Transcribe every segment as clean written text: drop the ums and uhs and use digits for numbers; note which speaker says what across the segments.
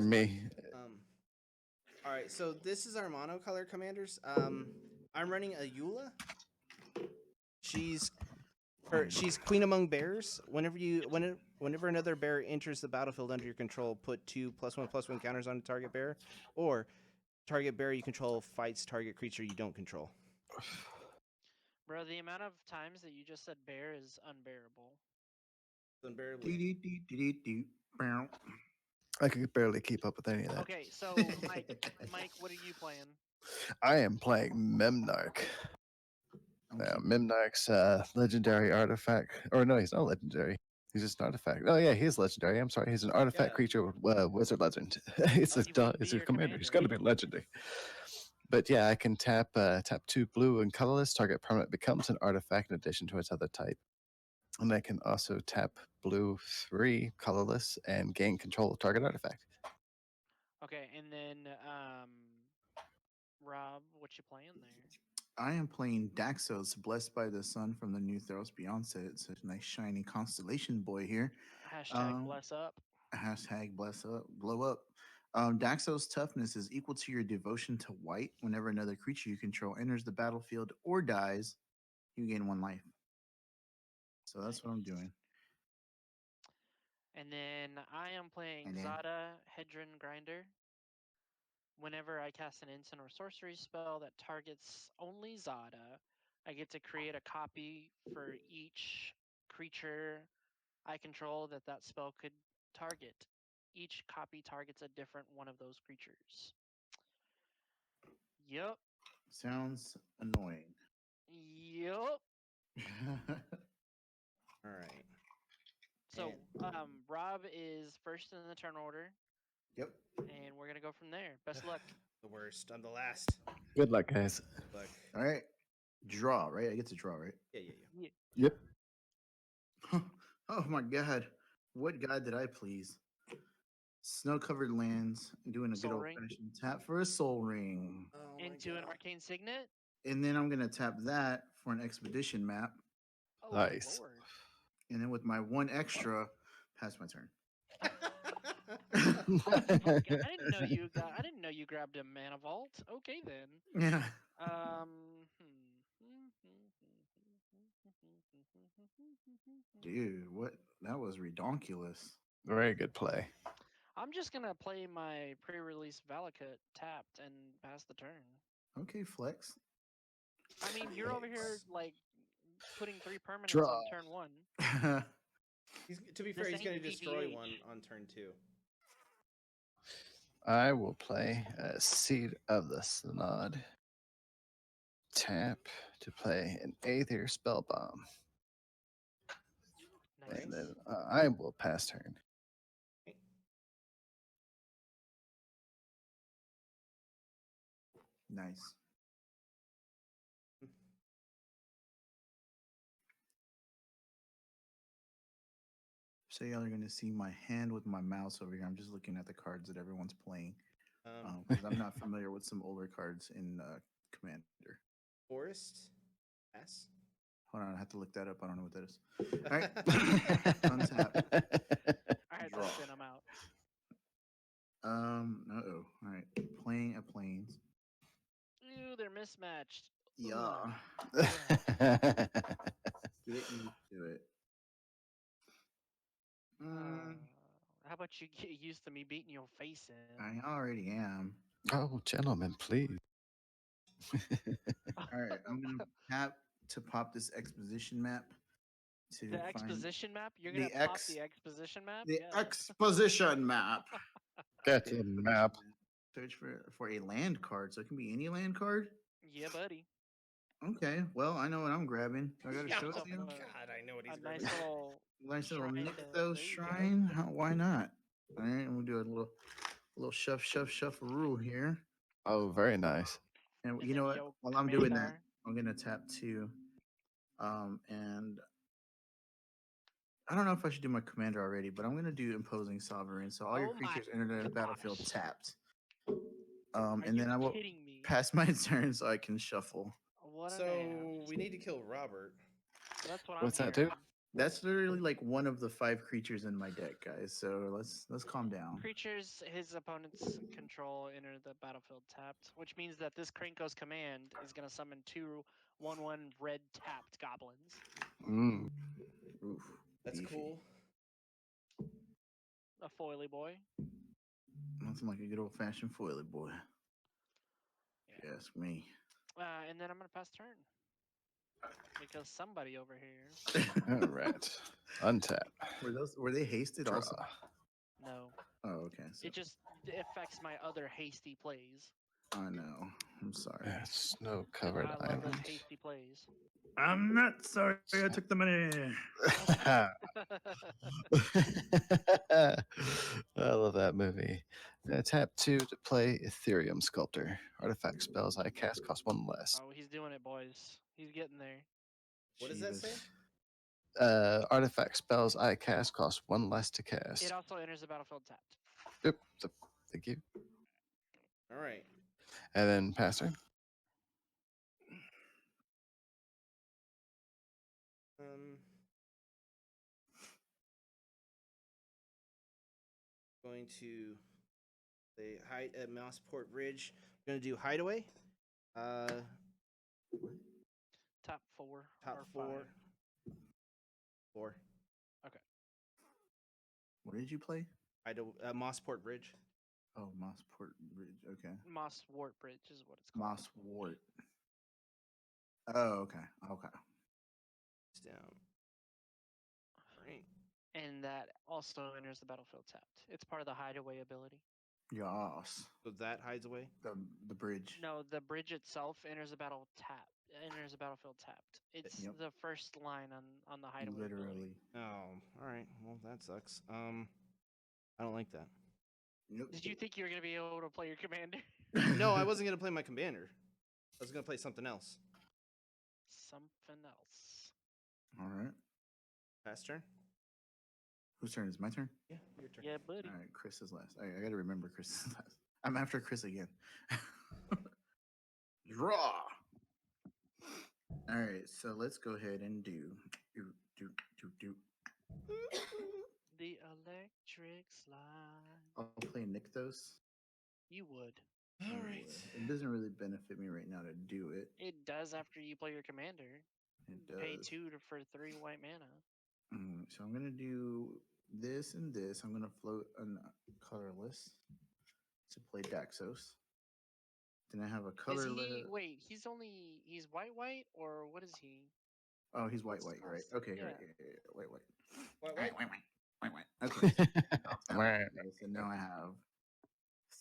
Speaker 1: me.
Speaker 2: Um, all right, so this is our monocolor commanders. I'm running a Eula. She's she's queen among bears. Whenever another bear enters the battlefield under your control, put 2+1/+1 counters on a target bear, or target bear you control fights target creature you don't control.
Speaker 3: Bro, the amount of times that you just said bear is unbearable.
Speaker 2: Unbearably.
Speaker 4: Bow.
Speaker 1: I could barely keep up with any of that.
Speaker 3: Okay, so Mike, what are you playing?
Speaker 1: I am playing Memnarch.
Speaker 4: I'm
Speaker 1: Now,
Speaker 4: keeping-
Speaker 1: Memnarch's legendary artifact. Or no, he's not legendary. He's just an artifact. Oh yeah, he's legendary. I'm sorry, he's an artifact
Speaker 2: Yeah.
Speaker 1: creature with wizard legend. it's
Speaker 3: Oh,
Speaker 1: a
Speaker 3: he wouldn't
Speaker 1: it's
Speaker 3: be
Speaker 1: a
Speaker 3: your
Speaker 1: commander. He's
Speaker 3: commander.
Speaker 1: got to be legendary. But yeah, I can tap 2 blue and colorless. Target permanent becomes an artifact in addition to its other type. And I can also tap blue 3 colorless and gain control of target artifact.
Speaker 3: Okay, and then Rob, what you playing there?
Speaker 4: I am playing Daxos, Blessed by the Sun from the new Theros Beyond set. It's a nice shiny constellation boy here.
Speaker 3: Hashtag bless up.
Speaker 4: Hashtag bless up, blow up. Daxos' toughness is equal to your devotion to white. Whenever another creature you control enters the battlefield or dies, you gain 1 life. So that's what I'm
Speaker 3: Nice.
Speaker 4: doing.
Speaker 3: And then I am playing
Speaker 4: And then-
Speaker 3: Zada Hedron Grinder. Whenever I cast an instant or sorcery spell that targets only Zada, I get to create a copy for each creature I control that spell could target. Each copy targets a different one of those creatures. Yup.
Speaker 4: Sounds annoying.
Speaker 3: Yup.
Speaker 2: All right.
Speaker 3: So,
Speaker 2: And-
Speaker 3: Rob is first in the turn order,
Speaker 4: Yep.
Speaker 3: and we're gonna go from there. Best of luck.
Speaker 2: The worst. I'm the last.
Speaker 1: Good luck, guys.
Speaker 2: Look.
Speaker 4: All right. Draw, right? I get to draw, right?
Speaker 2: Yeah.
Speaker 1: Yep.
Speaker 4: Oh my god. What god did I please? Snow covered lands, doing a
Speaker 3: Soul
Speaker 4: good old
Speaker 3: Ring.
Speaker 4: fashioned tap for a soul ring.
Speaker 2: Oh my
Speaker 3: Into an
Speaker 2: God.
Speaker 3: arcane signet.
Speaker 4: And then I'm gonna tap that for an expedition map.
Speaker 3: Oh
Speaker 1: Nice.
Speaker 3: Lord.
Speaker 4: And then with my 1 extra, pass my turn.
Speaker 3: Okay, I didn't know you got. I didn't know you grabbed a mana vault. Okay then.
Speaker 4: Yeah. Dude, what? That was redonkulous.
Speaker 1: Very good play.
Speaker 3: I'm just gonna play my pre-release Valakut tapped and pass the turn.
Speaker 4: Okay, flex.
Speaker 3: I mean, you're over here like putting 3 permanents
Speaker 1: Draw.
Speaker 3: on turn 1.
Speaker 2: To be fair,
Speaker 3: This
Speaker 2: he's going to
Speaker 3: ain't
Speaker 2: destroy
Speaker 3: PVH.
Speaker 2: one on turn 2.
Speaker 1: I will play Seed of the Synod. Tap to play an Aether Spell Bomb.
Speaker 3: Nice.
Speaker 1: And then I will pass turn.
Speaker 4: Nice. So y'all are gonna see my hand with my mouse over here. I'm just looking at the cards that everyone's playing because I'm not familiar with some older cards in Commander.
Speaker 2: Forest. Pass.
Speaker 4: Hold on, I have to look that up. I don't know what that is. All right, untap.
Speaker 3: All right,
Speaker 4: Draw.
Speaker 3: that's it. I'm out.
Speaker 4: Uh-oh. All right, playing a planes.
Speaker 3: Ew, they're mismatched.
Speaker 4: Yeah, get used to it.
Speaker 3: How about you get used to me beating your face in?
Speaker 4: I already am.
Speaker 1: Oh, gentlemen, please.
Speaker 4: All right, I'm gonna tap to pop this exposition map. To
Speaker 3: The
Speaker 4: find
Speaker 3: exposition map? You're
Speaker 4: the
Speaker 3: gonna pop
Speaker 4: ex-
Speaker 3: the exposition map?
Speaker 4: the
Speaker 3: Yeah.
Speaker 4: exposition map.
Speaker 1: Get
Speaker 4: The
Speaker 1: the
Speaker 4: exposition
Speaker 1: map.
Speaker 4: Search for a land card, so it can be any land card.
Speaker 3: Yeah, buddy.
Speaker 4: Okay, well I know what I'm grabbing. I gotta
Speaker 2: Yeah,
Speaker 4: show it
Speaker 3: so
Speaker 4: to you.
Speaker 3: fun.
Speaker 2: God, I know what he's
Speaker 3: A nice
Speaker 2: grabbing.
Speaker 4: Nice little
Speaker 3: shrine to-
Speaker 4: Nixos
Speaker 3: there you go.
Speaker 4: shrine. Why not? All right, we'll do a little shuffle here.
Speaker 1: Oh, very nice.
Speaker 4: And
Speaker 3: And
Speaker 4: you
Speaker 3: then
Speaker 4: know what?
Speaker 3: Yo
Speaker 4: While I'm doing that,
Speaker 3: Commandar.
Speaker 4: I'm gonna tap 2. And I don't know if I should do my commander already, but I'm gonna do imposing sovereign. So all your
Speaker 3: Oh my
Speaker 4: creatures enter the battlefield
Speaker 3: gosh.
Speaker 4: tapped.
Speaker 3: Are
Speaker 4: And then
Speaker 3: you
Speaker 4: I will
Speaker 3: kidding me?
Speaker 4: pass my turn so I can shuffle.
Speaker 3: What an
Speaker 2: So
Speaker 3: ass.
Speaker 2: we need to kill Robert.
Speaker 3: That's what
Speaker 1: What's
Speaker 3: I'm
Speaker 1: that do?
Speaker 3: hearing.
Speaker 4: That's literally like one of the 5 creatures in my deck, guys. So let's calm down.
Speaker 3: Creatures his opponents control enter the battlefield tapped, which means that this Krenko's command is going to summon 2 1/1 red tapped goblins.
Speaker 1: Mm.
Speaker 4: Oof,
Speaker 2: That's
Speaker 4: beefy.
Speaker 2: cool.
Speaker 3: A foily boy.
Speaker 4: Nothing like a good old fashioned foily boy.
Speaker 3: Yeah.
Speaker 4: If you ask me.
Speaker 3: And then I'm going to pass turn. Because somebody over here.
Speaker 1: All right. Untap.
Speaker 4: Were they hasted
Speaker 1: Draw.
Speaker 4: also?
Speaker 3: No.
Speaker 4: Oh, okay. So
Speaker 3: It just affects my other hasty plays.
Speaker 4: I know. I'm sorry.
Speaker 1: Snow
Speaker 3: 'Cause
Speaker 1: covered
Speaker 3: I love those
Speaker 1: island.
Speaker 3: hasty plays.
Speaker 4: I'm not sorry. I took the money.
Speaker 1: I love that movie. Tap 2 to play Ethereum Sculptor. Artifact spells I cast cost 1 less.
Speaker 3: Oh, he's doing it, boys. He's getting there.
Speaker 2: What does that say?
Speaker 1: Artifact spells I cast cost 1 less to cast.
Speaker 3: It also enters the battlefield tapped.
Speaker 1: Yep. Thank you.
Speaker 2: All right.
Speaker 1: And then pass turn.
Speaker 2: Going to the hide at Mossport Bridge. Going to do Hideaway.
Speaker 3: Top 4.
Speaker 2: Top
Speaker 3: or
Speaker 2: 4.
Speaker 3: 5.
Speaker 2: 4.
Speaker 4: What did you play?
Speaker 2: Mossport Bridge.
Speaker 4: Oh, Mossport Bridge. Okay.
Speaker 3: Moss Wart Bridge is what it's called.
Speaker 4: Moss Wart. Oh, okay. Okay.
Speaker 2: It's down. Right.
Speaker 3: And that also enters the battlefield tapped. It's part of the hideaway ability.
Speaker 4: Yas.
Speaker 2: So that hides away.
Speaker 4: The bridge.
Speaker 3: No, the bridge itself enters the battlefield tapped. It's
Speaker 4: Yep.
Speaker 3: the first line on the hideaway ability.
Speaker 4: Literally.
Speaker 2: Oh, all right. Well, that sucks. I don't like that.
Speaker 4: Nope.
Speaker 3: Did you think you were gonna be able to play your commander?
Speaker 2: No, I wasn't gonna play my commander. I was gonna play something else.
Speaker 3: Something else.
Speaker 4: All right.
Speaker 2: Pass turn.
Speaker 4: Whose turn is it? My turn?
Speaker 2: Yeah, your turn.
Speaker 3: Yeah, buddy.
Speaker 4: All right. Chris is last. I got to remember Chris is last. I'm after Chris again. Draw. All right. So let's go ahead and do.
Speaker 3: The electric slide.
Speaker 4: I'll play Nykthos.
Speaker 3: You would.
Speaker 2: All
Speaker 4: I
Speaker 2: right.
Speaker 4: would. It doesn't really benefit me right now to do it.
Speaker 3: It does after you play your commander.
Speaker 4: It does.
Speaker 3: Pay 2 for 3 white mana.
Speaker 4: So I'm gonna do this and this. I'm gonna float a colorless to play Daxos. Then I have a
Speaker 3: Is
Speaker 4: colorless.
Speaker 3: he? Wait, he's white or what is he?
Speaker 4: Oh, he's white,
Speaker 3: What's
Speaker 4: right?
Speaker 3: this?
Speaker 4: Okay,
Speaker 3: Yeah.
Speaker 4: right. White.
Speaker 2: White.
Speaker 4: Okay. Okay, so now I have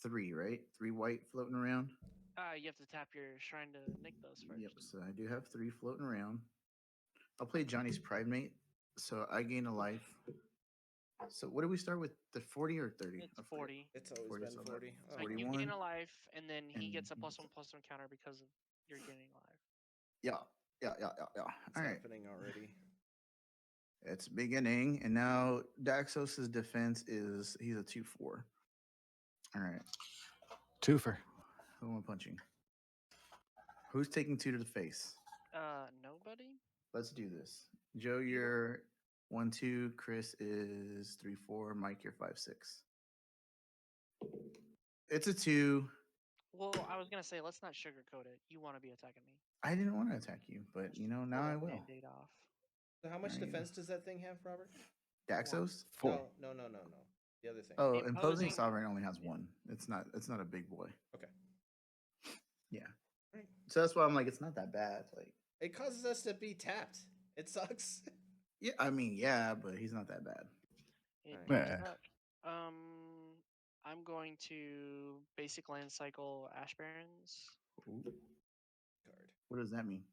Speaker 4: 3, right? 3 white floating around.
Speaker 3: You have to tap your shrine to nick those first.
Speaker 4: Yep. So I do have 3 floating around. I'll play Johnny's Primate. So I gain a life. So what do we start with? The 40 or 30?
Speaker 3: It's
Speaker 4: I forget.
Speaker 3: 40.
Speaker 2: It's always
Speaker 4: 40,
Speaker 2: been
Speaker 4: so
Speaker 2: 40. Oh.
Speaker 3: Like you
Speaker 4: 41.
Speaker 3: gain a life, and then he gets a
Speaker 4: And-
Speaker 3: +1/+1 counter because of you're gaining a life.
Speaker 4: Yeah.
Speaker 2: It's
Speaker 4: All right.
Speaker 2: happening already.
Speaker 4: It's beginning, and now Daxos' defense is he's a 2/4. All right.
Speaker 1: Twofer.
Speaker 4: Who am I punching? Who's taking 2 to the face?
Speaker 3: Nobody.
Speaker 4: Let's do this. Joe, you're 1/2. Chris is 3/4. Mike, you're 5/6. It's a 2.
Speaker 3: Well, I was gonna say let's not sugarcoat it. You want to be attacking me.
Speaker 4: I didn't want to attack you, but now
Speaker 3: Pull
Speaker 4: I
Speaker 3: that
Speaker 4: will.
Speaker 3: Band-Aid off.
Speaker 2: So how much
Speaker 4: There you go.
Speaker 2: defense does that thing have, Robert?
Speaker 4: Daxos?
Speaker 1: 4.
Speaker 2: No. The other thing.
Speaker 4: Oh,
Speaker 3: Imposing-
Speaker 4: imposing sovereign only has 1. It's not a big boy.
Speaker 2: Okay.
Speaker 4: Yeah.
Speaker 2: Right.
Speaker 4: So that's why I'm like, it's not that bad. Like,
Speaker 2: It causes us to be tapped. It sucks.
Speaker 4: yeah, I mean, yeah, but he's not that bad.
Speaker 3: It
Speaker 2: Alright.
Speaker 3: does
Speaker 1: Yeah.
Speaker 3: suck. I'm going to basic land cycle Ash Barrens.
Speaker 4: Ooh.
Speaker 2: Card.
Speaker 4: What does that mean?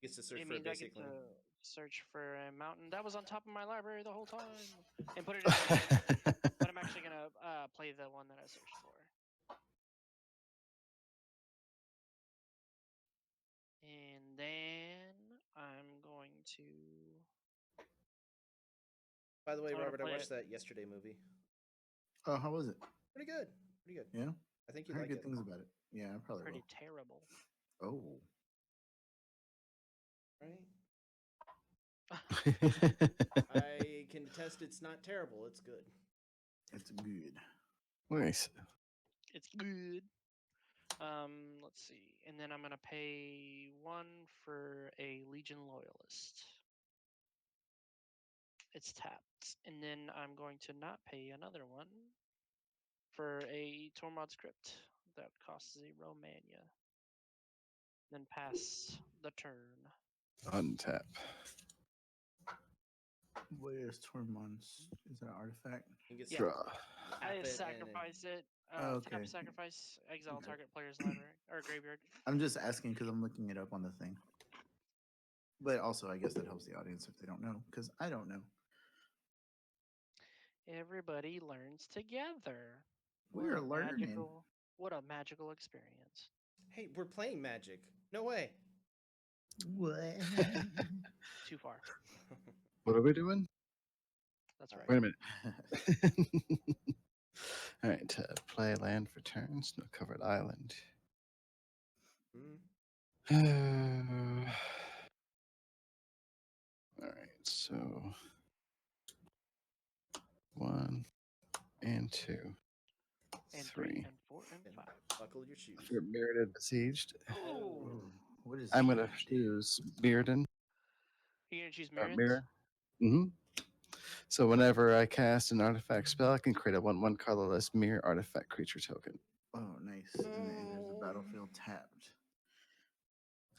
Speaker 2: Gets to search
Speaker 3: It
Speaker 2: for a
Speaker 3: means I
Speaker 2: basic
Speaker 3: get
Speaker 2: land.
Speaker 3: to search for a mountain that was on top of my library the whole time and put it in my hand. But I'm actually gonna play the one that I searched for. And then I'm going to.
Speaker 2: By the way,
Speaker 3: I'm gonna
Speaker 2: Robert, I
Speaker 3: play
Speaker 2: watched
Speaker 3: it.
Speaker 2: that yesterday movie.
Speaker 4: Oh, how was it?
Speaker 2: Pretty good. Pretty good.
Speaker 4: Yeah,
Speaker 2: I think
Speaker 4: I
Speaker 2: you
Speaker 4: heard
Speaker 2: like
Speaker 4: good
Speaker 2: it.
Speaker 4: things about it. Yeah, I probably
Speaker 3: Pretty terrible.
Speaker 4: will. Oh,
Speaker 2: Right? I can attest it's not terrible. It's good.
Speaker 4: It's good.
Speaker 1: Nice.
Speaker 3: It's good. Let's see. And then I'm gonna pay 1 for a Legion Loyalist. It's tapped. And then I'm going to not pay another 1 for a Tormod Script that costs 0 mana. Then pass the turn.
Speaker 1: Untap.
Speaker 4: Where's Tormund's? Is that an artifact?
Speaker 2: You can
Speaker 3: Yeah.
Speaker 1: Draw.
Speaker 2: tap
Speaker 3: I
Speaker 2: it and
Speaker 3: sacrifice it.
Speaker 4: Oh,
Speaker 3: Tap
Speaker 4: okay.
Speaker 3: sacrifice, exile
Speaker 4: Okay.
Speaker 3: target player's library or graveyard.
Speaker 4: I'm just asking because I'm looking it up on the thing. But also, I guess that helps the audience if they don't know, because I don't know.
Speaker 3: Everybody learns together.
Speaker 4: We're learning.
Speaker 3: What a magical experience.
Speaker 2: Hey, we're playing Magic. No way.
Speaker 4: What?
Speaker 3: Too far.
Speaker 1: What are we doing?
Speaker 3: That's right.
Speaker 1: Wait a minute. All right. Play land for turns. No covered island.
Speaker 2: Hmm.
Speaker 1: All right. So 1 and 2.
Speaker 3: And
Speaker 1: 3.
Speaker 3: 3 and 4 and
Speaker 2: And
Speaker 3: 5.
Speaker 2: buckle your shoes.
Speaker 1: For Mirrodin Besieged.
Speaker 3: Oh,
Speaker 4: Ooh, what is
Speaker 1: I'm gonna
Speaker 4: huge?
Speaker 1: choose Mirrodin.
Speaker 3: you're gonna choose
Speaker 1: Or
Speaker 3: Mirrors?
Speaker 1: Mirror. Mm-hmm. So whenever I cast an artifact spell, I can create a 1/1 colorless mirror artifact creature token.
Speaker 4: Oh, nice. And it enters the
Speaker 2: Oh.
Speaker 4: battlefield tapped.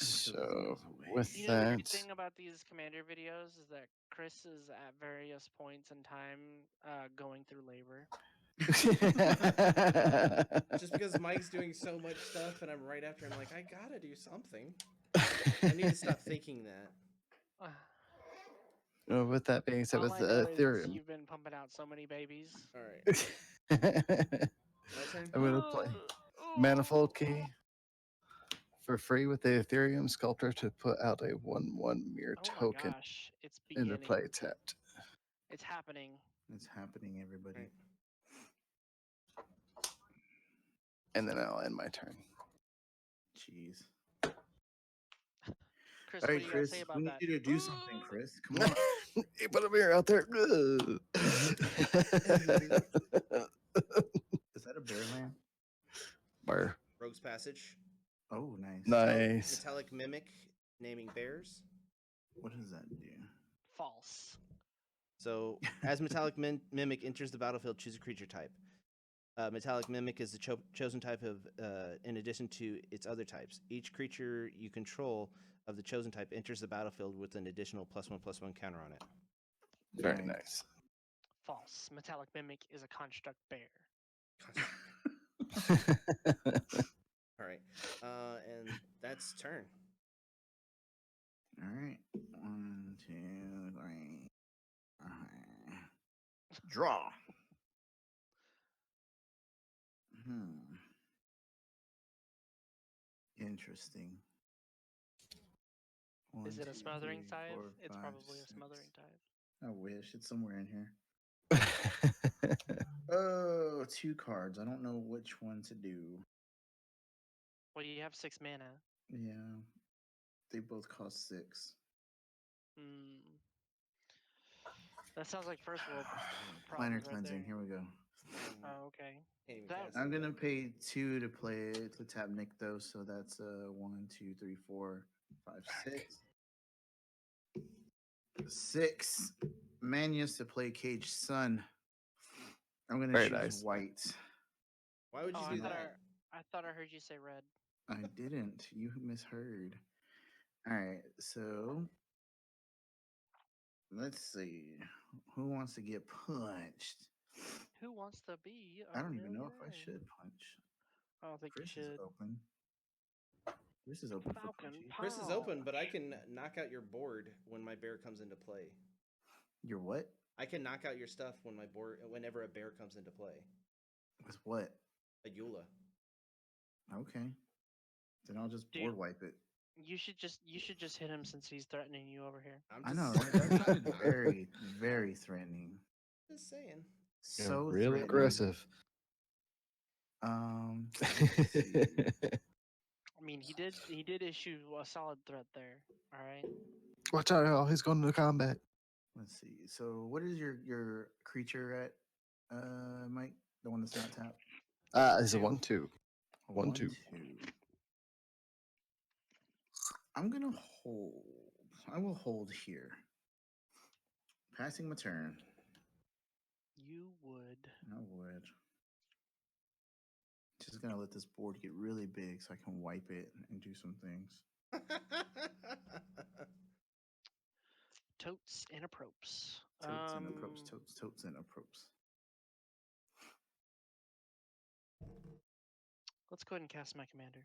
Speaker 1: So
Speaker 3: You
Speaker 1: with
Speaker 3: know the good
Speaker 1: that,
Speaker 3: thing about these commander videos is that Chris is at various points in time going through labor.
Speaker 2: Just because Mike's doing so much stuff and I'm right after, I'm like, I gotta do something. I need to stop thinking that.
Speaker 1: with that being said,
Speaker 3: All
Speaker 1: with
Speaker 3: I know is
Speaker 1: Ethereum,
Speaker 3: you've been pumping out so many babies.
Speaker 2: All right, my turn.
Speaker 1: I'm gonna play Manifold Key for free with the Ethereum Sculptor to put out a 1/1 mirror
Speaker 3: Oh my
Speaker 1: token
Speaker 3: gosh, it's
Speaker 1: into
Speaker 3: beginning.
Speaker 1: play tapped.
Speaker 3: It's happening.
Speaker 4: It's happening, everybody.
Speaker 2: Right.
Speaker 1: And then I'll end my turn.
Speaker 4: Jeez.
Speaker 3: Chris,
Speaker 4: All
Speaker 3: what
Speaker 4: right,
Speaker 3: do you
Speaker 4: Chris,
Speaker 3: gotta say about
Speaker 4: we need
Speaker 3: that?
Speaker 4: you to do something, Chris. Come on.
Speaker 1: Hey, put a mirror out there.
Speaker 4: Is that a bear land?
Speaker 1: Bar.
Speaker 2: Rogue's Passage.
Speaker 4: Oh, nice.
Speaker 1: Nice.
Speaker 2: Metallic Mimic, naming bears.
Speaker 4: What does that do?
Speaker 3: False.
Speaker 2: So, as Metallic Mimic enters the battlefield, choose a creature type. Metallic Mimic is the chosen type of, in addition to its other types. Each creature you control of the chosen type enters the battlefield with an additional +1/+1 counter on it.
Speaker 1: Very nice.
Speaker 3: False. Metallic Mimic is a construct bear.
Speaker 2: All right, and that's turn.
Speaker 4: All right. 1, 2, 3. Draw. Interesting.
Speaker 3: Is
Speaker 4: 1,
Speaker 3: it a
Speaker 4: 2,
Speaker 3: smothering
Speaker 4: 3,
Speaker 3: tithe?
Speaker 4: 4,
Speaker 3: It's
Speaker 4: 5,
Speaker 3: probably a
Speaker 4: 6.
Speaker 3: smothering tithe.
Speaker 4: I wish it's somewhere in here. Oh, 2 cards. I don't know which one to do.
Speaker 3: Well, you have 6 mana.
Speaker 4: Yeah, they both cost 6.
Speaker 3: Hmm. That sounds like first world
Speaker 4: Planner
Speaker 3: problems right
Speaker 4: cleansing.
Speaker 3: there.
Speaker 4: Here we go.
Speaker 3: Oh, okay.
Speaker 2: Can't even
Speaker 3: That-
Speaker 2: cast
Speaker 4: I'm
Speaker 2: it
Speaker 4: gonna
Speaker 2: yet.
Speaker 4: pay 2 to play to tap Nick though, so that's 1, 2, 3, 4, 5, 6. 6 Manius to play Cage Sun. I'm gonna
Speaker 1: Very
Speaker 4: choose
Speaker 1: nice.
Speaker 4: white.
Speaker 2: Why would you
Speaker 3: Oh,
Speaker 2: do that?
Speaker 3: I thought I heard you say red.
Speaker 4: I didn't. You misheard. All right, so let's see. Who wants to get punched?
Speaker 3: Who wants to be? A
Speaker 4: I don't even know if I
Speaker 3: millionaire?
Speaker 4: should punch.
Speaker 3: I don't think
Speaker 4: Chris
Speaker 3: you
Speaker 4: is
Speaker 3: should.
Speaker 4: open. Chris is open for
Speaker 3: Falcon
Speaker 4: punchy.
Speaker 2: Chris is open, but I
Speaker 3: punch.
Speaker 2: can knock out your board when my bear comes into play.
Speaker 4: You're what?
Speaker 2: I can knock out your stuff when my board whenever a bear comes into play.
Speaker 4: With what?
Speaker 2: A Eula.
Speaker 4: Okay. Then I'll just
Speaker 3: Dude.
Speaker 4: board wipe it.
Speaker 3: You should just hit him since he's threatening you over here.
Speaker 2: I'm
Speaker 4: I
Speaker 2: just,
Speaker 4: know, right? That sounded very, very threatening.
Speaker 2: just saying.
Speaker 1: Yeah,
Speaker 4: So
Speaker 1: real
Speaker 4: threatening.
Speaker 1: aggressive.
Speaker 4: Let's see.
Speaker 3: I mean, he did issue a solid threat there. All right.
Speaker 1: Watch out, y'all. He's going into combat.
Speaker 4: Let's see. So, what is your creature at, Mike? The one that's not tapped.
Speaker 1: It's a 1/2.
Speaker 4: A
Speaker 1: 1/2.
Speaker 4: 1/2. I'm gonna hold. I will hold here. Passing my turn.
Speaker 3: You would.
Speaker 4: I would. Just gonna let this board get really big so I can wipe it and do some things.
Speaker 3: Totes and apropes.
Speaker 4: Totes and approps. Totes and approps.
Speaker 3: Let's go ahead and cast my commander.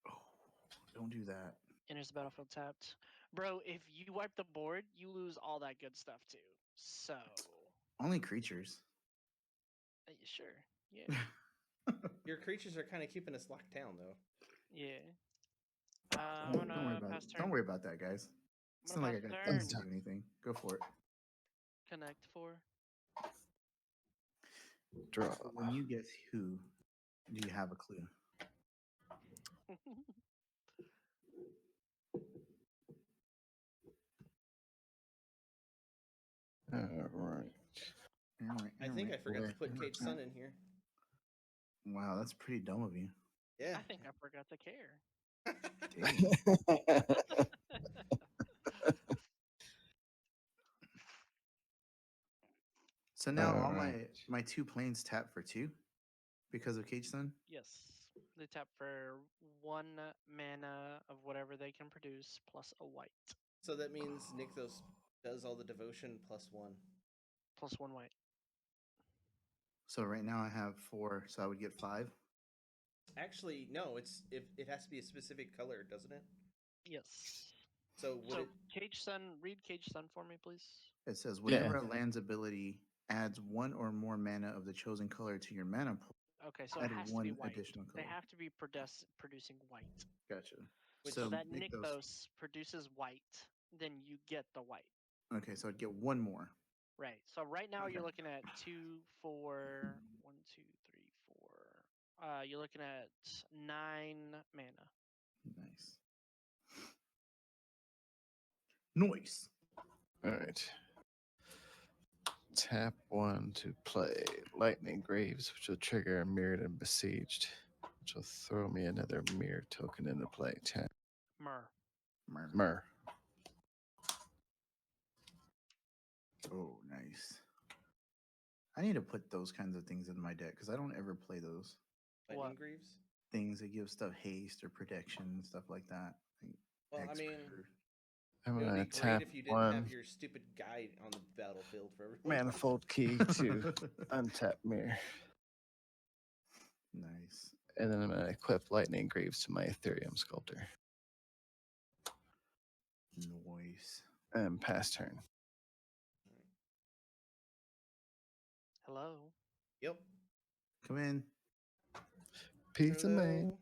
Speaker 4: Oh, don't do that.
Speaker 3: Enters the battlefield tapped. Bro, if you wipe the board, you lose all that good stuff too. So,
Speaker 4: Only creatures.
Speaker 3: sure. Yeah.
Speaker 2: Your creatures are kind of keeping us locked down, though.
Speaker 3: Yeah. I'm
Speaker 4: Don't worry
Speaker 3: gonna
Speaker 4: about
Speaker 3: pass
Speaker 4: it.
Speaker 3: turn.
Speaker 4: Don't worry about that, guys. It's
Speaker 3: I'm
Speaker 4: not
Speaker 3: gonna
Speaker 4: like I got
Speaker 3: pass
Speaker 4: things
Speaker 1: turn.
Speaker 4: to do anything. Go for it.
Speaker 3: Connect 4.
Speaker 1: Draw.
Speaker 4: So when you guess who, do you have a clue?
Speaker 1: All right.
Speaker 2: I think I forgot to put Cage Sun in here.
Speaker 4: Wow, that's pretty dumb of you.
Speaker 2: Yeah.
Speaker 3: I think I forgot to care.
Speaker 4: Dang. So now all
Speaker 1: Alright.
Speaker 4: my 2 planes tap for 2 because of Cage Sun.
Speaker 3: Yes. They tap for 1 mana of whatever they can produce plus a white.
Speaker 2: So that means Nykthos does all the devotion +1.
Speaker 3: Plus 1 white.
Speaker 4: So right now I have 4, so I would get 5.
Speaker 2: Actually, no. It has to be a specific color, doesn't it?
Speaker 3: Yes.
Speaker 2: So would
Speaker 3: So
Speaker 2: it?
Speaker 3: Cage Sun, read Cage Sun for me, please.
Speaker 4: It says
Speaker 1: Yeah.
Speaker 4: whenever a land's ability adds 1 or more mana of the chosen color to your mana pool.
Speaker 3: Okay, so
Speaker 4: Add
Speaker 3: it has to be
Speaker 4: one
Speaker 3: white.
Speaker 4: additional
Speaker 3: They
Speaker 4: color.
Speaker 3: have to be producing white.
Speaker 4: Gotcha.
Speaker 2: Which-
Speaker 3: So
Speaker 4: So
Speaker 3: that
Speaker 4: Nykthos.
Speaker 3: Nykthos produces white, then you get the white.
Speaker 4: Okay, so I'd get 1 more.
Speaker 3: Right. So right now you're
Speaker 4: Okay.
Speaker 3: looking at 2, 4, 1, 2, 3, 4. You're looking at 9 mana.
Speaker 4: Nice. Noise.
Speaker 1: All right. Tap 1 to play Lightning Graves, which will trigger Mirrored and Besieged, which will throw me another mirror token into play. Tap
Speaker 3: Myrrh.
Speaker 1: Myr.
Speaker 4: Oh, nice. I need to put those kinds of things in my deck because I don't ever play those
Speaker 2: Lightning
Speaker 3: What?
Speaker 2: Greaves?
Speaker 4: things that give stuff haste or protection and stuff like that. Like
Speaker 2: Well, I mean,
Speaker 4: Expert.
Speaker 1: I'm
Speaker 2: it would
Speaker 1: gonna
Speaker 2: be great
Speaker 1: tap
Speaker 2: if you didn't
Speaker 1: 1
Speaker 2: have your stupid guide on the battlefield for everyone.
Speaker 1: manifold key to untap mirror,
Speaker 4: Nice.
Speaker 1: and then I'm gonna equip Lightning Graves to my Ethereum Sculptor
Speaker 4: Noise.
Speaker 1: and pass turn.
Speaker 3: Hello.
Speaker 2: Yep.
Speaker 4: Come in.
Speaker 1: Pizza Man.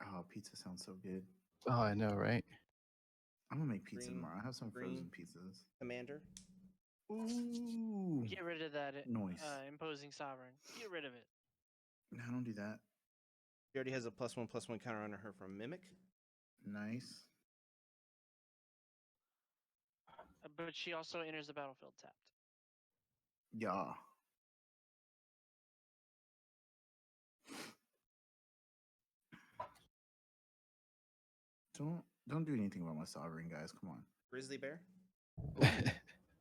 Speaker 2: Hello.
Speaker 4: Oh, pizza sounds so good.
Speaker 1: Oh, I know, right?
Speaker 4: I'm gonna make pizza
Speaker 2: Green,
Speaker 4: tomorrow. I have some frozen
Speaker 2: green.
Speaker 4: pizzas.
Speaker 2: Commander.
Speaker 4: Ooh.
Speaker 3: Get rid of that
Speaker 4: Noise.
Speaker 3: imposing sovereign. Get rid of it.
Speaker 4: No, don't do that.
Speaker 2: She already has a +1/+1 counter on her from Mimic.
Speaker 4: Nice.
Speaker 3: But she also enters the battlefield tapped.
Speaker 4: Yeah. Don't do anything about my sovereign, guys. Come on.
Speaker 2: Grizzly Bear.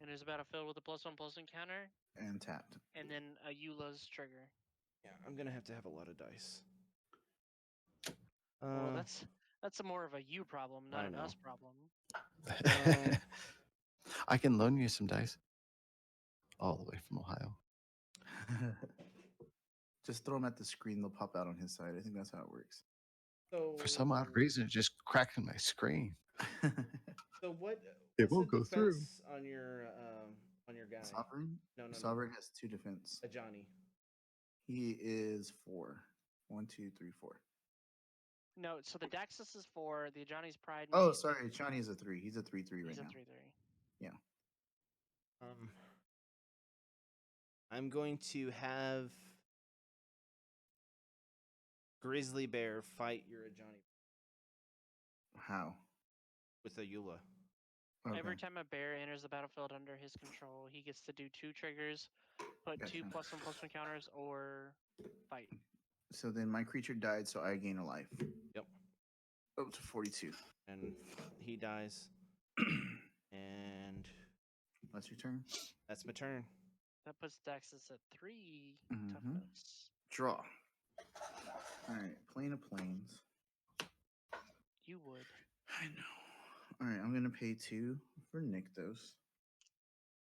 Speaker 3: Enters the battlefield with a +1/+1 counter,
Speaker 4: And tapped.
Speaker 3: and then a Eula's trigger.
Speaker 2: Yeah, I'm gonna have to have a lot of dice.
Speaker 3: Well, that's a more of a you problem, not
Speaker 2: I
Speaker 3: an
Speaker 2: know.
Speaker 3: us problem.
Speaker 1: I can loan you some dice. All the way from Ohio.
Speaker 4: Just throw them at the screen. They'll pop out on his side. I think that's how it works.
Speaker 2: So
Speaker 1: For some odd reason, it's just cracking my screen.
Speaker 2: So what?
Speaker 1: It
Speaker 2: what's
Speaker 1: won't
Speaker 2: the
Speaker 1: go through.
Speaker 2: defense on your guy?
Speaker 4: Sovereign?
Speaker 2: No, no,
Speaker 4: Sovereign has 2 defense.
Speaker 2: no. Johnny.
Speaker 4: He is 4. 1, 2, 3, 4.
Speaker 3: No, so the Daxus is 4, the Johnny's Pride.
Speaker 4: Oh,
Speaker 3: made-
Speaker 4: sorry. Johnny is a 3. He's a 3/3 right
Speaker 3: He's a
Speaker 4: now.
Speaker 3: 3/3.
Speaker 2: I'm going to have Grizzly Bear fight your Johnny
Speaker 4: How?
Speaker 2: with a Eula.
Speaker 3: Every
Speaker 4: Okay.
Speaker 3: time a bear enters the battlefield under his control, he gets to do 2 triggers, put two
Speaker 4: Gotcha.
Speaker 3: +1/+1 counters, or fight.
Speaker 4: So then my creature died, so I gain a life.
Speaker 2: Yep.
Speaker 4: Up to 42.
Speaker 2: And he dies. And
Speaker 4: That's your turn.
Speaker 2: that's my turn.
Speaker 3: That puts Daxus at 3
Speaker 4: Mhm.
Speaker 3: toughness.
Speaker 4: Draw. All right. Plane of Plains.
Speaker 3: You would.
Speaker 4: I know. All right. I'm going to pay 2 for Nykthos.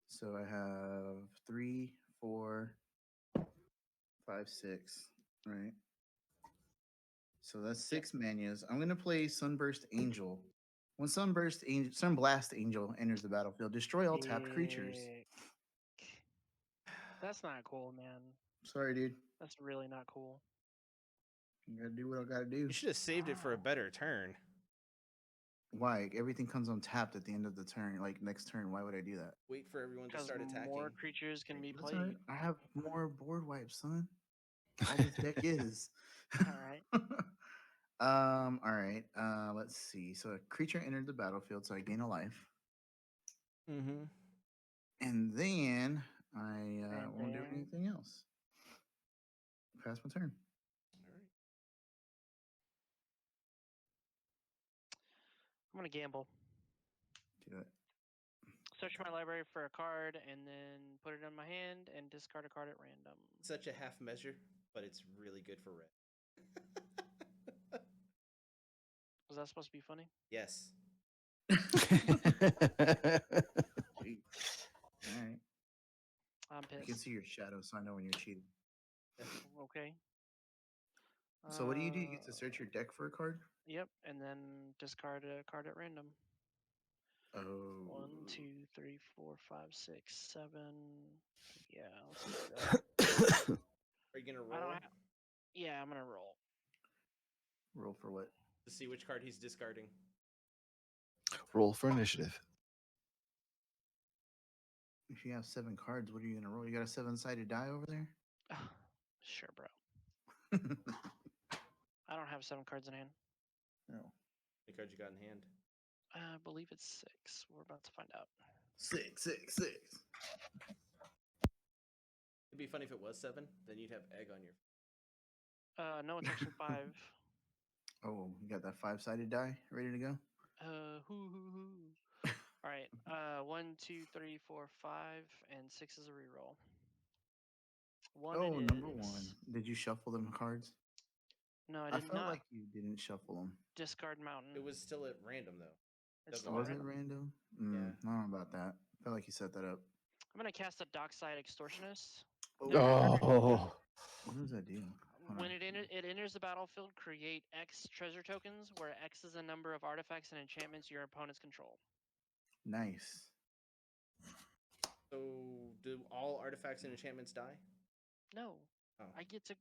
Speaker 4: So I have 3, 4, 5, 6. Right. So that's 6 manias. I'm going to play Sunburst Angel. When Sunblast Angel enters the battlefield, destroy all tapped creatures.
Speaker 3: Dick. That's not cool, man.
Speaker 4: Sorry, dude.
Speaker 3: That's really not cool.
Speaker 4: I gotta do what I gotta do.
Speaker 2: You should have saved it for a
Speaker 3: Wow.
Speaker 2: better turn.
Speaker 4: Why? Everything comes untapped at the end of the turn. Like next turn, why would I do that?
Speaker 2: Wait for everyone to
Speaker 3: Because
Speaker 2: start attacking.
Speaker 3: more creatures can be
Speaker 4: That's
Speaker 3: played.
Speaker 4: all right. I have more board wipes, son. All this deck is.
Speaker 3: All right.
Speaker 4: All right. Let's see. So a creature entered the battlefield, so I gain a life.
Speaker 2: Mm-hmm.
Speaker 4: And then I
Speaker 3: And
Speaker 4: won't do
Speaker 3: then-
Speaker 4: anything else. Pass my turn.
Speaker 2: All right.
Speaker 3: I'm gonna gamble.
Speaker 4: Do it.
Speaker 3: Search my library for a card and then put it in my hand and discard a card at random.
Speaker 2: Such a half measure, but it's really good for red.
Speaker 3: Was that supposed to be funny?
Speaker 2: Yes.
Speaker 4: Sweet. All right.
Speaker 3: I'm
Speaker 4: I can
Speaker 3: pissed.
Speaker 4: see your shadow, so I know when you're cheating.
Speaker 3: Okay.
Speaker 4: So what do? You get to search your deck for a card?
Speaker 3: Yep, and then discard a card at random.
Speaker 4: Oh.
Speaker 3: 1, 2, 3, 4, 5, 6, 7. Yeah, let's do that.
Speaker 2: Are you gonna
Speaker 3: I don't
Speaker 2: roll
Speaker 3: have. Yeah, I'm gonna roll.
Speaker 4: Roll for what?
Speaker 2: to see which card he's discarding?
Speaker 1: Roll for initiative.
Speaker 4: If you have 7 cards, what are you gonna roll? You got a 7-sided die over there?
Speaker 3: Sure, bro. I don't have 7 cards in hand.
Speaker 4: No.
Speaker 2: How many cards you got in hand?
Speaker 3: I believe it's 6. We're about to find out.
Speaker 4: 6, 6, 6.
Speaker 2: It'd be funny if it was 7. Then you'd have egg on your.
Speaker 3: No, it's actually 5.
Speaker 4: Oh, you got that 5-sided die ready to go?
Speaker 3: Hoo hoo hoo. All right. 1, 2, 3, 4, 5, and 6 is a reroll.
Speaker 4: Oh, number
Speaker 3: is-
Speaker 4: 1. Did you shuffle them cards?
Speaker 3: No, I
Speaker 4: I
Speaker 3: did
Speaker 4: felt
Speaker 3: not
Speaker 4: like you didn't shuffle them.
Speaker 3: discard mountain.
Speaker 2: It was still at random though.
Speaker 3: It's
Speaker 2: doesn't
Speaker 3: still
Speaker 4: Was
Speaker 2: matter.
Speaker 4: it
Speaker 3: random.
Speaker 4: random?
Speaker 2: Yeah.
Speaker 4: I don't know about that. I felt like you set that up.
Speaker 3: I'm gonna cast a Dockside Extortionist.
Speaker 1: Oh,
Speaker 4: What does that do? Hold
Speaker 3: When
Speaker 4: on.
Speaker 3: it enters the battlefield, create X treasure tokens, where X is the number of artifacts and enchantments your opponents control.
Speaker 4: Nice.
Speaker 2: So do all artifacts and enchantments die?
Speaker 3: No,
Speaker 2: Oh.
Speaker 3: I get to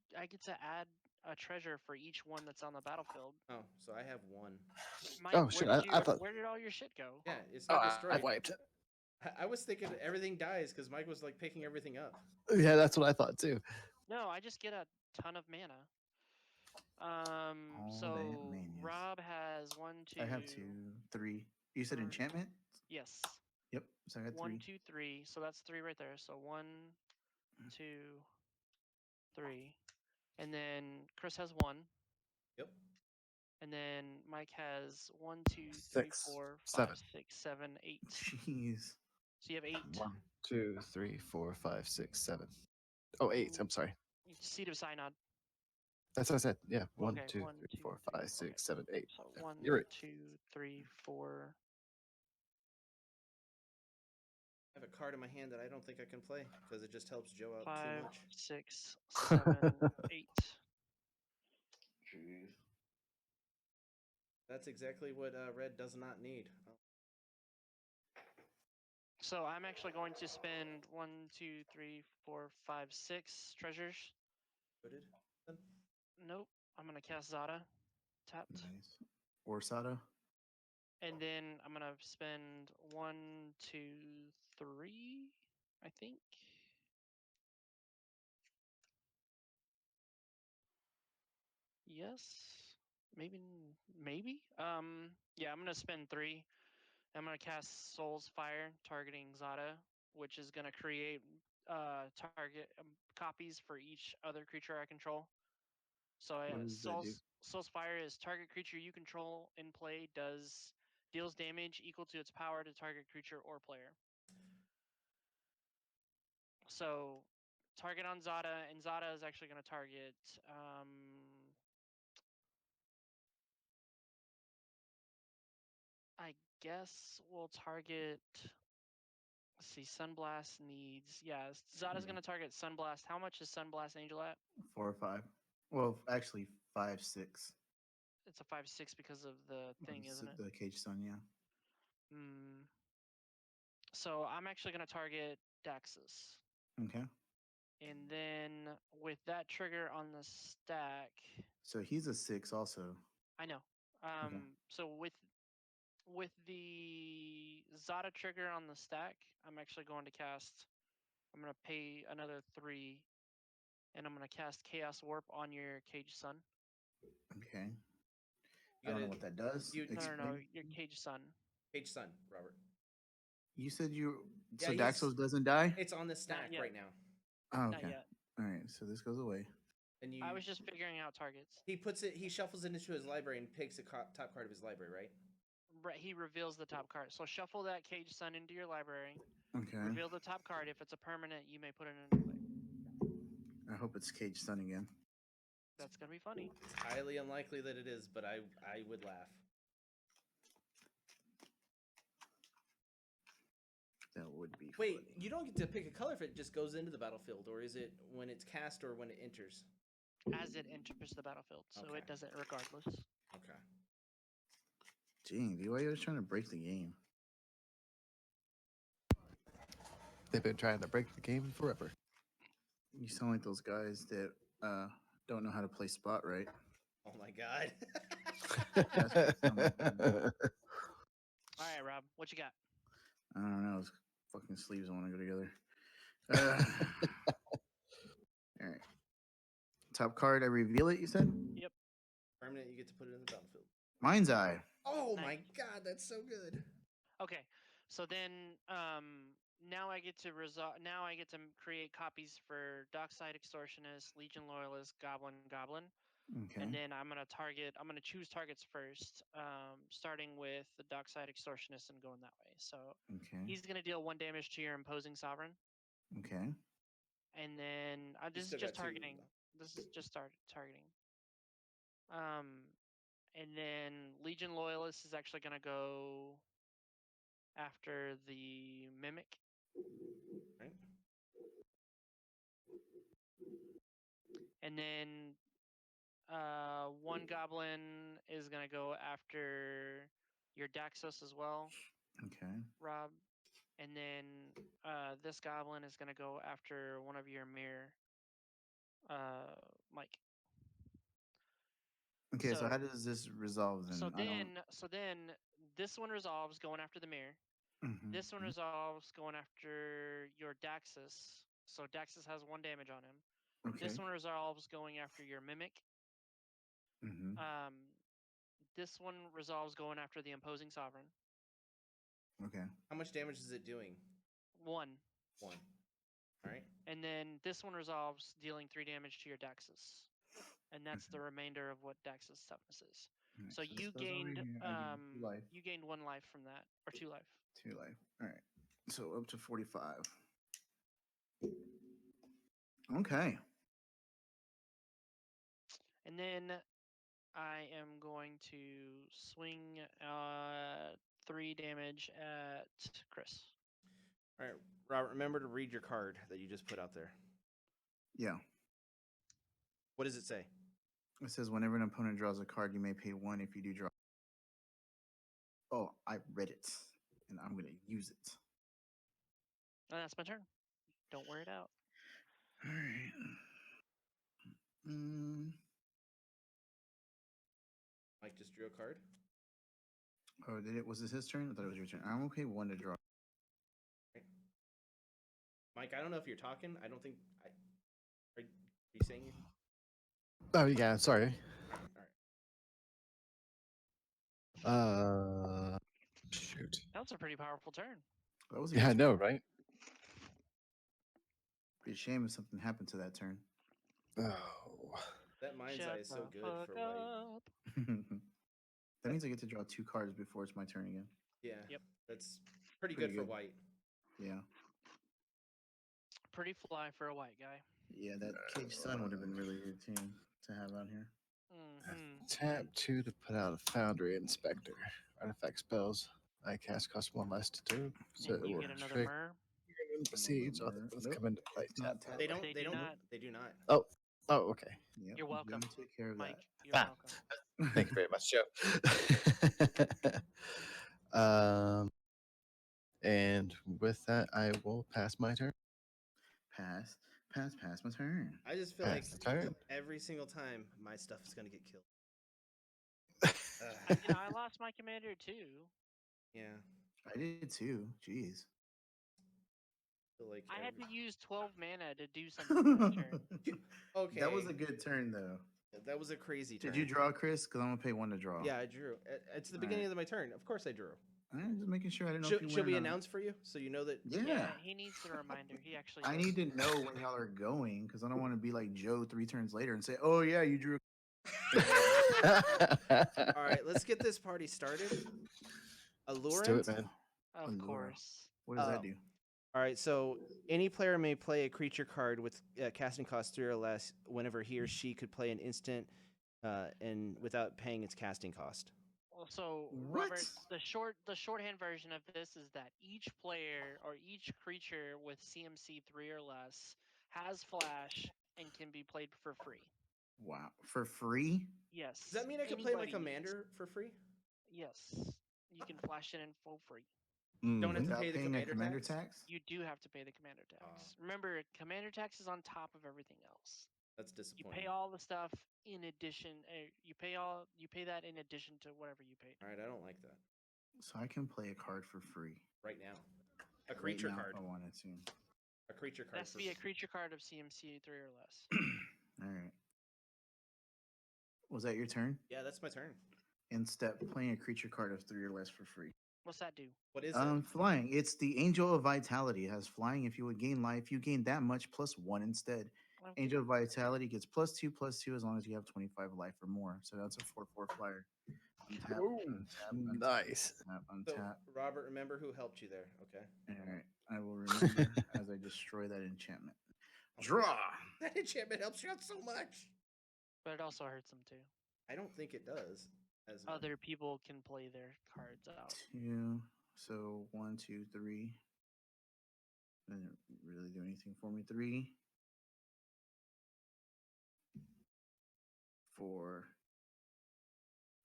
Speaker 3: add a treasure for each one that's on the battlefield.
Speaker 2: Oh, so I have 1.
Speaker 3: Mike,
Speaker 1: Oh, shit, I thought-
Speaker 3: where did all your shit go?
Speaker 2: Yeah, it's
Speaker 1: oh
Speaker 2: not
Speaker 1: I
Speaker 2: destroyed.
Speaker 1: wiped it.
Speaker 2: I was thinking everything dies because Mike was like picking everything up.
Speaker 1: Yeah, that's what I thought too.
Speaker 3: No, I just get a ton of mana.
Speaker 4: All
Speaker 3: So
Speaker 4: that manias.
Speaker 3: Rob has 1, 2.
Speaker 4: I have 2, 3. You said
Speaker 3: Three.
Speaker 4: enchantment?
Speaker 3: Yes.
Speaker 4: Yep. So I got
Speaker 3: 1,
Speaker 4: 3.
Speaker 3: 2, 3. So that's 3 right there. So 1, 2, 3, and then Chris has 1,
Speaker 2: Yep.
Speaker 3: and then Mike has 1, 2, 3,
Speaker 1: 6,
Speaker 3: 4, 5,
Speaker 1: 7.
Speaker 3: 6, 7, 8.
Speaker 4: Jeez.
Speaker 3: So you have 8.
Speaker 1: 1, 2, 3, 4, 5, 6, 7. Oh, 8. I'm sorry.
Speaker 3: Seed of Synod.
Speaker 1: That's what I said. Yeah. 1,
Speaker 3: Okay,
Speaker 1: 2,
Speaker 3: 1,
Speaker 1: 3,
Speaker 3: 2,
Speaker 1: 4,
Speaker 3: 3,
Speaker 1: 5, 6,
Speaker 3: okay.
Speaker 1: 7, 8.
Speaker 3: So
Speaker 1: Yeah,
Speaker 3: 1,
Speaker 1: you're right.
Speaker 3: 2, 3, 4.
Speaker 2: I have a card in my hand that I don't think I can play because it just helps Joe out
Speaker 3: 5,
Speaker 2: too much.
Speaker 3: 6, 7, 8.
Speaker 4: Jeez.
Speaker 2: That's exactly what red does not need. Oh,
Speaker 3: So I'm actually going to spend 1, 2, 3, 4, 5, 6 treasures.
Speaker 2: Hooded? Then?
Speaker 3: Nope. I'm gonna cast Zada, tapped,
Speaker 4: Nice. Orsada?
Speaker 3: and then I'm gonna spend 1, 2, 3. I think. Yes. Maybe. Yeah, I'm gonna spend 3 I'm gonna cast Soul's Fire, targeting Zada, which is gonna create target copies for each other creature I control. So
Speaker 4: What does that do?
Speaker 3: Soul's Fire is target creature you control in play deals damage equal to its power to target creature or player. So target on Zada, and Zada is actually going to target. I guess we'll target. Let's see, Sunblast needs. Yeah, Zada's
Speaker 4: Yeah.
Speaker 3: going to target Sunblast. How much is Sunblast Angel at?
Speaker 4: 4 or 5. Well, actually 5, 6.
Speaker 3: It's a 5/6 because of the thing, isn't it?
Speaker 4: The Cage Sun, yeah.
Speaker 3: Hmm. So I'm actually going to target Daxus.
Speaker 4: Okay.
Speaker 3: And then with that trigger on the stack,
Speaker 4: So he's a 6 also.
Speaker 3: I know. So with the Zada trigger on the stack, I'm actually going to cast. I'm going to pay another 3, and I'm going to cast Chaos Warp on your Cage Sun.
Speaker 4: Okay.
Speaker 2: You
Speaker 4: I don't know
Speaker 2: gotta-
Speaker 4: what that does.
Speaker 2: you-
Speaker 3: No,
Speaker 4: Explain.
Speaker 3: your Cage Sun.
Speaker 2: Page Sun, Robert.
Speaker 4: You said you.
Speaker 2: Yeah,
Speaker 4: So
Speaker 2: he's-
Speaker 4: Daxos doesn't die?
Speaker 2: It's on the stack
Speaker 3: yet.
Speaker 2: right now,
Speaker 4: Oh,
Speaker 3: Not
Speaker 4: okay.
Speaker 3: yet.
Speaker 4: All right. So this goes away.
Speaker 2: and you.
Speaker 3: I was just figuring out targets.
Speaker 2: He puts it. He shuffles it into his library and picks the top card of his library, right?
Speaker 3: Right, he reveals the top card. So shuffle that Cage Sun into your library.
Speaker 4: Okay.
Speaker 3: Reveal the top card. If it's a permanent, you may put it into play.
Speaker 4: I hope it's Cage Sun again.
Speaker 3: That's gonna be funny.
Speaker 2: It's highly unlikely that it is, but I would laugh.
Speaker 4: That would be.
Speaker 2: Wait,
Speaker 4: funny.
Speaker 2: you don't get to pick a color if it just goes into the battlefield, or is it when it's cast or when it enters?
Speaker 3: As it enters the battlefield, so
Speaker 2: Okay.
Speaker 3: it does it regardless.
Speaker 2: Okay.
Speaker 4: Dang, BYU was trying to break the game.
Speaker 1: They've been trying to break the game forever.
Speaker 4: You sound like those guys that don't know how to play spot right.
Speaker 2: Oh my god.
Speaker 3: All right, Rob, what you got?
Speaker 4: I don't know. Those fucking sleeves want to go together. All right. Top card, I reveal it, you said?
Speaker 2: Permanent, you get to put it in the battlefield.
Speaker 4: Mind's Eye.
Speaker 2: Oh my
Speaker 3: Nice.
Speaker 2: god, that's so good.
Speaker 3: Okay, so then now I get to Now I get to create copies for Dockside Extortionist, Legion Loyalist, Goblin,
Speaker 4: Okay.
Speaker 3: and then I'm gonna choose targets first, starting with the Dockside Extortionist and going that way. So
Speaker 4: Okay.
Speaker 3: he's gonna deal 1 damage to your Imposing Sovereign,
Speaker 4: Okay.
Speaker 3: and then this is
Speaker 2: still
Speaker 3: just
Speaker 2: got 2 of them,
Speaker 3: targeting. This is just targeting. And then Legion Loyalist is actually gonna go after the Mimic.
Speaker 2: Right?
Speaker 3: And then 1 Goblin is gonna go after your Daxos as well,
Speaker 4: Okay.
Speaker 3: Rob. And then this Goblin is gonna go after one of your Mirror, Mike.
Speaker 4: Okay. So
Speaker 3: So-
Speaker 4: how does this resolve then?
Speaker 3: So then this one resolves going after the Mirror.
Speaker 4: Mhm,
Speaker 3: This one
Speaker 4: mhm.
Speaker 3: resolves going after your Daxus. So Daxus has 1 damage on him.
Speaker 4: Okay.
Speaker 3: This one resolves going after your Mimic.
Speaker 4: Mhm.
Speaker 3: This one resolves going after the Imposing Sovereign.
Speaker 4: Okay.
Speaker 2: How much damage is it doing?
Speaker 3: 1.
Speaker 2: 1. Alright.
Speaker 3: And then this one resolves dealing 3 damage to your Daxus. And that's the remainder of what Daxus toughness is.
Speaker 4: Alright,
Speaker 3: So
Speaker 4: this
Speaker 3: you
Speaker 4: goes over
Speaker 3: gained
Speaker 4: here, I gain 2 life.
Speaker 3: you gained 1 life from that, or 2 life.
Speaker 4: 2 life. All right. So up to 45. Okay.
Speaker 3: And then I am going to swing 3 damage at Chris.
Speaker 2: Alright, Robert, remember to read your card that you just put out there.
Speaker 4: Yeah.
Speaker 2: What does it say?
Speaker 4: It says whenever an opponent draws a card, you may pay 1 if you do draw. Oh, I read it, and I'm gonna use it.
Speaker 3: And that's my turn. Don't wear it out.
Speaker 4: All right.
Speaker 2: Mike just drew a card.
Speaker 4: Oh, did it? Was this his turn? I thought it was your turn. I'm okay. 1 to draw.
Speaker 2: Mike, I don't know if you're talking. I don't think. Are you saying it?
Speaker 1: Oh yeah, sorry.
Speaker 2: All right.
Speaker 1: Sure. Shoot.
Speaker 3: That was a pretty powerful turn.
Speaker 4: That was a
Speaker 1: Yeah, I
Speaker 4: good
Speaker 1: know,
Speaker 4: turn.
Speaker 1: right?
Speaker 4: Be a shame if something happened to that turn.
Speaker 1: Oh.
Speaker 2: That mind's
Speaker 3: Shut
Speaker 2: eye is so
Speaker 3: the
Speaker 2: good
Speaker 3: fuck
Speaker 2: for white.
Speaker 3: up.
Speaker 4: That means I get to draw 2 cards before it's my turn again.
Speaker 2: Yeah.
Speaker 3: Yep.
Speaker 2: That's pretty,
Speaker 4: Pretty
Speaker 2: good for
Speaker 4: good.
Speaker 2: white.
Speaker 4: Yeah.
Speaker 3: Pretty fly for a white guy.
Speaker 4: Yeah, that Cage Sun would have been really good too to have out here.
Speaker 3: Mm-hmm.
Speaker 1: Tap 2 to put out a Foundry Inspector. Artifact spells. I cast cost 1 less to do. So
Speaker 3: And
Speaker 1: it
Speaker 3: you
Speaker 1: will
Speaker 3: get another
Speaker 1: trigger
Speaker 3: mer.
Speaker 1: and besiege. All the ones
Speaker 4: Nope,
Speaker 1: come into play.
Speaker 4: it's not
Speaker 1: Tap.
Speaker 4: tapped.
Speaker 2: They don't.
Speaker 3: They
Speaker 2: They
Speaker 3: do
Speaker 2: don't.
Speaker 3: not.
Speaker 2: They do not.
Speaker 1: Oh, okay.
Speaker 4: Yep,
Speaker 3: You're welcome,
Speaker 4: gonna take care of
Speaker 3: Mike.
Speaker 4: that.
Speaker 3: You're
Speaker 1: Ah.
Speaker 3: welcome.
Speaker 1: Thank you very much, Joe. And with that, I will pass my turn.
Speaker 4: Pass my turn.
Speaker 2: I just feel
Speaker 1: Pass
Speaker 2: like
Speaker 1: the turn.
Speaker 2: every single time my stuff is gonna get killed.
Speaker 3: I lost my commander too.
Speaker 2: Yeah.
Speaker 4: I did too. Jeez.
Speaker 2: Feel like
Speaker 3: I had
Speaker 2: every-
Speaker 3: to use 12 mana to do something that turn.
Speaker 2: Okay.
Speaker 4: That was a good turn though.
Speaker 2: That was a crazy turn.
Speaker 4: Did you draw, Chris? Because I'm gonna pay 1 to draw.
Speaker 2: Yeah, I drew. It's the beginning of my turn. Of course, I drew.
Speaker 4: I'm just making sure I didn't know.
Speaker 2: Should,
Speaker 4: if you
Speaker 2: should we
Speaker 4: weren't,
Speaker 2: announce for you so you know that?
Speaker 4: Yeah.
Speaker 3: He needs the reminder. He actually.
Speaker 4: I
Speaker 3: does.
Speaker 4: need to know when y'all are going because I don't want to be like Joe 3 turns later and say, "Oh yeah, you drew."
Speaker 2: All right, let's get this party started.
Speaker 1: Let's do it,
Speaker 2: Allurant.
Speaker 1: man.
Speaker 3: Of
Speaker 4: Allura.
Speaker 3: course.
Speaker 4: What does that
Speaker 2: Oh.
Speaker 4: do?
Speaker 2: All right, so any player may play a creature card with casting cost 3 or less whenever he or she could play an instant, and without paying its casting cost.
Speaker 3: So
Speaker 4: What?
Speaker 3: Robert, the shorthand version of this is that each player or each creature with CMC 3 or less has flash and can be played for free.
Speaker 4: Wow, for free?
Speaker 3: Yes.
Speaker 2: Does that mean I can play my
Speaker 3: anybody-
Speaker 2: commander for free?
Speaker 3: Yes. You can flash it in for free.
Speaker 2: Don't have to
Speaker 4: Without
Speaker 2: pay the
Speaker 4: paying a
Speaker 2: commander
Speaker 4: commander
Speaker 2: tax?
Speaker 4: tax?
Speaker 3: You do have to pay the commander tax.
Speaker 2: Oh.
Speaker 3: Remember, commander tax is on top of everything else.
Speaker 2: That's
Speaker 3: You
Speaker 2: disappointing.
Speaker 3: pay all the stuff in addition. You pay that in addition to whatever you paid.
Speaker 2: All right, I don't like that
Speaker 4: So I can play a card for free.
Speaker 2: right now. A
Speaker 4: Right
Speaker 2: creature
Speaker 4: now
Speaker 2: card.
Speaker 4: if I wanted to.
Speaker 2: A creature
Speaker 3: It
Speaker 2: card.
Speaker 3: has to be a creature card of CMC 3 or less.
Speaker 4: All right. Was that your turn?
Speaker 2: Yeah, that's my turn.
Speaker 4: In step, playing a creature card of 3 or less for free.
Speaker 3: What's that do?
Speaker 2: What is it?
Speaker 4: Flying. It's the Angel of Vitality. It has flying. If you would gain life, you gain that much plus 1 instead.
Speaker 3: Okay.
Speaker 4: Angel of Vitality gets +2/+2 as long as you have 25 life or more. So that's a 4/4 flyer. Untap,
Speaker 1: Ooh,
Speaker 4: untap, untap,
Speaker 1: nice.
Speaker 4: untap,
Speaker 2: So,
Speaker 4: untap.
Speaker 2: Robert, remember who helped you there, okay?
Speaker 4: All right. I will remember as I destroy that enchantment. Draw.
Speaker 2: That enchantment helps you out so much.
Speaker 3: But it also hurts them too.
Speaker 2: I don't think it does. As much.
Speaker 3: Other people can play their cards out.
Speaker 4: 2. So 1, 2, 3. Doesn't really do anything for me. 3. 4.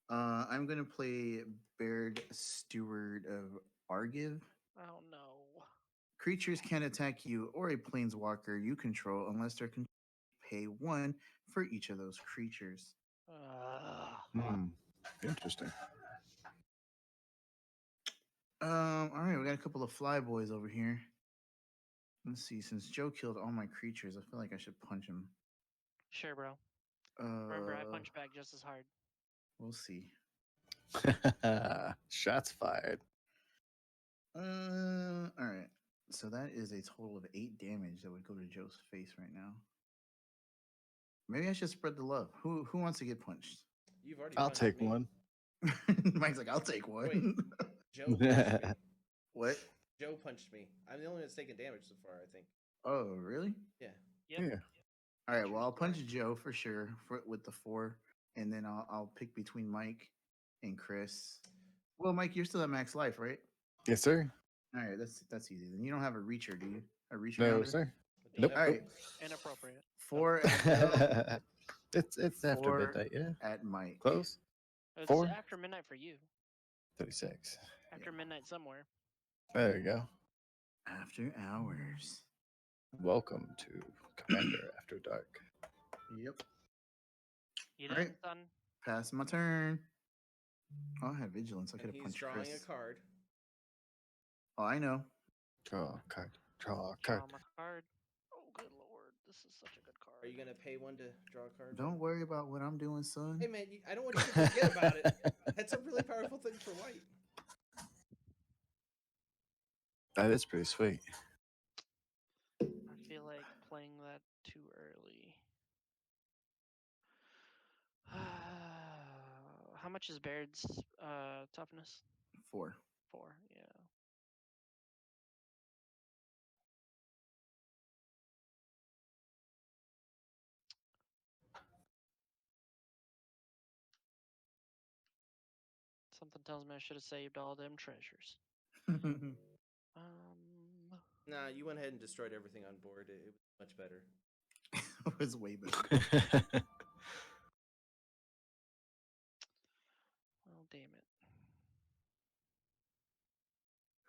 Speaker 4: I'm gonna play Baird Steward of Argiv.
Speaker 3: Oh no.
Speaker 4: Creatures can attack you or a planeswalker you control unless they're pay 1 for each of those creatures.
Speaker 1: Interesting.
Speaker 4: All right, we got a couple of fly boys over here. Let's see. Since Joe killed all my creatures, I feel like I should punch him.
Speaker 3: Sure, bro.
Speaker 4: Uh,
Speaker 3: Remember, I punch back just as hard.
Speaker 4: We'll see.
Speaker 1: Shots fired.
Speaker 4: All right. So that is a total of 8 damage that would go to Joe's face right now. Maybe I should spread the love. Who wants to get punched?
Speaker 2: You've already.
Speaker 1: I'll
Speaker 2: punched
Speaker 1: take
Speaker 2: me.
Speaker 1: one.
Speaker 4: Mike's like, I'll take one.
Speaker 2: Wait. Joe punched me.
Speaker 4: What?
Speaker 2: Joe punched me. I'm the only one that's taken damage so far, I think.
Speaker 4: Oh, really?
Speaker 2: Yeah.
Speaker 3: Yep.
Speaker 1: Yeah.
Speaker 4: All right. Well, I'll punch Joe for sure with the 4, and then I'll pick between Mike and Chris. Well, Mike, you're still at max life, right?
Speaker 1: Yes, sir.
Speaker 4: All right, that's easy. Then you don't have a reacher, do you? A reacher?
Speaker 1: No,
Speaker 4: rounder?
Speaker 1: sir.
Speaker 2: Don't
Speaker 1: Nope.
Speaker 2: have-
Speaker 4: All right.
Speaker 3: Inappropriate.
Speaker 4: 4
Speaker 1: It's after
Speaker 4: 4
Speaker 1: midnight, yeah.
Speaker 4: at Mike.
Speaker 1: Close.
Speaker 3: It's
Speaker 1: 4?
Speaker 3: after midnight for you.
Speaker 1: 36.
Speaker 3: After midnight somewhere.
Speaker 1: There you go.
Speaker 4: After hours.
Speaker 1: Welcome to Commander After Dark.
Speaker 4: Yep.
Speaker 3: You
Speaker 4: All
Speaker 3: done,
Speaker 4: right.
Speaker 3: son?
Speaker 4: Pass my turn. Oh, I have vigilance. I could
Speaker 2: And
Speaker 4: have
Speaker 2: he's
Speaker 4: punched
Speaker 2: drawing
Speaker 4: Chris.
Speaker 2: a card.
Speaker 4: Oh, I know.
Speaker 1: Draw a card. Draw a
Speaker 3: Draw
Speaker 1: card.
Speaker 3: my card. Oh, good lord. This is such a good card.
Speaker 2: Are you gonna pay 1 to draw a card?
Speaker 4: Don't worry about what I'm doing, son.
Speaker 2: Hey man, I don't want you to forget about it. That's a really powerful thing for white.
Speaker 1: That is pretty sweet.
Speaker 3: I feel like playing that too early. How much is Baird's toughness?
Speaker 4: 4.
Speaker 3: 4, yeah. Something tells me I should have saved all them treasures.
Speaker 2: Nah, you went ahead and destroyed everything on board. It was much better.
Speaker 4: It was way better.
Speaker 3: Oh, damn it.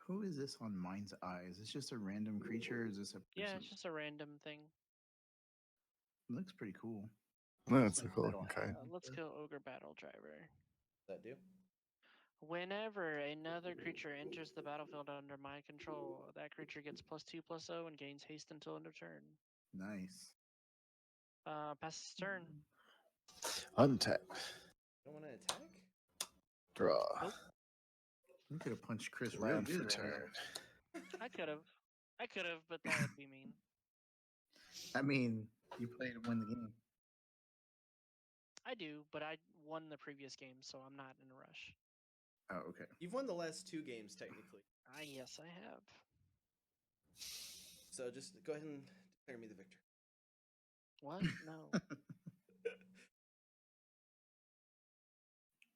Speaker 4: Who is this on Mind's Eye? Is this just a random creature? Or is this a person?
Speaker 3: Yeah, it's just a random thing.
Speaker 4: It looks pretty cool.
Speaker 1: That's a
Speaker 4: Like
Speaker 1: cool
Speaker 4: metal
Speaker 1: looking card.
Speaker 4: hat and
Speaker 3: Let's
Speaker 4: stuff.
Speaker 3: go Ogre Battle Driver.
Speaker 2: Does that do?
Speaker 3: Whenever another creature enters the battlefield under my control, that creature gets +2/+0 and gains haste until end of turn.
Speaker 4: Nice.
Speaker 3: Pass its turn.
Speaker 1: Untap.
Speaker 2: Don't want to attack?
Speaker 1: Draw.
Speaker 3: Nope.
Speaker 4: You could have punched Chris real
Speaker 1: Land for
Speaker 4: good.
Speaker 1: turn.
Speaker 3: I could have, but that would be mean.
Speaker 4: I mean, you played to win the game.
Speaker 3: I do, but I won the previous game, so I'm not in a rush.
Speaker 4: Oh, okay.
Speaker 2: You've won the last 2 games, technically.
Speaker 3: Yes, I have.
Speaker 2: So just go ahead and declare me the victor.
Speaker 3: What? No.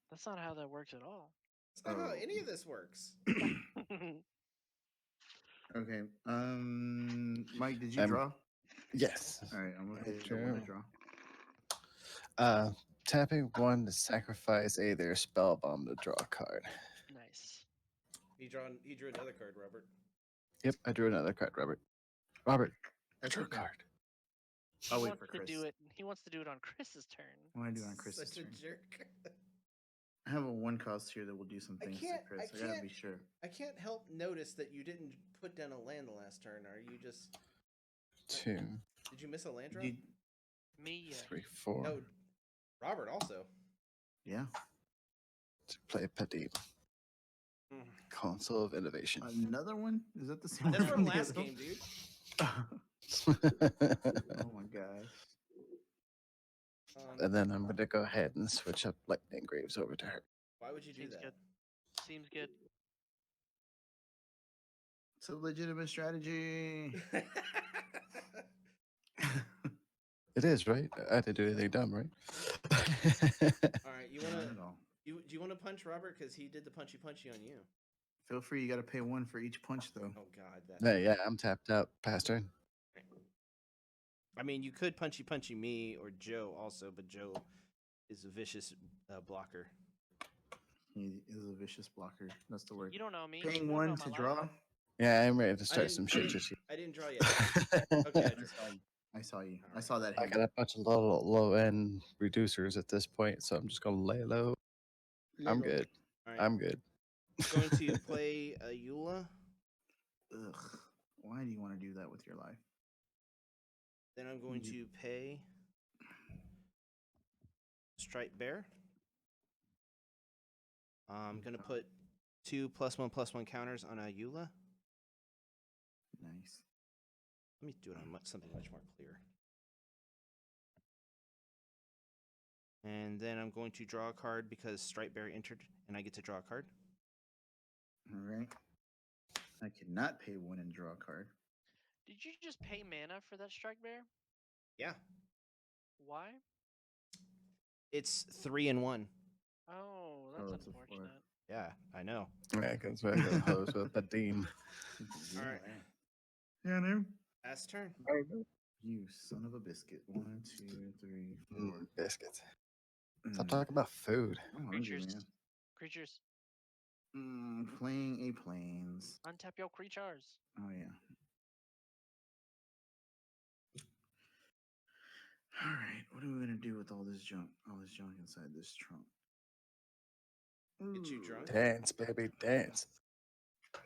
Speaker 3: That's not how that works at all.
Speaker 2: It's not how
Speaker 4: Oh.
Speaker 2: any of this works.
Speaker 4: Okay. Mike, did you
Speaker 1: I'm-
Speaker 4: draw?
Speaker 1: Yes.
Speaker 4: All right, I'm gonna hit
Speaker 1: Sure.
Speaker 4: the one to draw.
Speaker 1: Tapping 1 to sacrifice either spell bomb to draw a card.
Speaker 3: Nice.
Speaker 2: He drew another card, Robert.
Speaker 1: Yep, I drew another card, Robert. Robert, I
Speaker 4: That's
Speaker 1: drew a
Speaker 4: okay.
Speaker 1: card.
Speaker 3: He
Speaker 4: I'll wait
Speaker 3: wants
Speaker 4: for
Speaker 3: to
Speaker 4: Chris.
Speaker 3: do it. He wants to do it on Chris's turn.
Speaker 4: I want to do it on Chris's
Speaker 2: Such a
Speaker 4: turn.
Speaker 2: jerk.
Speaker 4: I have a 1 cost here that will do some
Speaker 2: I
Speaker 4: things to
Speaker 2: can't-
Speaker 4: Chris.
Speaker 2: I
Speaker 4: I gotta
Speaker 2: can't-
Speaker 4: be sure.
Speaker 2: I can't help notice that you didn't put down a land the last turn. Are you just...
Speaker 1: 2,
Speaker 2: Did you miss a land drop?
Speaker 4: You,
Speaker 3: Me, yeah.
Speaker 1: 3, 4.
Speaker 2: No, Robert also.
Speaker 4: yeah.
Speaker 1: To play Padim.
Speaker 2: Mm.
Speaker 1: Console of Innovation.
Speaker 4: Another one? Is that the same
Speaker 2: That's
Speaker 4: one
Speaker 2: from
Speaker 4: the
Speaker 2: last
Speaker 4: other
Speaker 2: game, dude.
Speaker 4: one? Oh my gosh.
Speaker 1: And then I'm going to go ahead and switch up Lightning Graves over to her.
Speaker 2: Why would you do
Speaker 3: Seems
Speaker 2: that?
Speaker 3: good. Seems good.
Speaker 4: It's a legitimate strategy.
Speaker 1: It is, right? I didn't do anything dumb, right?
Speaker 2: All right, you
Speaker 4: Not
Speaker 2: wanna
Speaker 4: at all.
Speaker 2: do you want to punch Robert because he did the punchy on you?
Speaker 4: Feel free. You got to pay 1 for each punch, though.
Speaker 2: Oh God, that.
Speaker 1: Yeah, I'm tapped out. Past turn.
Speaker 2: I mean, you could punchy me or Joe also, but Joe is a vicious blocker.
Speaker 4: He is a vicious blocker. That's the word.
Speaker 3: You don't know me. you
Speaker 4: Paying
Speaker 3: don't
Speaker 4: 1
Speaker 3: know
Speaker 4: to
Speaker 3: my
Speaker 4: draw.
Speaker 3: life.
Speaker 1: Yeah, I'm ready to
Speaker 2: I
Speaker 1: start
Speaker 2: didn't-
Speaker 1: some
Speaker 2: I
Speaker 1: shit.
Speaker 2: didn't-
Speaker 1: Just
Speaker 2: I didn't draw yet. Okay, I
Speaker 4: I
Speaker 2: drew.
Speaker 4: saw you. I saw you. I
Speaker 2: Alright.
Speaker 4: saw that
Speaker 1: I
Speaker 4: hit.
Speaker 1: got a bunch of low end reducers at this point, so I'm just gonna lay low. I'm
Speaker 4: Little.
Speaker 1: good.
Speaker 2: All right,
Speaker 1: I'm good.
Speaker 2: going to play a Eula.
Speaker 4: Ugh. Why do you want to do that with your life?
Speaker 2: Then I'm going
Speaker 4: You-
Speaker 2: to pay Stripe Bear. I'm gonna put 2 +1/+1 counters on a Eula.
Speaker 4: Nice.
Speaker 2: Let me do it on something much more clear. And then I'm going to draw a card because Stripe Bear entered, and I get to draw a card.
Speaker 4: All right. I cannot pay 1 and draw a card.
Speaker 3: Did you just pay mana for that Strike Bear?
Speaker 2: Yeah,
Speaker 3: Why?
Speaker 2: it's 3 and 1.
Speaker 3: Oh, that's
Speaker 4: Oh, it's a 4.
Speaker 3: unfortunate.
Speaker 2: Yeah, I know.
Speaker 1: Yeah, because we're gonna hose with Padim.
Speaker 2: All right.
Speaker 4: Yeah, no.
Speaker 2: Last turn.
Speaker 4: You son of a biscuit. 1, 2, 3, 4.
Speaker 1: Biscuits. Stop
Speaker 4: Mm,
Speaker 1: talking about food.
Speaker 4: I'm hungry,
Speaker 3: Creatures.
Speaker 4: man.
Speaker 3: Creatures.
Speaker 4: Playing a planes.
Speaker 3: Untap your creatures.
Speaker 4: Oh yeah. All right. What are we gonna do with all this junk? All this junk inside this trunk.
Speaker 2: Get you
Speaker 4: Ooh.
Speaker 2: drunk?
Speaker 1: Dance, baby, dance.
Speaker 4: All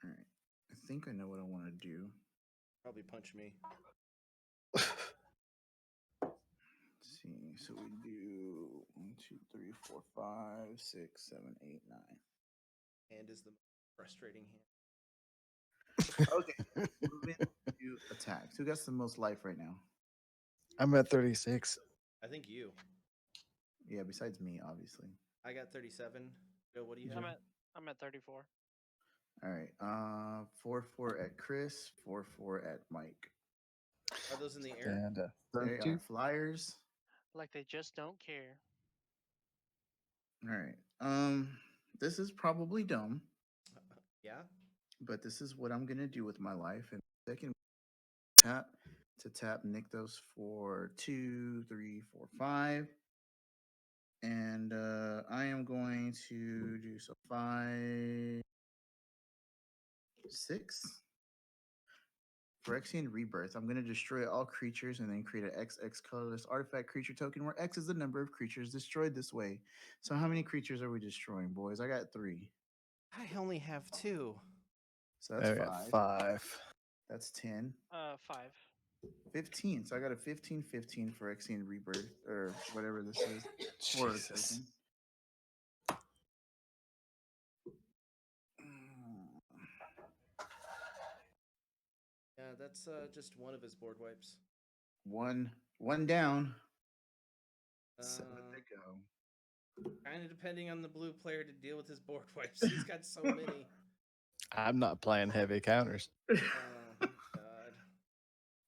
Speaker 4: right. I think I know what I want to do.
Speaker 2: Probably punch me.
Speaker 4: Let's see. So we do 1, 2, 3, 4, 5, 6, 7, 8, 9.
Speaker 2: Hand is the most frustrating hand.
Speaker 4: Okay, moving to attacks. Who got the most life right now?
Speaker 1: I'm at 36.
Speaker 2: I think you.
Speaker 4: Yeah, besides me, obviously.
Speaker 2: I got 37. Joe, what do you
Speaker 4: Yeah.
Speaker 2: have?
Speaker 3: I'm at 34.
Speaker 4: All right. 4-4 at Chris, 4-4 at Mike.
Speaker 2: Are those in the air?
Speaker 1: And
Speaker 4: They
Speaker 1: 32.
Speaker 4: are flyers.
Speaker 3: Like they just don't care.
Speaker 4: All right. This is probably dumb,
Speaker 2: Yeah.
Speaker 4: but this is what I'm gonna do with my life. And second tap to tap Nykthos for 2, 3, 4, 5. And I am going to do so 5, 6. Phyrexian Rebirth. I'm going to destroy all creatures and then create an XX colorless artifact creature token where X is the number of creatures destroyed this way. So how many creatures are we destroying, boys? I got 3.
Speaker 2: I only have 2.
Speaker 4: So that's
Speaker 1: I got
Speaker 4: 5.
Speaker 1: 5.
Speaker 4: That's 10.
Speaker 3: 5.
Speaker 4: 15. So I got a 15/15 Phyrexian Rebirth or whatever this is. Horror
Speaker 1: Jesus.
Speaker 4: token.
Speaker 2: Yeah, that's just one of his board wipes.
Speaker 4: One down. 7
Speaker 2: Uh,
Speaker 4: to go.
Speaker 2: kind of depending on the blue player to deal with his board wipes. He's got so many.
Speaker 1: I'm not playing heavy counters.
Speaker 2: Oh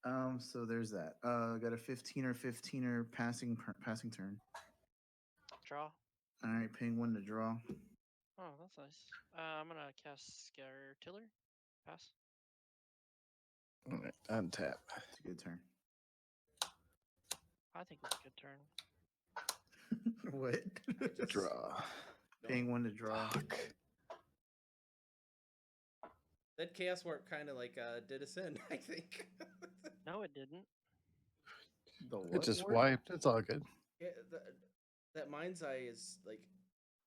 Speaker 2: God.
Speaker 4: So there's that. Got a 15-15 passing turn.
Speaker 3: Draw.
Speaker 4: All right, paying 1 to draw.
Speaker 3: Oh, that's nice. I'm gonna cast Scare Tiller. Pass.
Speaker 1: All right, untap.
Speaker 4: It's a good turn.
Speaker 3: I think it's a good turn.
Speaker 4: What?
Speaker 1: Draw.
Speaker 4: Paying 1 to draw.
Speaker 1: Fuck.
Speaker 2: That Chaos Warp kind of like did us in, I think.
Speaker 3: No, it didn't.
Speaker 4: The
Speaker 1: It
Speaker 4: what
Speaker 1: just
Speaker 4: word?
Speaker 1: wiped. It's all good.
Speaker 2: Yeah, that Mind's Eye is like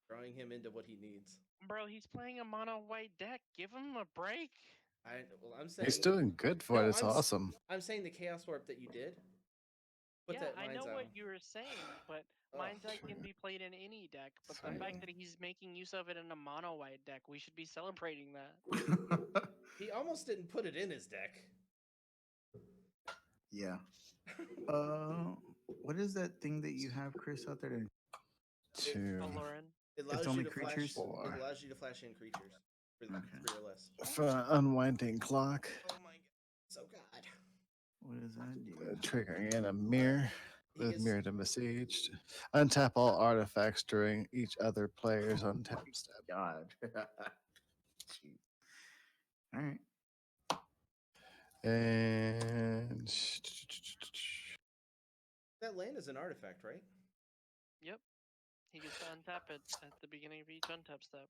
Speaker 2: drawing him into what he needs.
Speaker 3: Bro, he's playing a mono white deck. Give him a break.
Speaker 2: I'm saying
Speaker 1: He's doing good for
Speaker 2: No,
Speaker 1: it. It's
Speaker 2: I'm s-
Speaker 1: awesome.
Speaker 2: I'm saying the Chaos Warp that you did. Put
Speaker 3: Yeah,
Speaker 2: that
Speaker 3: I know
Speaker 2: Mind's Eye
Speaker 3: what
Speaker 2: on.
Speaker 3: you were saying, but
Speaker 2: Ugh.
Speaker 3: Mind's Eye can be played in any deck. But the fact that he's making use of it in a mono white deck, we should be celebrating that.
Speaker 2: He almost didn't put it in his deck.
Speaker 4: Yeah. What is that thing that you have, Chris, out there?
Speaker 1: Two.
Speaker 3: Valoran.
Speaker 2: It allows
Speaker 4: only
Speaker 2: you to
Speaker 4: creatures?
Speaker 2: flash.
Speaker 1: Four.
Speaker 2: It allows you to flash in creatures for
Speaker 4: Okay.
Speaker 2: 3 or less.
Speaker 1: For unwinding clock.
Speaker 2: Oh my god! So god.
Speaker 4: What does that do?
Speaker 1: Triggering in a mirror
Speaker 2: He
Speaker 1: with
Speaker 2: gets-
Speaker 1: mirror to besieged. Untap all artifacts during each other player's untap step.
Speaker 4: God. Jeez. All right.
Speaker 1: And
Speaker 2: That land is an artifact, right?
Speaker 3: Yep. He gets to untap it at the beginning of each untap step.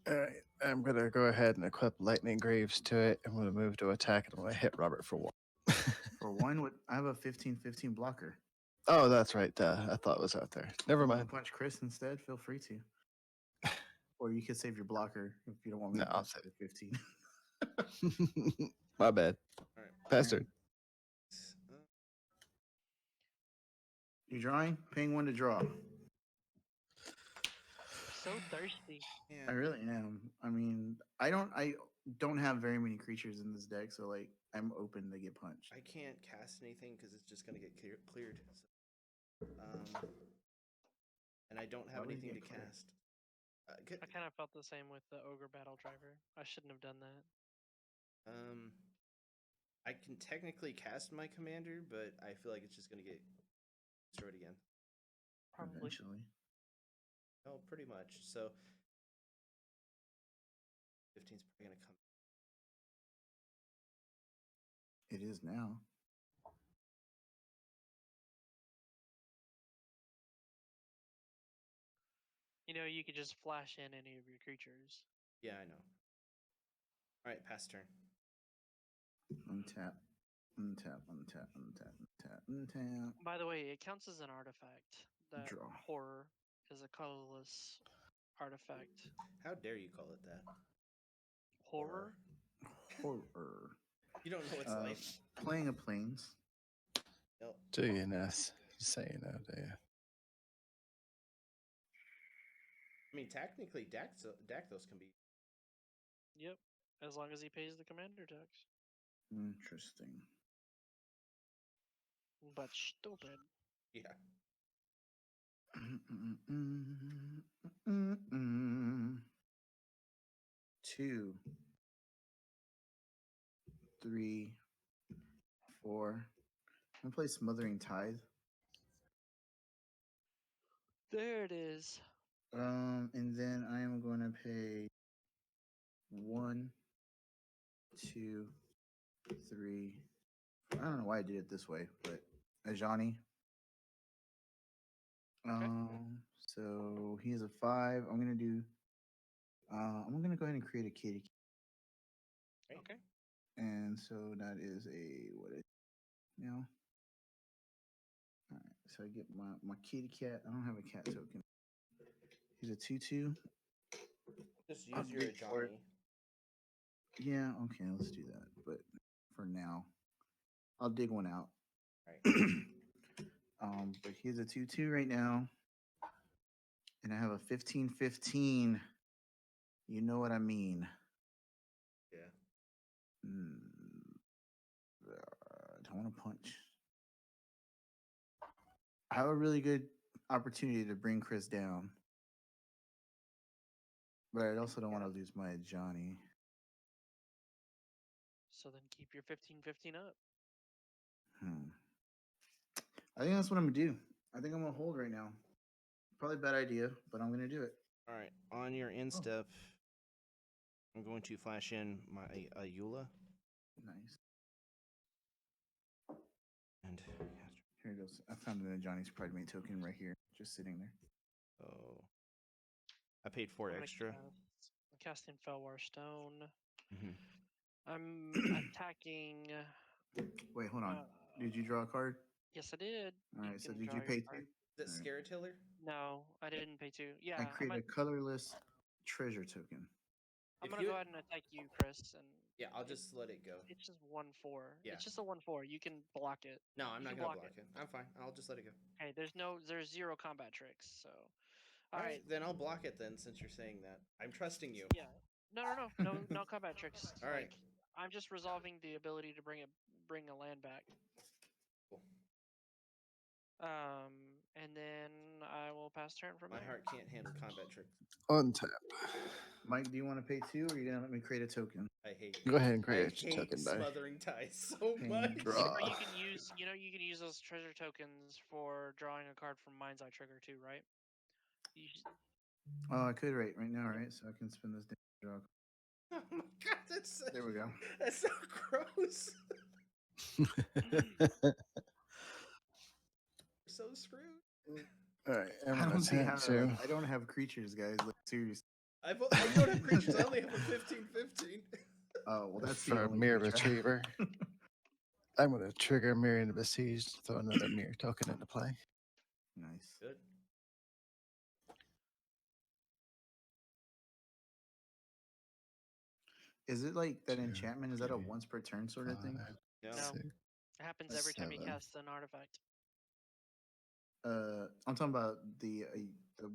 Speaker 1: all right, I'm gonna go ahead and equip Lightning Greaves to it. I'm gonna move to attack and I'm gonna hit Robert for 1.
Speaker 4: For 1, I have a 15/15 blocker.
Speaker 1: Oh, that's right. I thought it was out there. Never
Speaker 4: You wanna
Speaker 1: mind.
Speaker 4: punch Chris instead? Feel free to. Or you could save your blocker if you don't want me
Speaker 1: No,
Speaker 4: to
Speaker 1: I'll
Speaker 4: punch
Speaker 1: save
Speaker 4: it. 15.
Speaker 1: My bad.
Speaker 2: All right.
Speaker 1: Pass turn.
Speaker 4: You drawing? Paying 1 to draw.
Speaker 3: So thirsty.
Speaker 2: Yeah.
Speaker 4: I really am. I mean, I don't have very many creatures in this deck, so like I'm open to get punched.
Speaker 2: I can't cast anything because it's just gonna get cleared. So, and I don't have
Speaker 4: Why would it
Speaker 2: anything to
Speaker 4: get cleared?
Speaker 2: cast.
Speaker 3: I kind of felt the same with the Ogre Battle Driver. I shouldn't have done that.
Speaker 2: I can technically cast my commander, but I feel like it's just gonna get destroyed again.
Speaker 3: Probably.
Speaker 4: Eventually.
Speaker 2: Oh, pretty much. So 15's probably gonna come.
Speaker 4: It is now.
Speaker 3: You know, you could just flash in any of your creatures.
Speaker 2: Yeah, I know. All right, pass turn.
Speaker 4: Untap. Untap. Untap. Untap. Untap. Untap.
Speaker 3: By the way, it counts as an artifact. That
Speaker 4: Draw.
Speaker 3: horror is a colorless artifact.
Speaker 2: How dare you call it that?
Speaker 3: Horror?
Speaker 4: Horror.
Speaker 2: You don't know what's life.
Speaker 4: Playing a planes.
Speaker 2: No.
Speaker 1: Do you, Ness? Just say you know, do you?
Speaker 2: I mean, technically, Dakthos can be.
Speaker 3: Yep. as long as he pays the commander tax.
Speaker 4: Interesting.
Speaker 3: But stupid.
Speaker 2: Yeah.
Speaker 4: Two, 3, 4. I'm gonna play Smothering Tithe.
Speaker 3: There it is.
Speaker 4: And then I am going to pay 1, 2, 3. I don't know why I did it this way, but Ajani. So he is a 5. I'm gonna do. I'm gonna go ahead and create a kitty,
Speaker 3: Okay.
Speaker 4: and so that is a what is now. All right, so I get my kitty cat. I don't have a cat token. He's a 2/2.
Speaker 2: Just
Speaker 4: I'll
Speaker 2: use your
Speaker 4: dig for it.
Speaker 2: Johnny.
Speaker 4: Yeah, okay, let's do that. But for now, I'll dig one out.
Speaker 2: Right.
Speaker 4: But he's a 2/2 right now, and I have a 15/15. You know what I mean?
Speaker 2: Yeah.
Speaker 4: I want to punch. I have a really good opportunity to bring Chris down, but I also don't want to lose my Johnny.
Speaker 3: So then keep your 15-15 up.
Speaker 4: I think that's what I'm gonna do. I think I'm gonna hold right now. Probably a bad idea, but I'm gonna do it.
Speaker 2: All right. On your end step, I'm going to flash in my Eula.
Speaker 4: Nice.
Speaker 2: And
Speaker 4: Here it goes. I found a Johnny's Pride Mate token right here, just sitting there.
Speaker 2: oh, I paid 4
Speaker 3: I'm gonna
Speaker 2: extra.
Speaker 3: cast in Felwar Stone.
Speaker 2: Mhm.
Speaker 3: I'm attacking.
Speaker 4: Wait, hold on. Did you draw a card?
Speaker 3: Yes, I did.
Speaker 4: All right. So
Speaker 3: can
Speaker 4: did
Speaker 3: draw
Speaker 4: you
Speaker 3: your
Speaker 4: pay
Speaker 3: card.
Speaker 4: 2?
Speaker 2: Is it
Speaker 4: Alright.
Speaker 2: Scaratiller?
Speaker 3: No, I didn't pay 2. Yeah,
Speaker 4: I
Speaker 3: I'm
Speaker 4: create a colorless treasure token.
Speaker 3: gonna go ahead and attack you, Chris. And
Speaker 2: Yeah, I'll just let it go.
Speaker 3: it's just 1/4.
Speaker 2: Yeah.
Speaker 3: It's just a 1/4. You can block it.
Speaker 2: No, I'm
Speaker 3: You
Speaker 2: not
Speaker 3: can
Speaker 2: gonna
Speaker 3: block
Speaker 2: block it. I'm fine. I'll just let it go.
Speaker 3: Okay, there's 0 combat tricks. So,
Speaker 2: All right, then I'll block it then, since you're saying that. I'm trusting you.
Speaker 3: Yeah. No combat tricks.
Speaker 2: All right.
Speaker 3: Like, I'm just resolving the ability to bring a land back.
Speaker 2: Cool.
Speaker 3: And then I will pass turn from
Speaker 2: My
Speaker 3: there.
Speaker 2: heart can't handle combat tricks.
Speaker 1: Untap.
Speaker 4: Mike, do you want to pay 2, or are you gonna let me create a token?
Speaker 2: I hate.
Speaker 1: Go ahead and
Speaker 2: I
Speaker 1: create a
Speaker 2: hate
Speaker 1: token die.
Speaker 2: Smothering Ties so
Speaker 4: And
Speaker 2: much.
Speaker 1: draw.
Speaker 3: Or you can use, you can use those treasure tokens for drawing a card from Mind's Eye Trigger too, right?
Speaker 4: Oh, I could right now, right? So I can spin this draw.
Speaker 2: Oh my god, that's such,
Speaker 4: There we go.
Speaker 2: That's so gross. So screwed.
Speaker 1: All right,
Speaker 4: I
Speaker 1: I'm gonna
Speaker 4: don't see how.
Speaker 1: tap 2.
Speaker 4: I don't have creatures, guys. Like seriously.
Speaker 2: I don't have creatures. I only have a 15/15.
Speaker 4: Oh well, that's the
Speaker 1: For a
Speaker 4: only
Speaker 1: mirror
Speaker 4: creature I have.
Speaker 1: retriever. I'm gonna trigger Mirror into Besieged, throw another mirror token into play.
Speaker 4: Nice.
Speaker 2: Good.
Speaker 4: Is it like that
Speaker 1: 2,
Speaker 4: enchantment? Is that a
Speaker 1: 3,
Speaker 4: once per turn sort of thing?
Speaker 1: 5,
Speaker 2: No.
Speaker 3: No.
Speaker 1: 6.
Speaker 3: It happens every time you
Speaker 1: 7.
Speaker 3: cast an artifact.
Speaker 4: I'm talking about the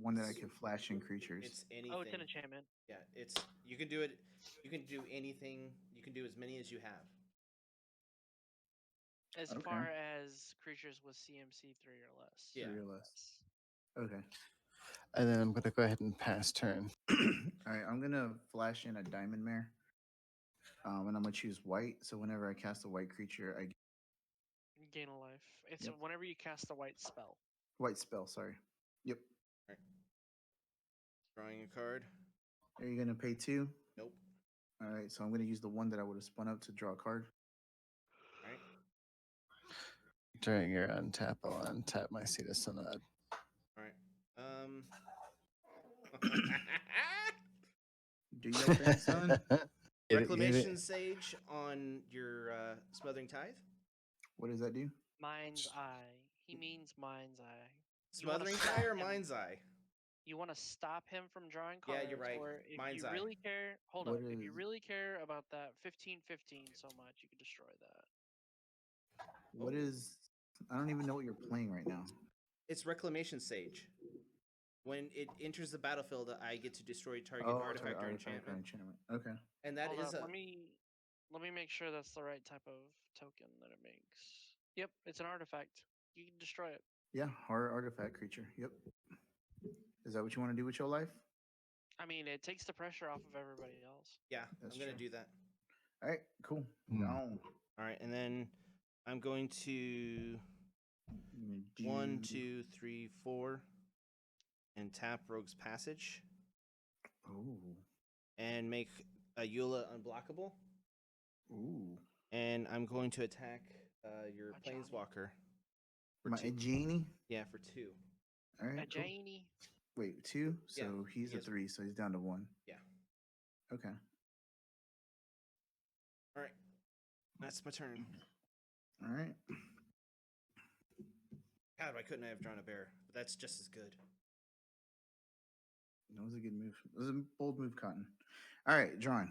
Speaker 4: one that I can flash in creatures.
Speaker 2: It's anything.
Speaker 3: Oh, it's an enchantment.
Speaker 2: Yeah, it's you can do it. You can do anything. You can do as many as you have.
Speaker 3: As
Speaker 4: Okay.
Speaker 3: far as creatures with CMC 3 or less.
Speaker 2: Yeah.
Speaker 4: 3 or less. Okay.
Speaker 1: And then I'm gonna go ahead and pass turn.
Speaker 4: All right, I'm gonna flash in a diamond mare. And I'm gonna choose white. So whenever I cast a white creature, I
Speaker 3: Gain a life. It's
Speaker 4: Yep.
Speaker 3: whenever you cast a white spell.
Speaker 4: white spell. Sorry. Yep.
Speaker 2: Drawing a card.
Speaker 4: Are you gonna pay 2?
Speaker 2: Nope.
Speaker 4: All right, so I'm gonna use the one that I would have spun up to draw a card.
Speaker 2: All right.
Speaker 1: During your untap, I'll untap my Seed of Synod.
Speaker 2: All right.
Speaker 4: Do your thing, son.
Speaker 1: Get
Speaker 2: Reclamation
Speaker 1: it.
Speaker 2: Sage on your Smothering Tithe.
Speaker 4: What does that do?
Speaker 3: Mind's Eye. He means Mind's Eye. You wanna
Speaker 2: Smothering
Speaker 3: stop
Speaker 2: Tithe or
Speaker 3: him.
Speaker 2: Mind's Eye?
Speaker 3: You want to stop him from drawing
Speaker 2: Yeah,
Speaker 3: cards.
Speaker 2: you're right.
Speaker 3: Or if
Speaker 2: Mind's
Speaker 3: you
Speaker 2: Eye.
Speaker 3: really care, hold
Speaker 4: What
Speaker 3: up. If you
Speaker 4: is-
Speaker 3: really care about that 15/15 so much, you can destroy that.
Speaker 4: What is? I don't even know what you're playing right now.
Speaker 2: It's Reclamation Sage. When it enters the battlefield, I get to destroy target
Speaker 4: Oh,
Speaker 2: artifact or
Speaker 4: artifact or
Speaker 2: enchantment.
Speaker 4: enchantment. Okay.
Speaker 2: And that
Speaker 3: Hold
Speaker 2: is
Speaker 3: up,
Speaker 2: a
Speaker 3: let me make sure that's the right type of token that it makes. Yep, it's an artifact. You can destroy it.
Speaker 4: Yeah, horror artifact creature. Yep. Is that what you want to do with your life?
Speaker 3: I mean, it takes the pressure off of everybody else.
Speaker 2: yeah.
Speaker 4: That's
Speaker 2: I'm gonna
Speaker 4: true.
Speaker 2: do that.
Speaker 4: All right, cool.
Speaker 1: Hmm.
Speaker 4: Gone.
Speaker 2: All right, and then I'm going to
Speaker 4: You do-
Speaker 2: 1, 2, 3, 4, and tap Rogue's Passage
Speaker 4: Ooh.
Speaker 2: and make a Eula unblockable.
Speaker 4: Ooh.
Speaker 2: And I'm going to attack your
Speaker 3: A Johnny.
Speaker 2: Planeswalker. For
Speaker 4: My
Speaker 2: 2.
Speaker 4: genie.
Speaker 2: Yeah, for 2.
Speaker 4: All right.
Speaker 3: A
Speaker 4: Cool.
Speaker 3: Janie.
Speaker 4: Wait, 2. So
Speaker 2: Yeah,
Speaker 4: he's
Speaker 2: he
Speaker 4: a
Speaker 2: has-
Speaker 4: 3, so he's down to 1.
Speaker 2: Yeah.
Speaker 4: Okay.
Speaker 2: All right, that's my turn.
Speaker 4: All right.
Speaker 2: God, why couldn't I have drawn a bear? But that's just as good.
Speaker 4: That was a good move. It was a bold move, Cotton. All right, drawing.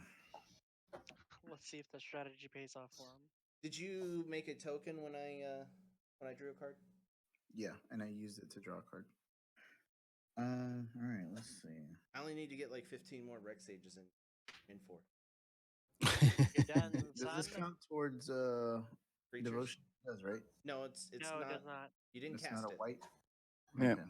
Speaker 3: Let's see if the strategy pays off for him.
Speaker 2: Did you make a token when I drew a card?
Speaker 4: Yeah, and I used it to draw a card. All right, let's see.
Speaker 2: I only need to get like 15 more Rex Sages in 4
Speaker 3: You're done,
Speaker 4: Does this
Speaker 3: son.
Speaker 4: count towards
Speaker 2: creatures.
Speaker 4: devotion? It does, right?
Speaker 2: No, it's
Speaker 3: No,
Speaker 2: not.
Speaker 3: it does not.
Speaker 2: You didn't
Speaker 4: It's
Speaker 2: cast
Speaker 4: not a
Speaker 2: it.
Speaker 4: white.
Speaker 1: Yeah.
Speaker 4: Okay.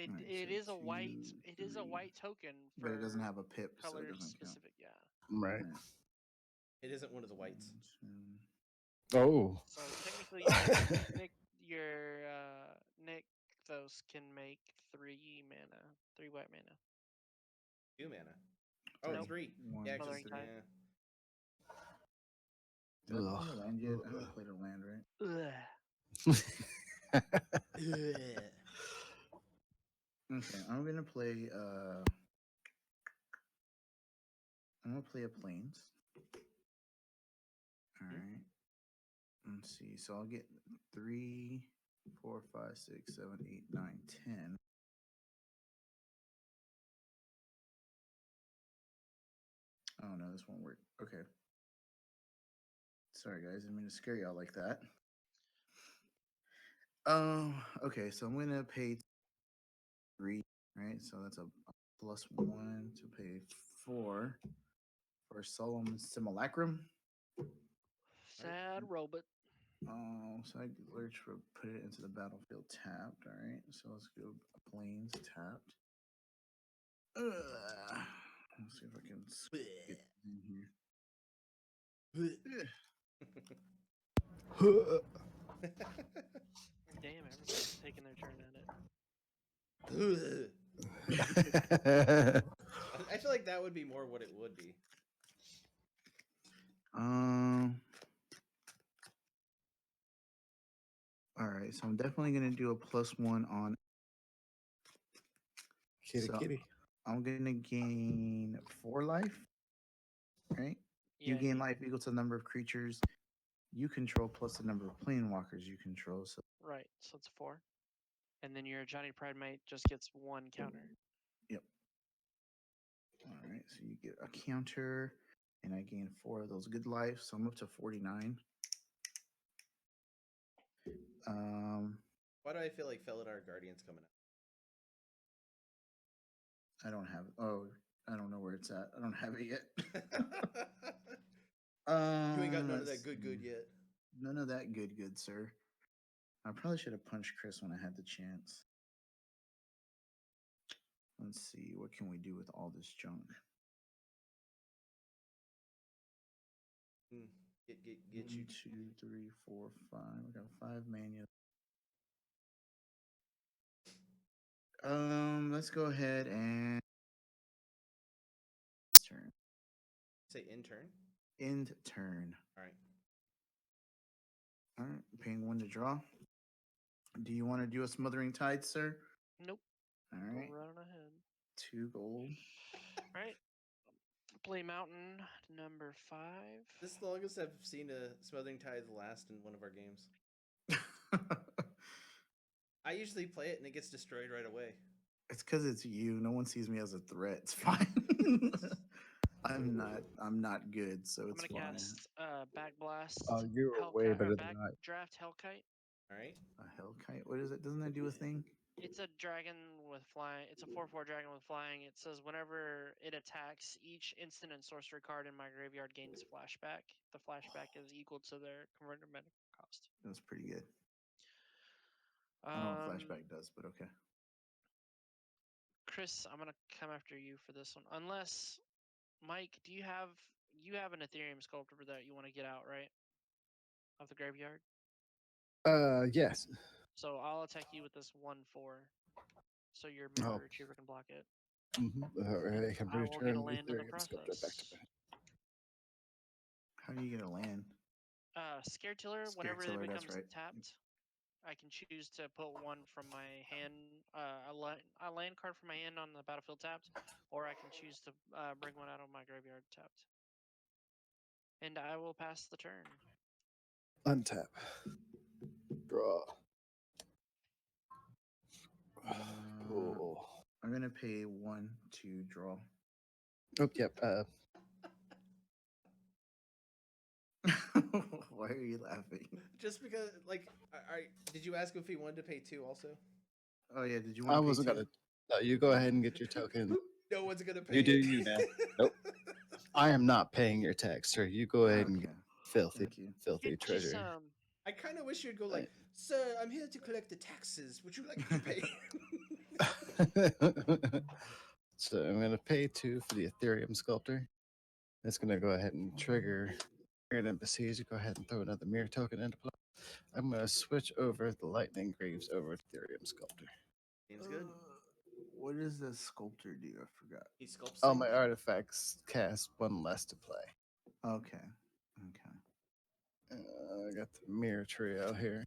Speaker 4: Alright,
Speaker 3: It
Speaker 4: so
Speaker 3: is a white.
Speaker 4: 2,
Speaker 3: It is a
Speaker 4: 3,
Speaker 3: white token for
Speaker 4: but it doesn't have a pip, so
Speaker 3: color
Speaker 4: it doesn't count.
Speaker 3: specific. Yeah.
Speaker 1: Right.
Speaker 4: Alright,
Speaker 2: It isn't one of the whites.
Speaker 4: 1, 2.
Speaker 1: Oh.
Speaker 3: So technically, your Nykthos can make 3 mana, 3 white mana.
Speaker 2: 2 mana. Oh,
Speaker 3: Nope.
Speaker 2: 3.
Speaker 4: One,
Speaker 2: Yeah, 'cause-
Speaker 3: Mothering Tide.
Speaker 2: yeah.
Speaker 4: Did I play
Speaker 1: Ugh.
Speaker 4: a land yet? I haven't played a land, right?
Speaker 3: Ugh.
Speaker 4: Okay, I'm gonna play a planes. Alright. Let's see. So I'll get 3, 4, 5, 6, 7, 8, 9, 10. Oh no, this won't work. Okay. Sorry guys, I didn't mean to scare y'all like that. Okay, so I'm gonna pay 3, right? So that's a +1 to pay 4 for Solemn Simulacrum.
Speaker 3: Sad robot.
Speaker 4: So I lurch for put it into the battlefield tapped. All right, so let's go planes tapped. Let's see if I can get in here.
Speaker 3: Damn, everybody's taking their turn at it.
Speaker 2: I feel like that would be more what it would be.
Speaker 4: All right, so I'm definitely gonna do a +1 on.
Speaker 1: Kitty
Speaker 4: So-
Speaker 1: kitty.
Speaker 4: I'm gonna gain 4 life. Right? You
Speaker 3: Yeah,
Speaker 4: gain life equal to the number of creatures you control plus the number of planewalkers you control. So
Speaker 3: right. So it's 4, and then your Johnny Pride Mate just gets 1 counter.
Speaker 4: all right, so you get a counter, and I gain 4 of those good life, so I'm up to 49.
Speaker 2: Why do I feel like Felidar Guardian's coming
Speaker 4: I don't have. Oh, I don't know where it's at. I don't have it yet.
Speaker 2: out? You ain't got none of
Speaker 4: let's
Speaker 2: that good
Speaker 4: see.
Speaker 2: yet.
Speaker 4: None of that good, sir. I probably should have punched Chris when I had the chance. Let's see, what can we do with all this junk?
Speaker 2: Get you.
Speaker 4: 1, 2, 3, 4, 5. We got 5 mana. Let's go ahead and turn.
Speaker 2: Say in turn.
Speaker 4: End turn.
Speaker 2: All right.
Speaker 4: All right, paying 1 to draw. Do you want to do a Smothering Tide, sir?
Speaker 3: Nope.
Speaker 4: All
Speaker 3: Go
Speaker 4: right,
Speaker 3: right on ahead.
Speaker 4: 2 gold.
Speaker 3: Right. Play Mountain number 5.
Speaker 2: This is the longest I've seen a Smothering Tide last in one of our games. I usually play it and it gets destroyed right away.
Speaker 4: It's because it's you. No one sees me as a threat. It's fine. I'm not good, so
Speaker 3: I'm
Speaker 4: it's
Speaker 3: gonna
Speaker 4: fine.
Speaker 3: cast Back Blast.
Speaker 1: Oh, you were way
Speaker 3: Hellkite- or
Speaker 1: better than
Speaker 3: back
Speaker 1: I.
Speaker 3: Draft Hellkite.
Speaker 2: All right.
Speaker 4: A Hellkite? What is it? Doesn't that do a thing?
Speaker 3: It's a dragon with flying. It's a 4/4 dragon with flying. It says whenever it attacks, each instant and sorcery card in my graveyard gains flashback. The flashback is equal to their converted mana cost.
Speaker 4: That's pretty good. I don't know what
Speaker 3: Um,
Speaker 4: flashback does, but okay.
Speaker 3: Chris, I'm gonna come after you for this one. Unless, Mike, do you have an Ethereum sculptor that you want to get out, right? Of the graveyard.
Speaker 1: Yes.
Speaker 3: So I'll attack you with this 1/4. So your
Speaker 1: Oh.
Speaker 3: mirror retriever can block it.
Speaker 1: Alright, I can
Speaker 3: I will get a
Speaker 1: return
Speaker 3: land in the
Speaker 1: Ethereum Sculptor back to
Speaker 3: process.
Speaker 1: back.
Speaker 4: How do you get a land?
Speaker 3: Scare Tiller,
Speaker 4: Scare
Speaker 3: whenever
Speaker 4: Tiller,
Speaker 3: it
Speaker 4: that's
Speaker 3: becomes
Speaker 4: right.
Speaker 3: tapped, I can choose to put one from my hand, a land card from my hand on the battlefield tapped, or I can choose to bring one out of my graveyard tapped. And I will pass the turn.
Speaker 1: Untap. Draw. Cool.
Speaker 4: I'm gonna pay 1 to draw.
Speaker 1: Oh, yep.
Speaker 4: Why are you laughing?
Speaker 2: Just because, like, did you ask if he wanted to pay 2 also?
Speaker 4: Oh yeah, did you want
Speaker 1: I
Speaker 4: to
Speaker 1: wasn't
Speaker 4: pay
Speaker 1: gonna. No, you go ahead and get your token.
Speaker 2: No one's gonna pay.
Speaker 1: You do
Speaker 2: it.
Speaker 1: you now. Nope. I am not paying your tax, sir. You go ahead and
Speaker 4: Okay,
Speaker 1: get filthy,
Speaker 4: thank you.
Speaker 1: filthy
Speaker 3: You just
Speaker 1: treasure.
Speaker 2: I kind of wish you'd go like, "Sir, I'm here to collect the taxes. Would you like to pay?"
Speaker 1: So I'm gonna pay 2 for the Ethereum Sculptor. That's gonna go ahead and trigger and Besiege. Go ahead and throw another mirror token into play. I'm gonna switch over the Lightning Greaves over to Ethereum Sculptor.
Speaker 2: Seems good.
Speaker 4: What does the sculptor do? I forgot.
Speaker 2: He sculpts.
Speaker 1: All
Speaker 2: things.
Speaker 1: my artifacts cast 1 less to play.
Speaker 4: Okay. Okay.
Speaker 1: I got the mirror trio here.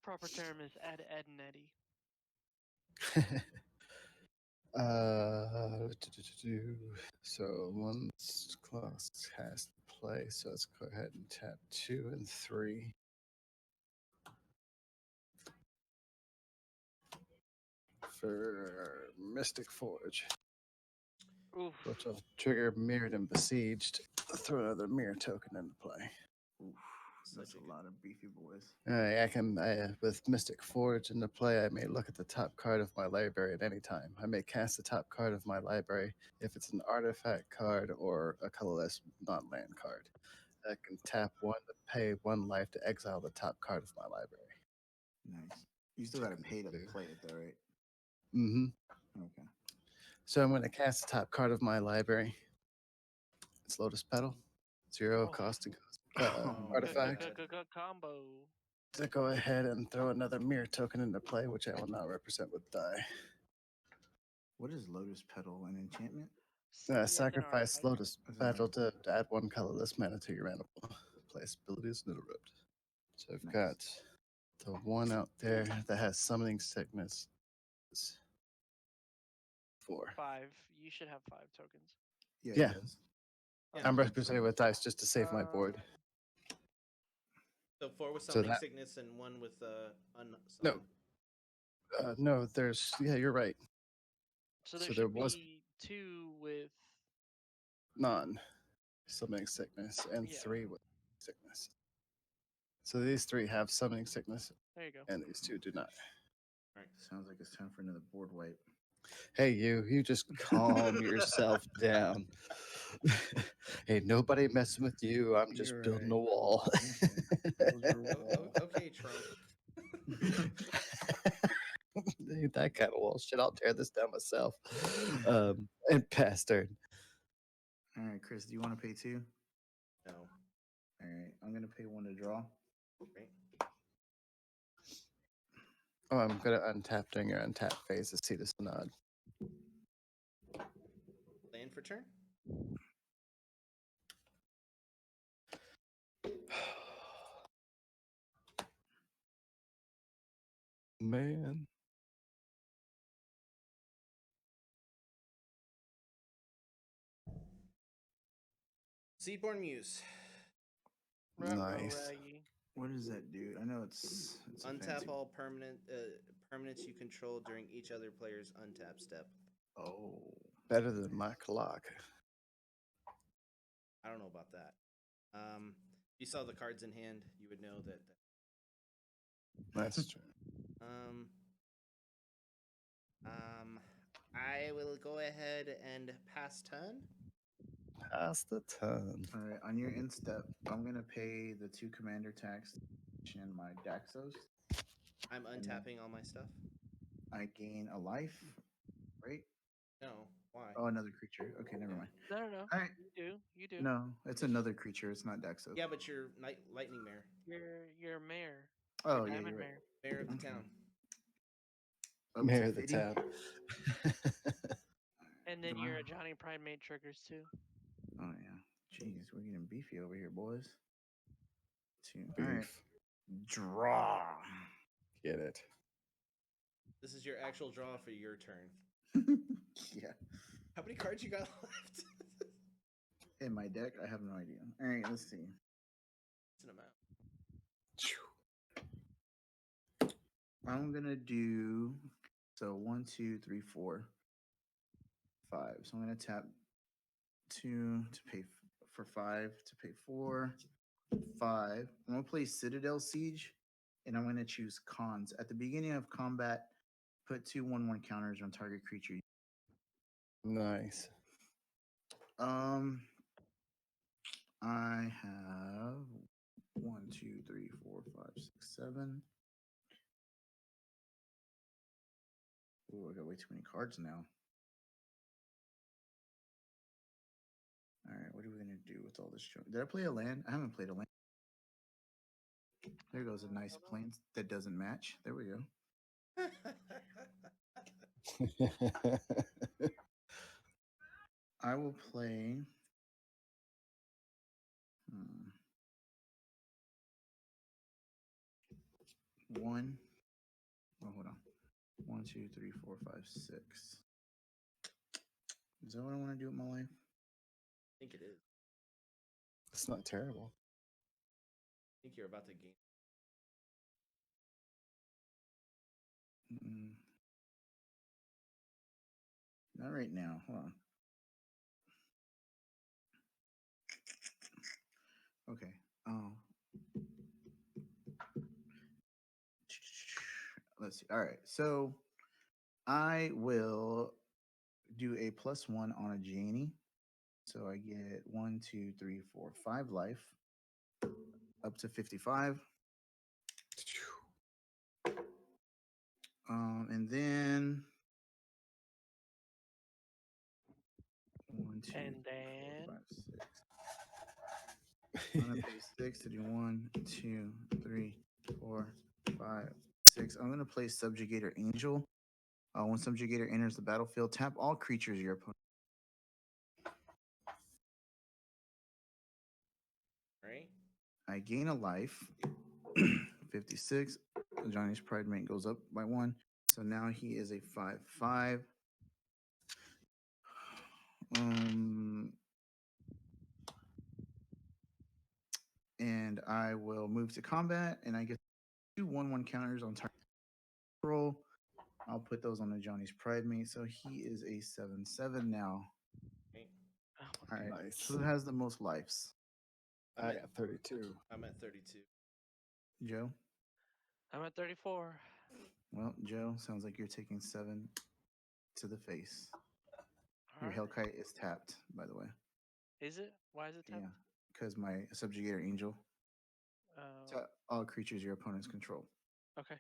Speaker 3: proper term is Ed and Eddie.
Speaker 1: So once class has to play, so let's go ahead and tap 2 and 3. For Mystic Forge,
Speaker 3: Oof.
Speaker 1: which will trigger Mirrored and Besieged. Throw another mirror token into play.
Speaker 4: Oof, that's
Speaker 2: Such
Speaker 4: a
Speaker 2: a
Speaker 4: lot of beefy boys.
Speaker 1: I can, with Mystic Forge into play, I may look at the top card of my library at any time. I may cast the top card of my library if it's an artifact card or a colorless non-land card. I can tap 1 to pay 1 life to exile the top card of my library.
Speaker 4: Nice. You still gotta pay to
Speaker 1: Blue.
Speaker 4: play it though, right?
Speaker 1: Mm-hmm.
Speaker 4: Okay.
Speaker 1: So I'm going to cast the top card of my library. It's Lotus Petal. 0
Speaker 3: Oh.
Speaker 1: cost and
Speaker 4: Oh,
Speaker 1: artifact.
Speaker 3: Combo.
Speaker 1: To go ahead and throw another mirror token into play, which I will not represent with die.
Speaker 4: What is Lotus Petal? An enchantment?
Speaker 3: Yeah, it's an
Speaker 1: Sacrifice
Speaker 3: artifact.
Speaker 1: Lotus
Speaker 4: Is it
Speaker 1: Petal to add 1 colorless mana to your mana pool. Place abilities and interrupt. So I've
Speaker 4: Nice.
Speaker 1: got the one out there that has summoning sickness. It's 4.
Speaker 3: 5. You should have 5 tokens.
Speaker 4: Yeah.
Speaker 1: Yeah.
Speaker 4: It does.
Speaker 2: Yeah.
Speaker 1: I'm representing with dice just to save my board.
Speaker 2: So 4 with
Speaker 1: So
Speaker 2: summoning
Speaker 1: that-
Speaker 2: sickness and 1 with
Speaker 1: No. No, there's you're right.
Speaker 3: So there
Speaker 1: So
Speaker 3: should
Speaker 1: there was-
Speaker 3: be 2 with.
Speaker 1: Non summoning sickness and
Speaker 3: Yeah.
Speaker 1: 3 with sickness. So these 3 have summoning sickness
Speaker 3: There you go.
Speaker 1: and these 2 do not.
Speaker 4: Sounds like it's time for another board wipe.
Speaker 1: Hey, you just calm yourself down. Ain't nobody messing with you. I'm just
Speaker 4: You're
Speaker 1: building
Speaker 4: right.
Speaker 1: a wall.
Speaker 4: Build your wall.
Speaker 2: Okay, Trump.
Speaker 1: Ain't that kind of wall. Shit, I'll tear this down myself. And pass turn.
Speaker 4: All right, Chris, do you want to pay 2?
Speaker 2: No.
Speaker 4: All right, I'm gonna pay 1 to draw.
Speaker 2: Right.
Speaker 1: Oh, I'm gonna untap during your untap phase to see this nod.
Speaker 2: Land for turn.
Speaker 1: Man.
Speaker 2: Seedborn Muse.
Speaker 3: Ruh-roh,
Speaker 1: Nice.
Speaker 3: Raggy.
Speaker 4: What does that do? I know it's a
Speaker 2: Untap
Speaker 4: fancy-
Speaker 2: all permanents you control during each other player's untap step.
Speaker 4: Oh,
Speaker 1: Better than my clock.
Speaker 2: I don't know about that. you saw the cards in hand, you would know that.
Speaker 1: That's true.
Speaker 2: Um, I will go ahead and pass turn.
Speaker 1: Pass the turn.
Speaker 4: All right, on your end step, I'm gonna pay the 2 commander tax and my Daxos.
Speaker 2: I'm
Speaker 4: And then-
Speaker 2: untapping all my stuff.
Speaker 4: I gain a life, right?
Speaker 2: No, why?
Speaker 4: Oh, another creature. Okay, never mind.
Speaker 3: No.
Speaker 4: All right.
Speaker 3: You do.
Speaker 4: No, it's another creature. It's not Daxos.
Speaker 2: Yeah, but you're lightning mare,
Speaker 3: You're mayor.
Speaker 4: Oh,
Speaker 3: You're
Speaker 4: yeah,
Speaker 3: diamond
Speaker 4: you're right.
Speaker 3: mayor.
Speaker 2: mayor of the
Speaker 4: Okay.
Speaker 2: town.
Speaker 4: Up
Speaker 1: Mayor
Speaker 4: to
Speaker 1: of the
Speaker 4: 50.
Speaker 1: town.
Speaker 3: And then
Speaker 4: Do
Speaker 3: you're
Speaker 4: I-
Speaker 3: a Johnny Pride made triggers too.
Speaker 4: Oh yeah. Jeez, we're getting beefy over here, boys. 2. All right.
Speaker 1: Beef.
Speaker 4: Draw.
Speaker 1: Get it.
Speaker 2: This is your actual draw for your turn.
Speaker 4: Yeah.
Speaker 2: How many cards you got left?
Speaker 4: In my deck, I have no idea. All right, let's see.
Speaker 2: It's an amount.
Speaker 4: I'm gonna do so 1, 2, 3, 4, 5. So I'm gonna tap 2 to pay for 5 to pay 4, 5. I'm gonna play Citadel Siege, and I'm gonna choose cons. At the beginning of combat, put 2 1/1 counters on target creature.
Speaker 1: Nice.
Speaker 4: I have 1, 2, 3, 4, 5, 6, 7. Ooh, I got way too many cards now. All right, what are we gonna do with all this junk? Did I play a land? I haven't played a land. There goes a nice plane that doesn't match. There we go. I will play. One. Oh, hold on. 1, 2, 3, 4, 5, 6. Is that what I want to do with my life?
Speaker 2: I think it is.
Speaker 1: It's not terrible.
Speaker 2: I think you're about to gain.
Speaker 4: Mm-mm. Not right now. Hold on. Okay. Let's see. All right. So I will do a +1 on a Janie. So I get 1, 2, 3, 4, 5 life up to 55. And then 1, 2,
Speaker 3: And
Speaker 4: 3, 4,
Speaker 3: then
Speaker 4: 5, 6. I'm gonna pay 6 to do 1, 2, 3, 4, 5, 6. I'm gonna play Subjugator Angel. When Subjugator enters the battlefield, tap all creatures your opponent.
Speaker 2: Right?
Speaker 4: I gain a life. 56. Johnny's Pride Mate goes up by 1. So now he is a 5/5. And I will move to combat, and I get 2 1/1 counters on target roll. I'll put those on the Johnny's Pride Mate. So he is a 7/7 now.
Speaker 2: Right?
Speaker 3: oh
Speaker 4: All
Speaker 3: my
Speaker 4: right.
Speaker 1: Nice.
Speaker 4: So who has the most lives?
Speaker 1: I got 32.
Speaker 2: I'm at 32.
Speaker 4: Joe?
Speaker 3: I'm at 34.
Speaker 4: Well, Joe, sounds like you're taking 7 to the face. Your
Speaker 3: Alright.
Speaker 4: Hellkite is tapped, by the way.
Speaker 3: Is it? Why is it tapped?
Speaker 4: Yeah, because my Subjugator Angel.
Speaker 3: Oh,
Speaker 4: Tap all creatures your opponents control.
Speaker 3: okay.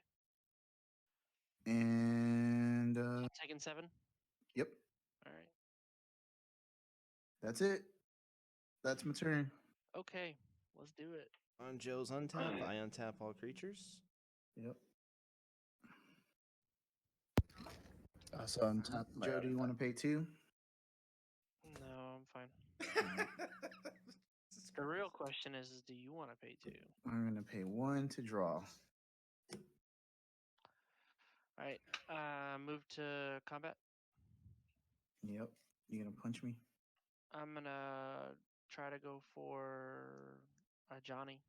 Speaker 4: And
Speaker 3: Taking 7.
Speaker 4: yep,
Speaker 3: All right.
Speaker 4: that's it. That's my turn.
Speaker 3: Okay. Let's do it.
Speaker 2: On Joe's untap, I untap all creatures.
Speaker 4: Yep.
Speaker 1: Also untap my
Speaker 4: Joe, do you want to pay 2?
Speaker 3: No, I'm fine. The real question is do you want to pay 2?
Speaker 4: I'm gonna pay 1 to draw.
Speaker 3: All right. Move to combat.
Speaker 4: Yep. You gonna punch me?
Speaker 3: I'm gonna try to go for Johnny.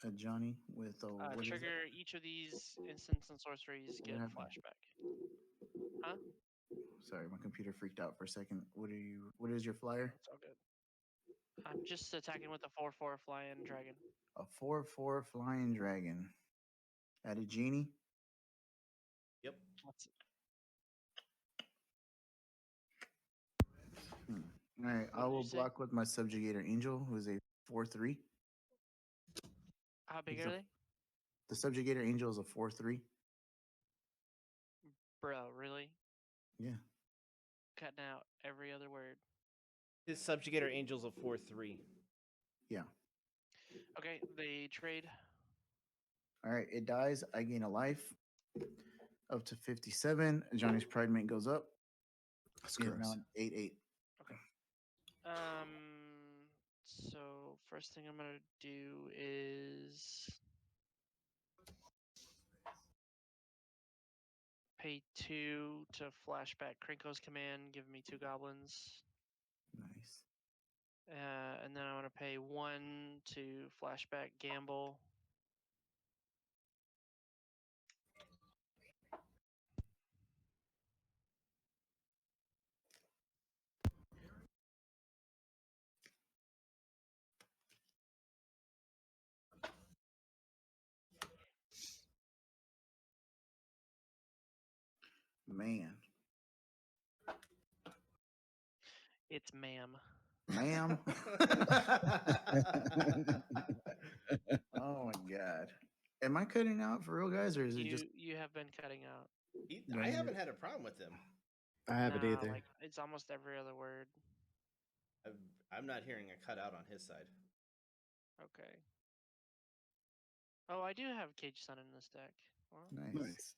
Speaker 4: A Johnny with a what is it?
Speaker 3: Trigger each of these instants and sorceries get
Speaker 4: happened?
Speaker 3: flashback. Huh?
Speaker 4: Sorry, my computer freaked out for a second. What is your flyer?
Speaker 3: It's all good. I'm just attacking with a 4/4 flying dragon.
Speaker 4: A 4/4 flying dragon. At a genie.
Speaker 2: Yep.
Speaker 3: What's
Speaker 4: All right,
Speaker 3: What
Speaker 4: I
Speaker 3: did you
Speaker 4: will
Speaker 3: say?
Speaker 4: block with my Subjugator Angel, who is a 4/3.
Speaker 3: How big
Speaker 4: He's
Speaker 3: are
Speaker 4: a-
Speaker 3: they?
Speaker 4: The Subjugator Angel is a 4/3.
Speaker 3: Bro, really?
Speaker 4: Yeah.
Speaker 3: Cutting out every other word.
Speaker 2: His subjugator angel's a 4/3.
Speaker 4: Yeah.
Speaker 3: Okay, they trade.
Speaker 4: All right, it dies. I gain a life up to 57. Johnny's Pride Mate goes up.
Speaker 1: That's
Speaker 4: He's
Speaker 1: gross.
Speaker 4: now an 8/8.
Speaker 3: So first thing I'm gonna do is pay 2 to flashback Krinko's command, give me 2 goblins.
Speaker 4: Nice.
Speaker 3: And then I'm gonna pay 1 to flashback Gamble.
Speaker 4: Man.
Speaker 3: It's ma'am.
Speaker 4: Ma'am. Oh my god. Am I cutting out for real, guys, or is it
Speaker 3: You
Speaker 4: just
Speaker 3: you have been cutting out.
Speaker 4: Do I
Speaker 2: I
Speaker 4: need to-
Speaker 2: haven't had a problem with him.
Speaker 1: I haven't
Speaker 3: Nah,
Speaker 1: either.
Speaker 3: like it's almost every other word.
Speaker 2: I'm not hearing a cutout on his side.
Speaker 3: Okay. Oh, I do have Cage Sun in this deck. Well,
Speaker 4: nice?
Speaker 1: Nice.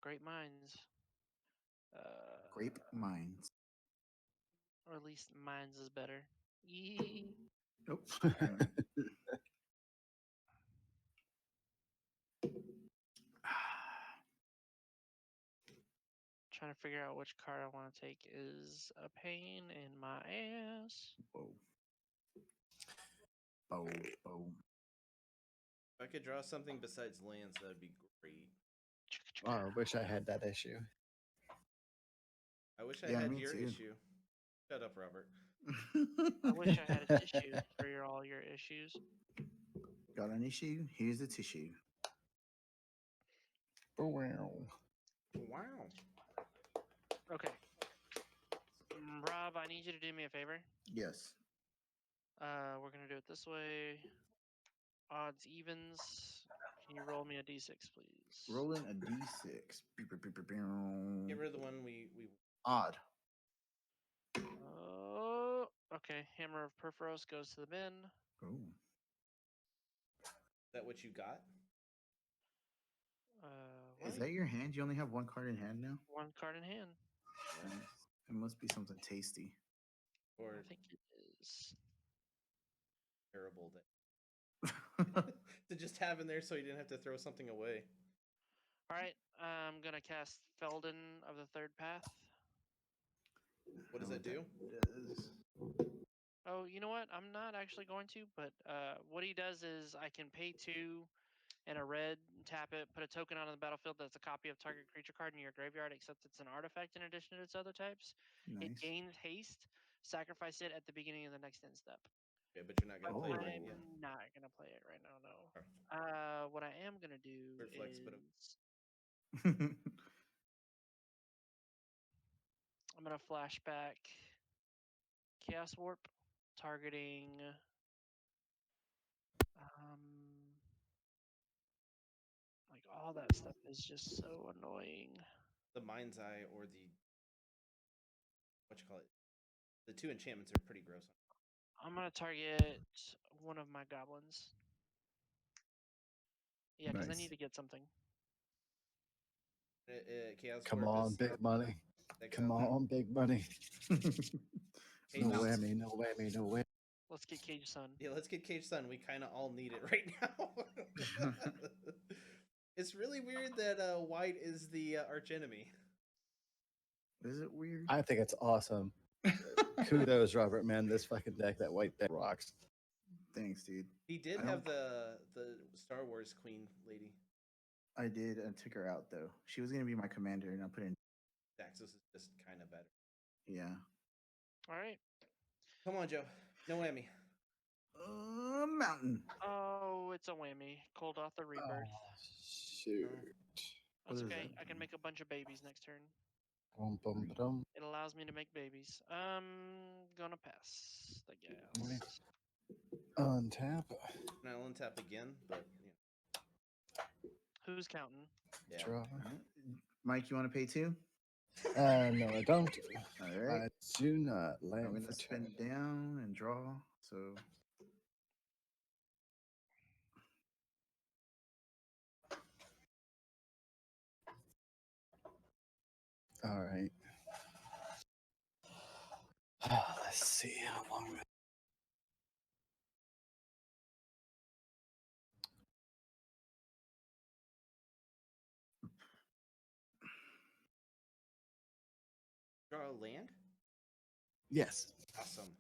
Speaker 3: great minds.
Speaker 4: Grape minds.
Speaker 3: Or at least mine's is better. Yee.
Speaker 4: Nope.
Speaker 3: Trying to figure out which card I want to take is a pain in my ass.
Speaker 4: Whoa. Boom. Boom.
Speaker 2: If I could draw something besides lands, that would be great.
Speaker 1: Oh, I wish I had that issue.
Speaker 2: I wish I
Speaker 4: Yeah,
Speaker 2: had
Speaker 4: me
Speaker 2: your
Speaker 4: too.
Speaker 2: issue. Shut up, Robert.
Speaker 3: I wish I had a tissue for all your issues.
Speaker 4: Got an issue? Here's the tissue.
Speaker 1: Wow.
Speaker 2: Wow.
Speaker 3: Okay. Rob, I need you to do me a favor.
Speaker 4: Yes.
Speaker 3: We're gonna do it this way. Odds, evens. Can you roll me a d6, please?
Speaker 4: Rolling a d6.
Speaker 2: Get rid of the one we
Speaker 4: Odd.
Speaker 3: Oh, okay. Hammer of Perforos goes to the bin.
Speaker 4: Oh.
Speaker 2: is that what you got?
Speaker 4: Is
Speaker 3: What?
Speaker 4: that your hand? You only have one card in hand now?
Speaker 3: 1 card in hand.
Speaker 4: Nice. It must be something tasty.
Speaker 2: Or
Speaker 3: I think it is.
Speaker 2: terrible that to just have in there so you didn't have to throw something away.
Speaker 3: All right. I'm gonna cast Felden of the Third Path.
Speaker 2: What does that do?
Speaker 4: Does.
Speaker 3: Oh, you know what? I'm not actually going to, but what he does is I can pay 2 and a red, tap it, put a token on the battlefield that's a copy of target creature card in your graveyard, except it's an artifact in addition to its other types. It
Speaker 4: Nice.
Speaker 3: gains haste. Sacrifice it at the beginning of the next end step.
Speaker 2: Okay, but you're not gonna
Speaker 3: But
Speaker 2: play it
Speaker 3: I'm
Speaker 2: right yet.
Speaker 3: not gonna play it right now. No.
Speaker 2: Okay.
Speaker 3: What I am gonna do
Speaker 2: Weird flex, but
Speaker 3: is I'm gonna flashback Chaos Warp, targeting like all that stuff is just so annoying.
Speaker 2: The Mind's Eye or the what you call it? The 2 enchantments are pretty gross.
Speaker 3: I'm gonna target one of my goblins. Yeah, because I
Speaker 1: Nice.
Speaker 3: need to get something.
Speaker 2: Chaos
Speaker 1: Come
Speaker 2: Warp
Speaker 1: on,
Speaker 2: is
Speaker 1: big money. Come
Speaker 2: exile.
Speaker 1: on, big money.
Speaker 2: Hey,
Speaker 1: No
Speaker 2: Mouse.
Speaker 1: whammy, no whammy, no whammy.
Speaker 3: Let's get Cage Sun.
Speaker 2: Yeah, let's get Cage Sun. We kind of all need it right now. It's really weird that white is the archenemy.
Speaker 4: Is it weird?
Speaker 1: I think it's awesome. Kudos, Robert, man. This fucking deck, that white deck rocks.
Speaker 4: Thanks, dude.
Speaker 2: He did
Speaker 4: I
Speaker 2: have the Star Wars queen lady.
Speaker 4: I did. I took her out though. She was gonna be my commander, and I put in.
Speaker 2: Daxos is just kind of better.
Speaker 4: Yeah.
Speaker 3: All right.
Speaker 2: Come on, Joe. No whammy.
Speaker 4: Mountain.
Speaker 3: Oh, it's a whammy. Cold off the rebirth.
Speaker 1: Shoot.
Speaker 3: That's
Speaker 4: What is
Speaker 3: okay.
Speaker 4: that?
Speaker 3: I can make a bunch of babies next turn.
Speaker 1: Bum, bum, ba-dum.
Speaker 3: It allows me to make babies. Gonna pass the
Speaker 1: Right.
Speaker 3: gas.
Speaker 1: Untap.
Speaker 2: And I'll untap again, but
Speaker 3: Who's counting?
Speaker 2: yeah.
Speaker 1: Draw.
Speaker 4: Mike, you want to pay 2?
Speaker 1: No, I don't.
Speaker 4: All right.
Speaker 1: I do not
Speaker 4: I'm
Speaker 1: land
Speaker 4: going
Speaker 1: for
Speaker 4: to spin
Speaker 1: turn.
Speaker 4: down and draw. So
Speaker 1: All right. Let's see how long.
Speaker 2: Draw a land.
Speaker 1: Yes.
Speaker 2: Awesome.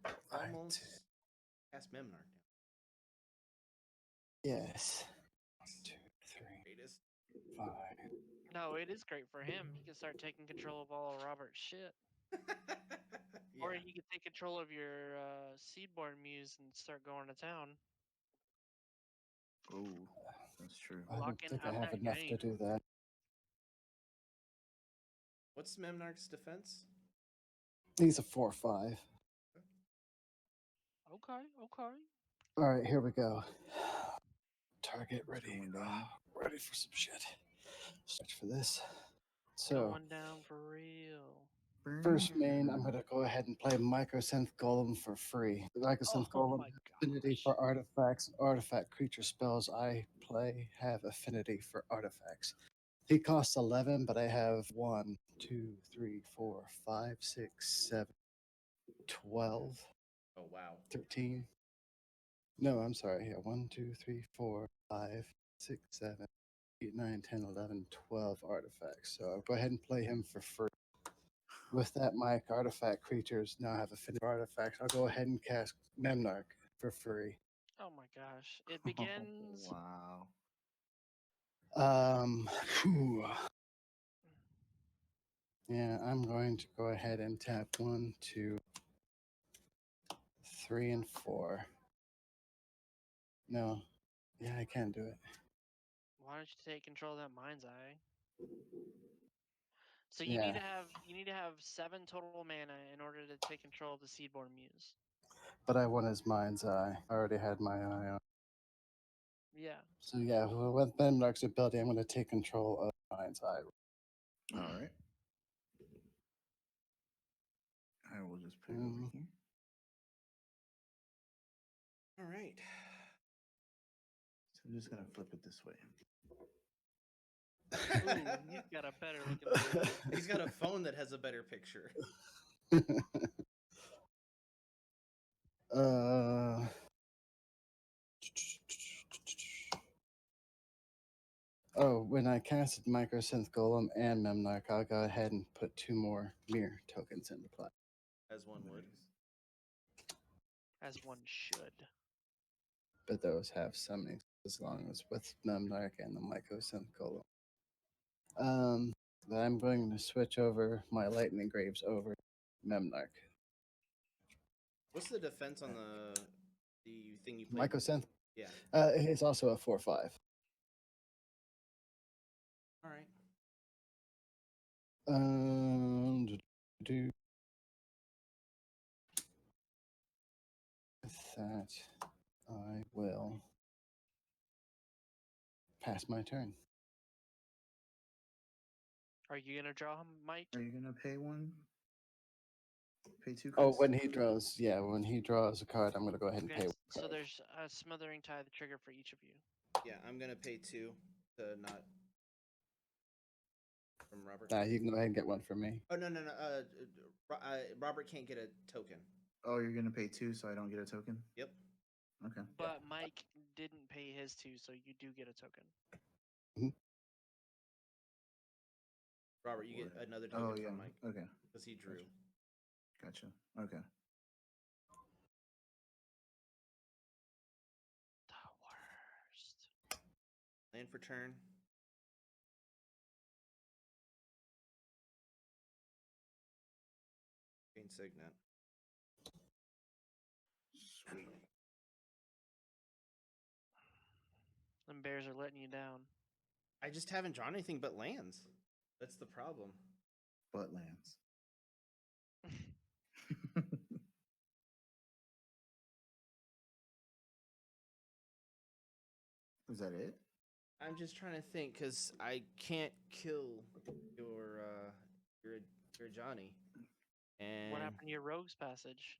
Speaker 1: All right.
Speaker 2: Almost cast Memnarch.
Speaker 1: Yes. 1, 2, 3,
Speaker 2: Greatest.
Speaker 1: 5.
Speaker 3: No, it is great for him. He can start taking control of all of Robert's shit. Or
Speaker 2: Yeah.
Speaker 3: he could take control of your Seedborn Muse and start going to town.
Speaker 4: oh, that's true.
Speaker 1: I don't
Speaker 3: Locking
Speaker 1: think I
Speaker 3: up
Speaker 1: have
Speaker 3: that
Speaker 1: enough to
Speaker 3: game.
Speaker 1: do that.
Speaker 2: What's Memnarch's defense?
Speaker 1: He's a 4/5.
Speaker 3: Okay, okay.
Speaker 1: All right, here we go. Target ready.
Speaker 4: Going down.
Speaker 1: Ready for some shit. Search for this. So,
Speaker 3: Going down for real.
Speaker 1: first main, I'm going to go ahead and play Mycosynth Golem for free. The Mycosynth
Speaker 3: Oh
Speaker 1: Golem
Speaker 3: my
Speaker 1: has affinity
Speaker 3: gosh.
Speaker 1: for artifacts. Artifact creature spells I play have affinity for artifacts. He costs 11, but I have 1, 2, 3, 4, 5, 6, 7, 12,
Speaker 2: Oh wow.
Speaker 1: 13. No, I'm sorry. Yeah, 1, 2, 3, 4, 5, 6, 7, 8, 9, 10, 11, 12 artifacts. So I'll go ahead and play him for free. With that, my artifact creatures now have affinity for artifacts. I'll go ahead and cast Memnarch for free.
Speaker 3: Oh my gosh. It begins.
Speaker 4: wow.
Speaker 1: Whew. Yeah, I'm going to go ahead and tap 1, 2, 3, and 4. No, yeah, I can't do it.
Speaker 3: Why don't you take control of that Mind's Eye? So you
Speaker 1: Yeah.
Speaker 3: need to have 7 total mana in order to take control of the Seedborn Muse.
Speaker 1: But I want his mind's eye. I already had my eye on.
Speaker 3: Yeah.
Speaker 1: So yeah, with Memnarch's ability, I'm going to take control of mind's eye.
Speaker 4: All right. I will just put it over
Speaker 1: Mm.
Speaker 4: here.
Speaker 2: All right.
Speaker 4: So I'm just gonna flip it this way.
Speaker 3: Ooh, he's got a better looking thing.
Speaker 2: He's got a phone that has a better picture.
Speaker 1: Oh, when I casted Mycosynth Golem and Memnarch, I'll go ahead and put 2 more mirror tokens into play.
Speaker 2: As one would.
Speaker 3: As one should.
Speaker 1: But those have summoning as long as with Memnarch and the Mycosynth Golem. Then I'm going to switch over my Lightning Graves over Memnarch.
Speaker 2: What's the defense on the thing you played?
Speaker 1: Mycosynth,
Speaker 2: Yeah.
Speaker 1: it's also a 4/5.
Speaker 2: All right.
Speaker 1: Do with that, I will pass my turn.
Speaker 3: Are you gonna draw him, Mike?
Speaker 4: Are you gonna pay 1? Pay 2?
Speaker 1: Oh,
Speaker 4: Chris?
Speaker 1: when he draws, yeah, when he draws a card, I'm going to go ahead and
Speaker 3: Okay,
Speaker 1: pay.
Speaker 3: so
Speaker 1: Card.
Speaker 3: there's a Smothering Tithe trigger for each of you.
Speaker 2: Yeah, I'm gonna pay 2 to not from Robert.
Speaker 1: Nah, you can go ahead and get one for me.
Speaker 2: Oh no. Robert can't get a token.
Speaker 4: Oh, you're gonna pay 2, so I don't get a token.
Speaker 2: Yep.
Speaker 4: Okay.
Speaker 3: But Mike didn't pay his 2, so you do get a token.
Speaker 2: Robert, you get
Speaker 4: What?
Speaker 2: another token
Speaker 4: Oh yeah.
Speaker 2: from Mike
Speaker 4: Okay.
Speaker 2: because he drew.
Speaker 4: Gotcha. Okay.
Speaker 3: The worst.
Speaker 2: Land for turn. Green Signet.
Speaker 3: bears are letting you down.
Speaker 2: I just haven't drawn anything but lands. That's the problem.
Speaker 4: Butt lands. Is that it?
Speaker 2: I'm just trying to think because I can't kill your your Johnny. And
Speaker 3: What happened to your rogue's passage?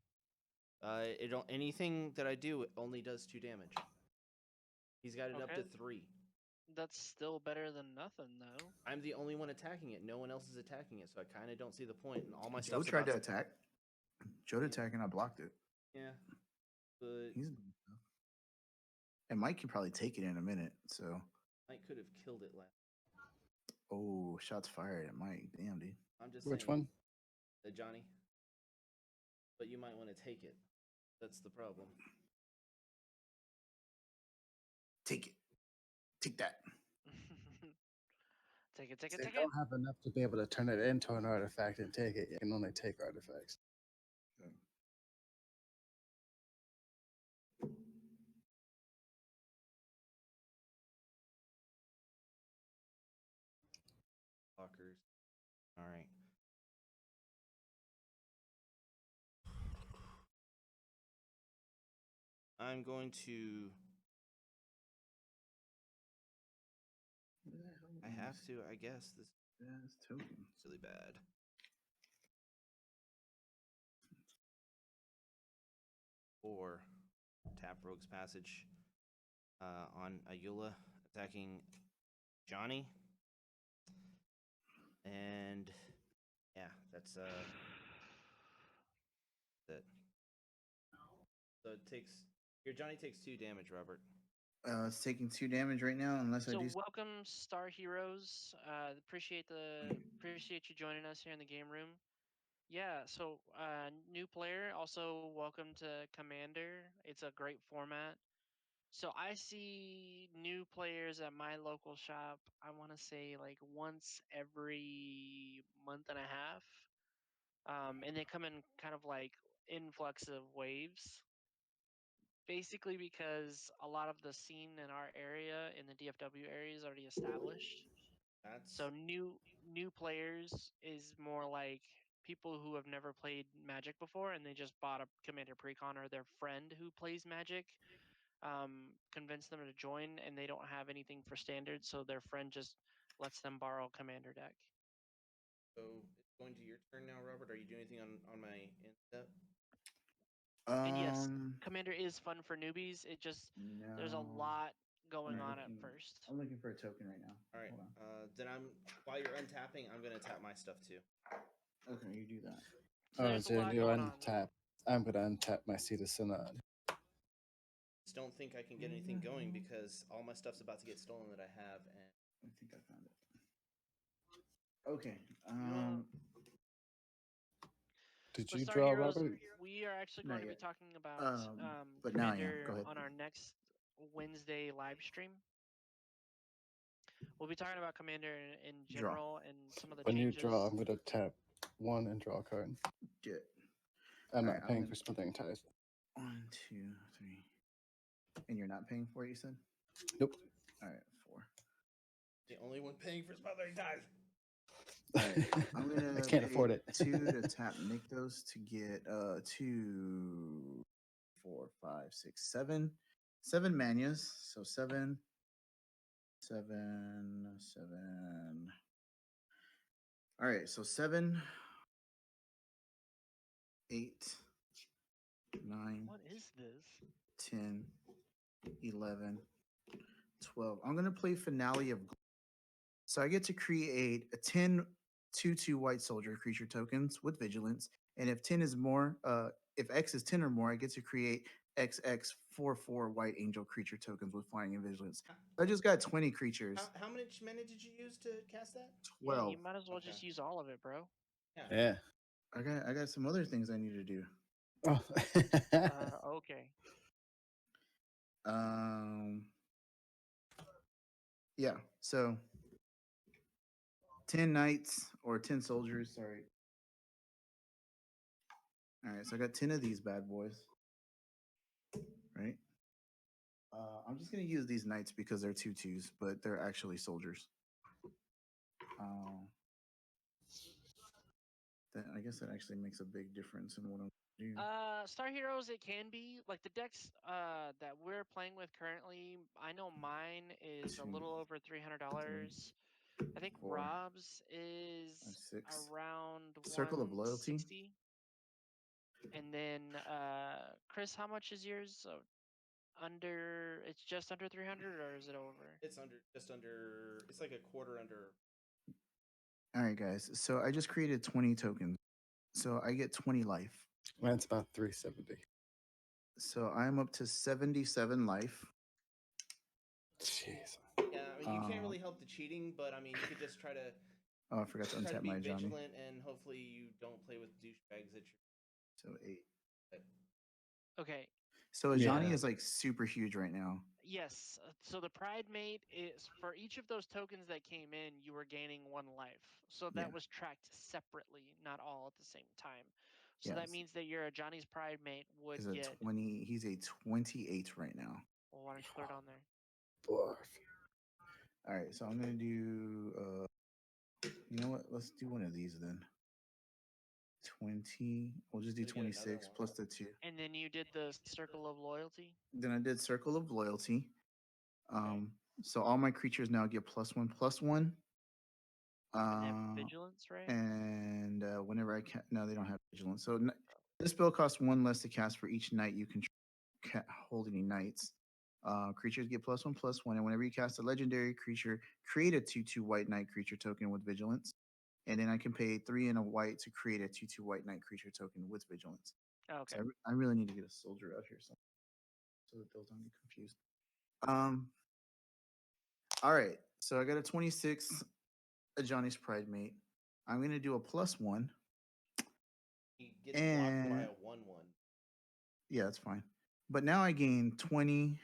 Speaker 2: it don't anything that I do only does 2 damage. He's got it up to
Speaker 3: Okay.
Speaker 2: 3.
Speaker 3: That's still better than nothing, though.
Speaker 2: I'm the only one attacking it. No one else is attacking it, so I kind of don't see the point. And all my
Speaker 4: Joe
Speaker 2: stuff's
Speaker 4: tried
Speaker 2: about
Speaker 4: to attack. Joe to attack and I blocked it.
Speaker 2: Yeah, but
Speaker 4: He's and Mike can probably take it in a minute. So,
Speaker 2: I could have killed it last.
Speaker 4: oh, shots fired at Mike. Damn, dude.
Speaker 2: I'm just
Speaker 1: Which
Speaker 2: saying,
Speaker 1: one?
Speaker 2: the Johnny. But you might want to take it. That's the problem.
Speaker 4: Take it. Take that.
Speaker 3: Take it, take it,
Speaker 1: They
Speaker 3: take it.
Speaker 1: don't have enough to be able to turn it into an artifact and take it. You can only take artifacts.
Speaker 2: Blockers. All right. I'm going to. I have to. I guess this
Speaker 4: Yeah, it's token.
Speaker 2: is really bad. Or tap Rogue's Passage on Ayula, attacking Johnny. And yeah, that's it. So it takes your Johnny takes 2 damage, Robert.
Speaker 4: It's taking 2 damage right now, unless I
Speaker 3: So
Speaker 4: do.
Speaker 3: welcome, Star Heroes. Appreciate you joining us here in the game room. Yeah, so new player. Also, welcome to Commander. It's a great format. So I see new players at my local shop. I want to say like once every month and a half, and they come in kind of like influx of waves. Basically, because a lot of the scene in our area, in the DFW area, is already established.
Speaker 2: That's
Speaker 3: So new players is more like people who have never played Magic before, and they just bought a Commander Precon, or their friend who plays Magic convince them to join, and they don't have anything for standard, so their friend just lets them borrow a Commander deck.
Speaker 2: so it's going to your turn now, Robert. Are you doing anything on my end step?
Speaker 3: And yes, Commander is fun for newbies. It just there's a
Speaker 4: No.
Speaker 3: lot going
Speaker 4: I'm
Speaker 3: on at
Speaker 4: looking-
Speaker 3: first.
Speaker 4: I'm looking for a token right now.
Speaker 2: All right.
Speaker 4: Hold on.
Speaker 2: Then while you're untapping, I'm gonna tap my stuff too.
Speaker 4: Okay, you do that.
Speaker 3: So
Speaker 1: Oh,
Speaker 3: there's a
Speaker 1: Jim,
Speaker 3: lot
Speaker 1: you
Speaker 3: going on.
Speaker 1: untap. I'm going to untap my Seat of Synod.
Speaker 2: Just don't think I can get anything going because all my stuff's about to get stolen that I have, and
Speaker 4: I think I found it. Okay.
Speaker 1: Did
Speaker 3: But
Speaker 1: you
Speaker 3: Star
Speaker 1: draw,
Speaker 3: Heroes,
Speaker 1: Robert?
Speaker 3: we are actually
Speaker 4: Not
Speaker 3: going to be
Speaker 4: yet.
Speaker 3: talking about
Speaker 4: But now I am.
Speaker 3: Commander
Speaker 4: Go ahead.
Speaker 3: on our next Wednesday live stream. We'll be talking about Commander in
Speaker 4: Draw.
Speaker 3: general and some of the
Speaker 1: When you
Speaker 3: changes.
Speaker 1: draw, I'm going to tap 1 and draw a card.
Speaker 4: Good.
Speaker 1: I'm
Speaker 4: Alright,
Speaker 1: not
Speaker 4: I'm
Speaker 1: paying
Speaker 4: gonna-
Speaker 1: for Smithing Ties.
Speaker 4: 1, 2, 3. And you're not paying for it, you said?
Speaker 1: Nope.
Speaker 4: All right, 4.
Speaker 2: the only one paying for smothering ties.
Speaker 4: I'm gonna
Speaker 1: I can't afford
Speaker 4: pay
Speaker 1: it.
Speaker 4: 2 to tap Nykthos to get 2, 4, 5, 6, 7. 7 manias. So 7, 7, 7. All right, so 7, 8, 9,
Speaker 3: What is this?
Speaker 4: 10, 11, 12. I'm going to play Finale of Glory. So I get to create a 10 2/2 white soldier creature tokens with vigilance. And if 10 is more, if X is 10 or more, I get to create XX 4/4 white angel creature tokens with flying and vigilance. I just got 20 creatures.
Speaker 2: How much mana did you use to cast that?
Speaker 4: 12.
Speaker 3: Yeah, you might as well just
Speaker 2: Okay.
Speaker 3: use all of it, bro.
Speaker 1: Yeah.
Speaker 4: I got some other things I need to do.
Speaker 1: Oh.
Speaker 3: Okay.
Speaker 4: Yeah, so 10 knights or 10 soldiers, sorry. All right, so I got 10 of these bad boys. Right? I'm just gonna use these knights because they're 2/2s, but they're actually soldiers. I guess that actually makes a big difference in what I'm gonna do.
Speaker 3: Star Heroes, it can be like the decks that we're playing with currently. I know mine is a
Speaker 4: Two,
Speaker 3: little over $300. I think
Speaker 4: 4,
Speaker 3: Rob's is
Speaker 4: 6.
Speaker 3: around
Speaker 4: Circle of Loyalty.
Speaker 3: 160. And then Chris, how much is yours? Under it's just under 300 or is it over?
Speaker 2: It's just under. It's like a quarter under.
Speaker 4: All right, guys. So I just created 20 tokens. So I get 20 life.
Speaker 1: Mine's about 370.
Speaker 4: So I'm up to 77 life.
Speaker 1: Jeez.
Speaker 2: Yeah, I mean, you can't really help the cheating, but I mean, you could just try to
Speaker 4: Oh, I forgot to
Speaker 2: try to
Speaker 4: untap
Speaker 2: be
Speaker 4: my Johnny.
Speaker 2: vigilant, and hopefully you don't play with douchebags that you're.
Speaker 4: So 8.
Speaker 3: Okay.
Speaker 4: So Johnny
Speaker 1: Yeah.
Speaker 4: is like super huge right now.
Speaker 3: Yes. So the Pride Mate is for each of those tokens that came in, you were gaining 1 life. So that
Speaker 4: Yeah.
Speaker 3: was tracked separately, not all at the same time. So
Speaker 4: Yes.
Speaker 3: that means that your Johnny's Pride Mate would
Speaker 4: He's a
Speaker 3: get.
Speaker 4: 20. He's a 28 right now.
Speaker 3: Well, why don't you put it on there?
Speaker 1: Dwarf.
Speaker 4: All right, so I'm gonna do. You know what? Let's do one of these then. 20. We'll just do
Speaker 2: Gotta get another
Speaker 4: 26
Speaker 2: one.
Speaker 4: plus the 2.
Speaker 3: And then you did the Circle of Loyalty.
Speaker 4: Then I did Circle of Loyalty.
Speaker 3: Okay.
Speaker 4: So all my creatures now get +1/+1.
Speaker 3: And they have vigilance, right?
Speaker 4: And whenever I can, no, they don't have vigilance. So this spell costs 1 less to cast for each knight you can hold any knights. Creatures get +1/+1, and whenever you cast a legendary creature, create a 2/2 white knight creature token with vigilance. And then I can pay 3 and a white to create a 2/2 white knight creature token with vigilance.
Speaker 3: Okay.
Speaker 4: So I really need to get a soldier out here so that those don't get confused. All right, so I got a 26, a Johnny's Pride Mate. I'm gonna do a +1.
Speaker 2: He gets blocked by
Speaker 4: And
Speaker 2: a 1/1.
Speaker 4: yeah, that's fine. But now I gain 20.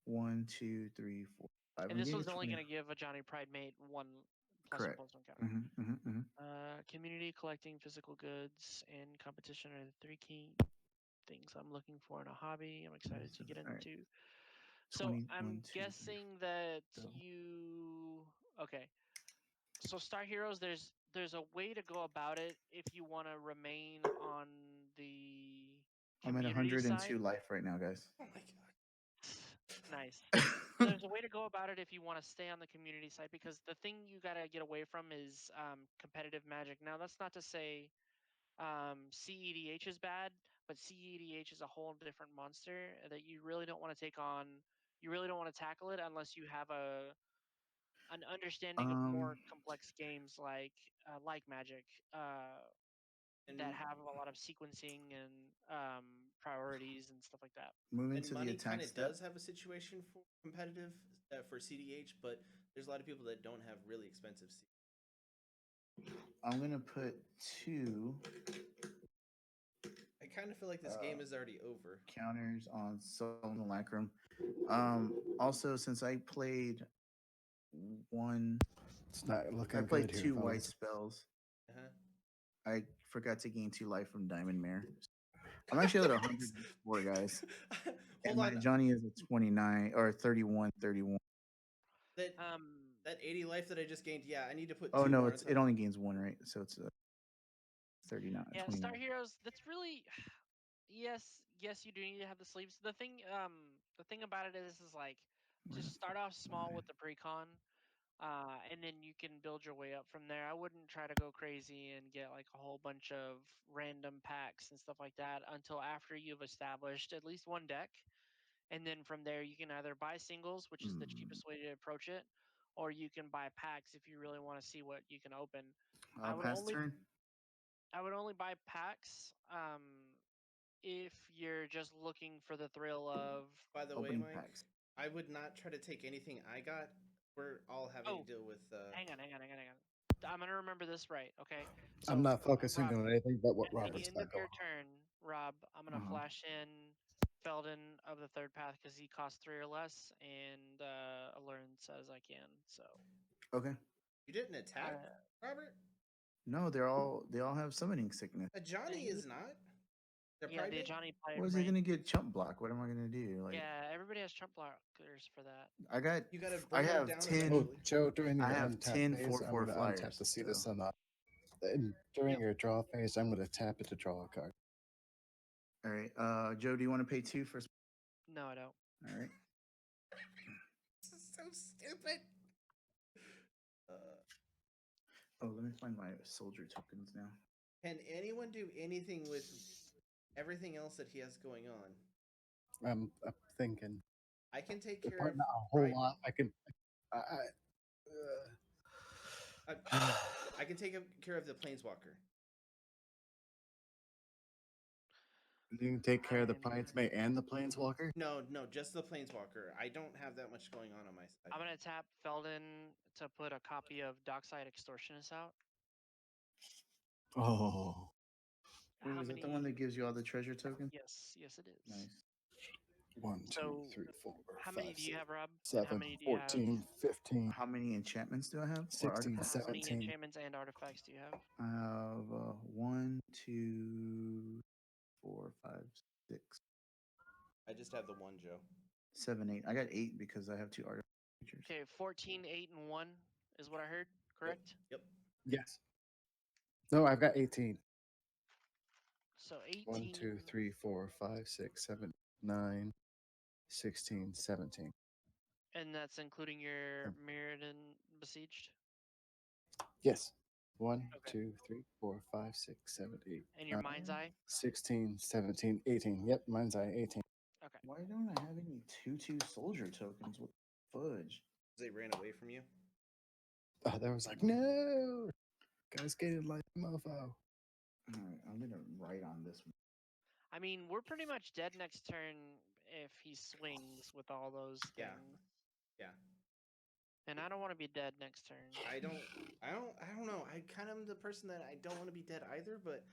Speaker 4: 1, 2, 3, 4, 5.
Speaker 3: And this one's only going to give a Johnny Pride Mate 1
Speaker 4: Correct.
Speaker 3: +1/+1 counter.
Speaker 4: Mm-hmm.
Speaker 3: Community, collecting physical goods, and competition are the 3 key things I'm looking for in a hobby. I'm excited to get
Speaker 4: All right.
Speaker 3: into. So
Speaker 4: 20,
Speaker 3: I'm
Speaker 4: 1, 2, 3,
Speaker 3: guessing that
Speaker 4: so.
Speaker 3: you. Okay. So Star Heroes, there's a way to go about it if you want to remain on the
Speaker 4: I'm at
Speaker 3: community
Speaker 4: 102
Speaker 3: side.
Speaker 4: life right now, guys.
Speaker 2: Oh my god.
Speaker 3: Nice. So there's a way to go about it if you want to stay on the community side, because the thing you got to get away from is competitive Magic. Now, that's not to say CEDH is bad, but CEDH is a whole different monster that you really don't want to take on. You really don't want to tackle it unless you have an understanding of more complex games like Magic that have a lot of sequencing and priorities and stuff like that.
Speaker 4: Moving
Speaker 2: And
Speaker 4: to the
Speaker 2: money
Speaker 4: attack
Speaker 2: kind of
Speaker 4: step.
Speaker 2: does have a situation for competitive for CDH, but there's a lot of people that don't have really expensive CDH.
Speaker 4: I'm gonna put 2.
Speaker 2: I kind of feel like this game is already over.
Speaker 4: Counters on Sullen Lacrum. Also, since I played 1,
Speaker 1: It's not looking
Speaker 4: I played
Speaker 1: good here,
Speaker 4: 2 white
Speaker 1: fellas.
Speaker 4: spells.
Speaker 2: Uh-huh.
Speaker 4: I forgot to gain 2 life from Diamond Mare. I'm actually at 104, guys. And my Johnny is a 29 or 31.
Speaker 2: That 80 life that I just gained, yeah, I need to put.
Speaker 4: Oh
Speaker 2: 2
Speaker 4: no,
Speaker 2: more
Speaker 4: it only gains 1, right? So it's a 39.
Speaker 3: Yeah,
Speaker 4: 29.
Speaker 3: Star Heroes. That's really yes. You do need to have the sleeves. The thing about it is like just start off small with the precon, and then you can build your way up from there. I wouldn't try to go crazy and get like a whole bunch of random packs and stuff like that until after you've established at least one deck, and then from there you can either buy singles, which is the cheapest way to approach it, or you can buy packs if you really want to see what you can open. I would
Speaker 4: Pass
Speaker 3: only
Speaker 4: turn.
Speaker 3: I would only buy packs if you're just looking for the thrill of.
Speaker 2: By the way,
Speaker 4: opening
Speaker 2: Mike,
Speaker 4: packs.
Speaker 2: I would not try to take anything I got. We're all having to deal with.
Speaker 3: Hang on. I'm gonna remember this right, okay? So,
Speaker 1: I'm not focusing
Speaker 3: Rob,
Speaker 1: on anything but what
Speaker 3: at the
Speaker 1: Robert's
Speaker 3: end
Speaker 1: got
Speaker 3: of your
Speaker 1: going.
Speaker 3: turn, Rob, I'm gonna flash in Felden of the third path because he costs 3 or less, and Learn says I can. So.
Speaker 4: Okay.
Speaker 2: You didn't attack, Robert?
Speaker 4: No, they all have summoning sickness.
Speaker 2: Johnny is not. They're
Speaker 3: Yeah, the
Speaker 2: private?
Speaker 3: Ajani
Speaker 4: What is he
Speaker 3: brain.
Speaker 4: gonna get chump block? What am I gonna do? Like,
Speaker 3: Yeah, everybody has chump blockers for that.
Speaker 4: I got,
Speaker 2: You gotta
Speaker 4: I
Speaker 2: bring them
Speaker 4: have
Speaker 2: down
Speaker 4: 10.
Speaker 1: Oh,
Speaker 2: eventually.
Speaker 1: Joe, during
Speaker 4: I
Speaker 1: your
Speaker 4: have
Speaker 1: untap
Speaker 4: 10
Speaker 1: phase, I'm
Speaker 4: 4/4
Speaker 1: going to untap
Speaker 4: flyers.
Speaker 1: to see the
Speaker 4: So.
Speaker 1: sun off. And during
Speaker 3: Yep.
Speaker 1: your draw phase, I'm going to tap it to draw a card.
Speaker 4: All right, Joe, do you want to pay 2 for?
Speaker 3: No, I don't.
Speaker 4: All right.
Speaker 2: This is so stupid.
Speaker 4: Oh, let me find my soldier tokens now.
Speaker 2: Can anyone do anything with everything else that he has going on?
Speaker 1: I'm thinking.
Speaker 2: I can take care
Speaker 1: But
Speaker 2: of
Speaker 1: not a whole
Speaker 2: private.
Speaker 1: lot. I can.
Speaker 2: I can take care of the planeswalker.
Speaker 1: You can take care of the
Speaker 3: I'm-
Speaker 1: Prince-Mate and the Planeswalker?
Speaker 2: No, just the planeswalker. I don't have that much going on my side.
Speaker 3: I'm gonna tap Felden to put a copy of Dockside Extortionist out.
Speaker 1: Oh.
Speaker 4: Wait,
Speaker 3: How
Speaker 4: is
Speaker 3: many?
Speaker 4: that the one that gives you all the treasure tokens?
Speaker 3: Yes, yes, it is.
Speaker 4: Nice.
Speaker 1: 1, 2,
Speaker 3: So,
Speaker 1: 3, 4,
Speaker 3: How
Speaker 1: 5,
Speaker 3: many do you
Speaker 1: 6,
Speaker 3: have, Rob? And how
Speaker 1: 7,
Speaker 3: many do you have?
Speaker 1: 14, 15,
Speaker 4: How many enchantments do I have? Or
Speaker 1: 16,
Speaker 4: artifacts?
Speaker 3: How many
Speaker 1: 17.
Speaker 3: enchantments and artifacts do you have?
Speaker 4: I have 1, 2, 4, 5, 6,
Speaker 2: I just have the one, Joe.
Speaker 4: 7, 8. I got 8 because I have 2 artifact creatures.
Speaker 3: Okay, 14, 8, and 1 is what I heard, correct?
Speaker 2: Yep.
Speaker 1: Yes. No, I've got 18.
Speaker 3: So 18.
Speaker 1: 1, 2, 3, 4, 5, 6, 7, 9, 16, 17.
Speaker 3: And that's including your
Speaker 1: Um,
Speaker 3: Mirrodin Besieged?
Speaker 1: Yes. 1,
Speaker 3: Okay.
Speaker 1: 2, 3, 4, 5, 6, 7, 8.
Speaker 3: And your
Speaker 1: 9,
Speaker 3: Mind's Eye?
Speaker 1: 16, 17, 18. Yep, mine's I 18.
Speaker 3: Okay.
Speaker 4: Why don't I have any 2/2 soldier tokens? What fudge?
Speaker 2: They ran away from you.
Speaker 1: Oh, there was like, no! Guys getting like a mofo.
Speaker 4: Alright, I'm gonna write on this one.
Speaker 3: I mean, we're pretty much dead next turn if he swings with all those
Speaker 2: Yeah.
Speaker 3: things.
Speaker 2: Yeah.
Speaker 3: And I don't want to be dead next turn.
Speaker 2: I don't know. I kind of am the person that I don't want to be dead either, but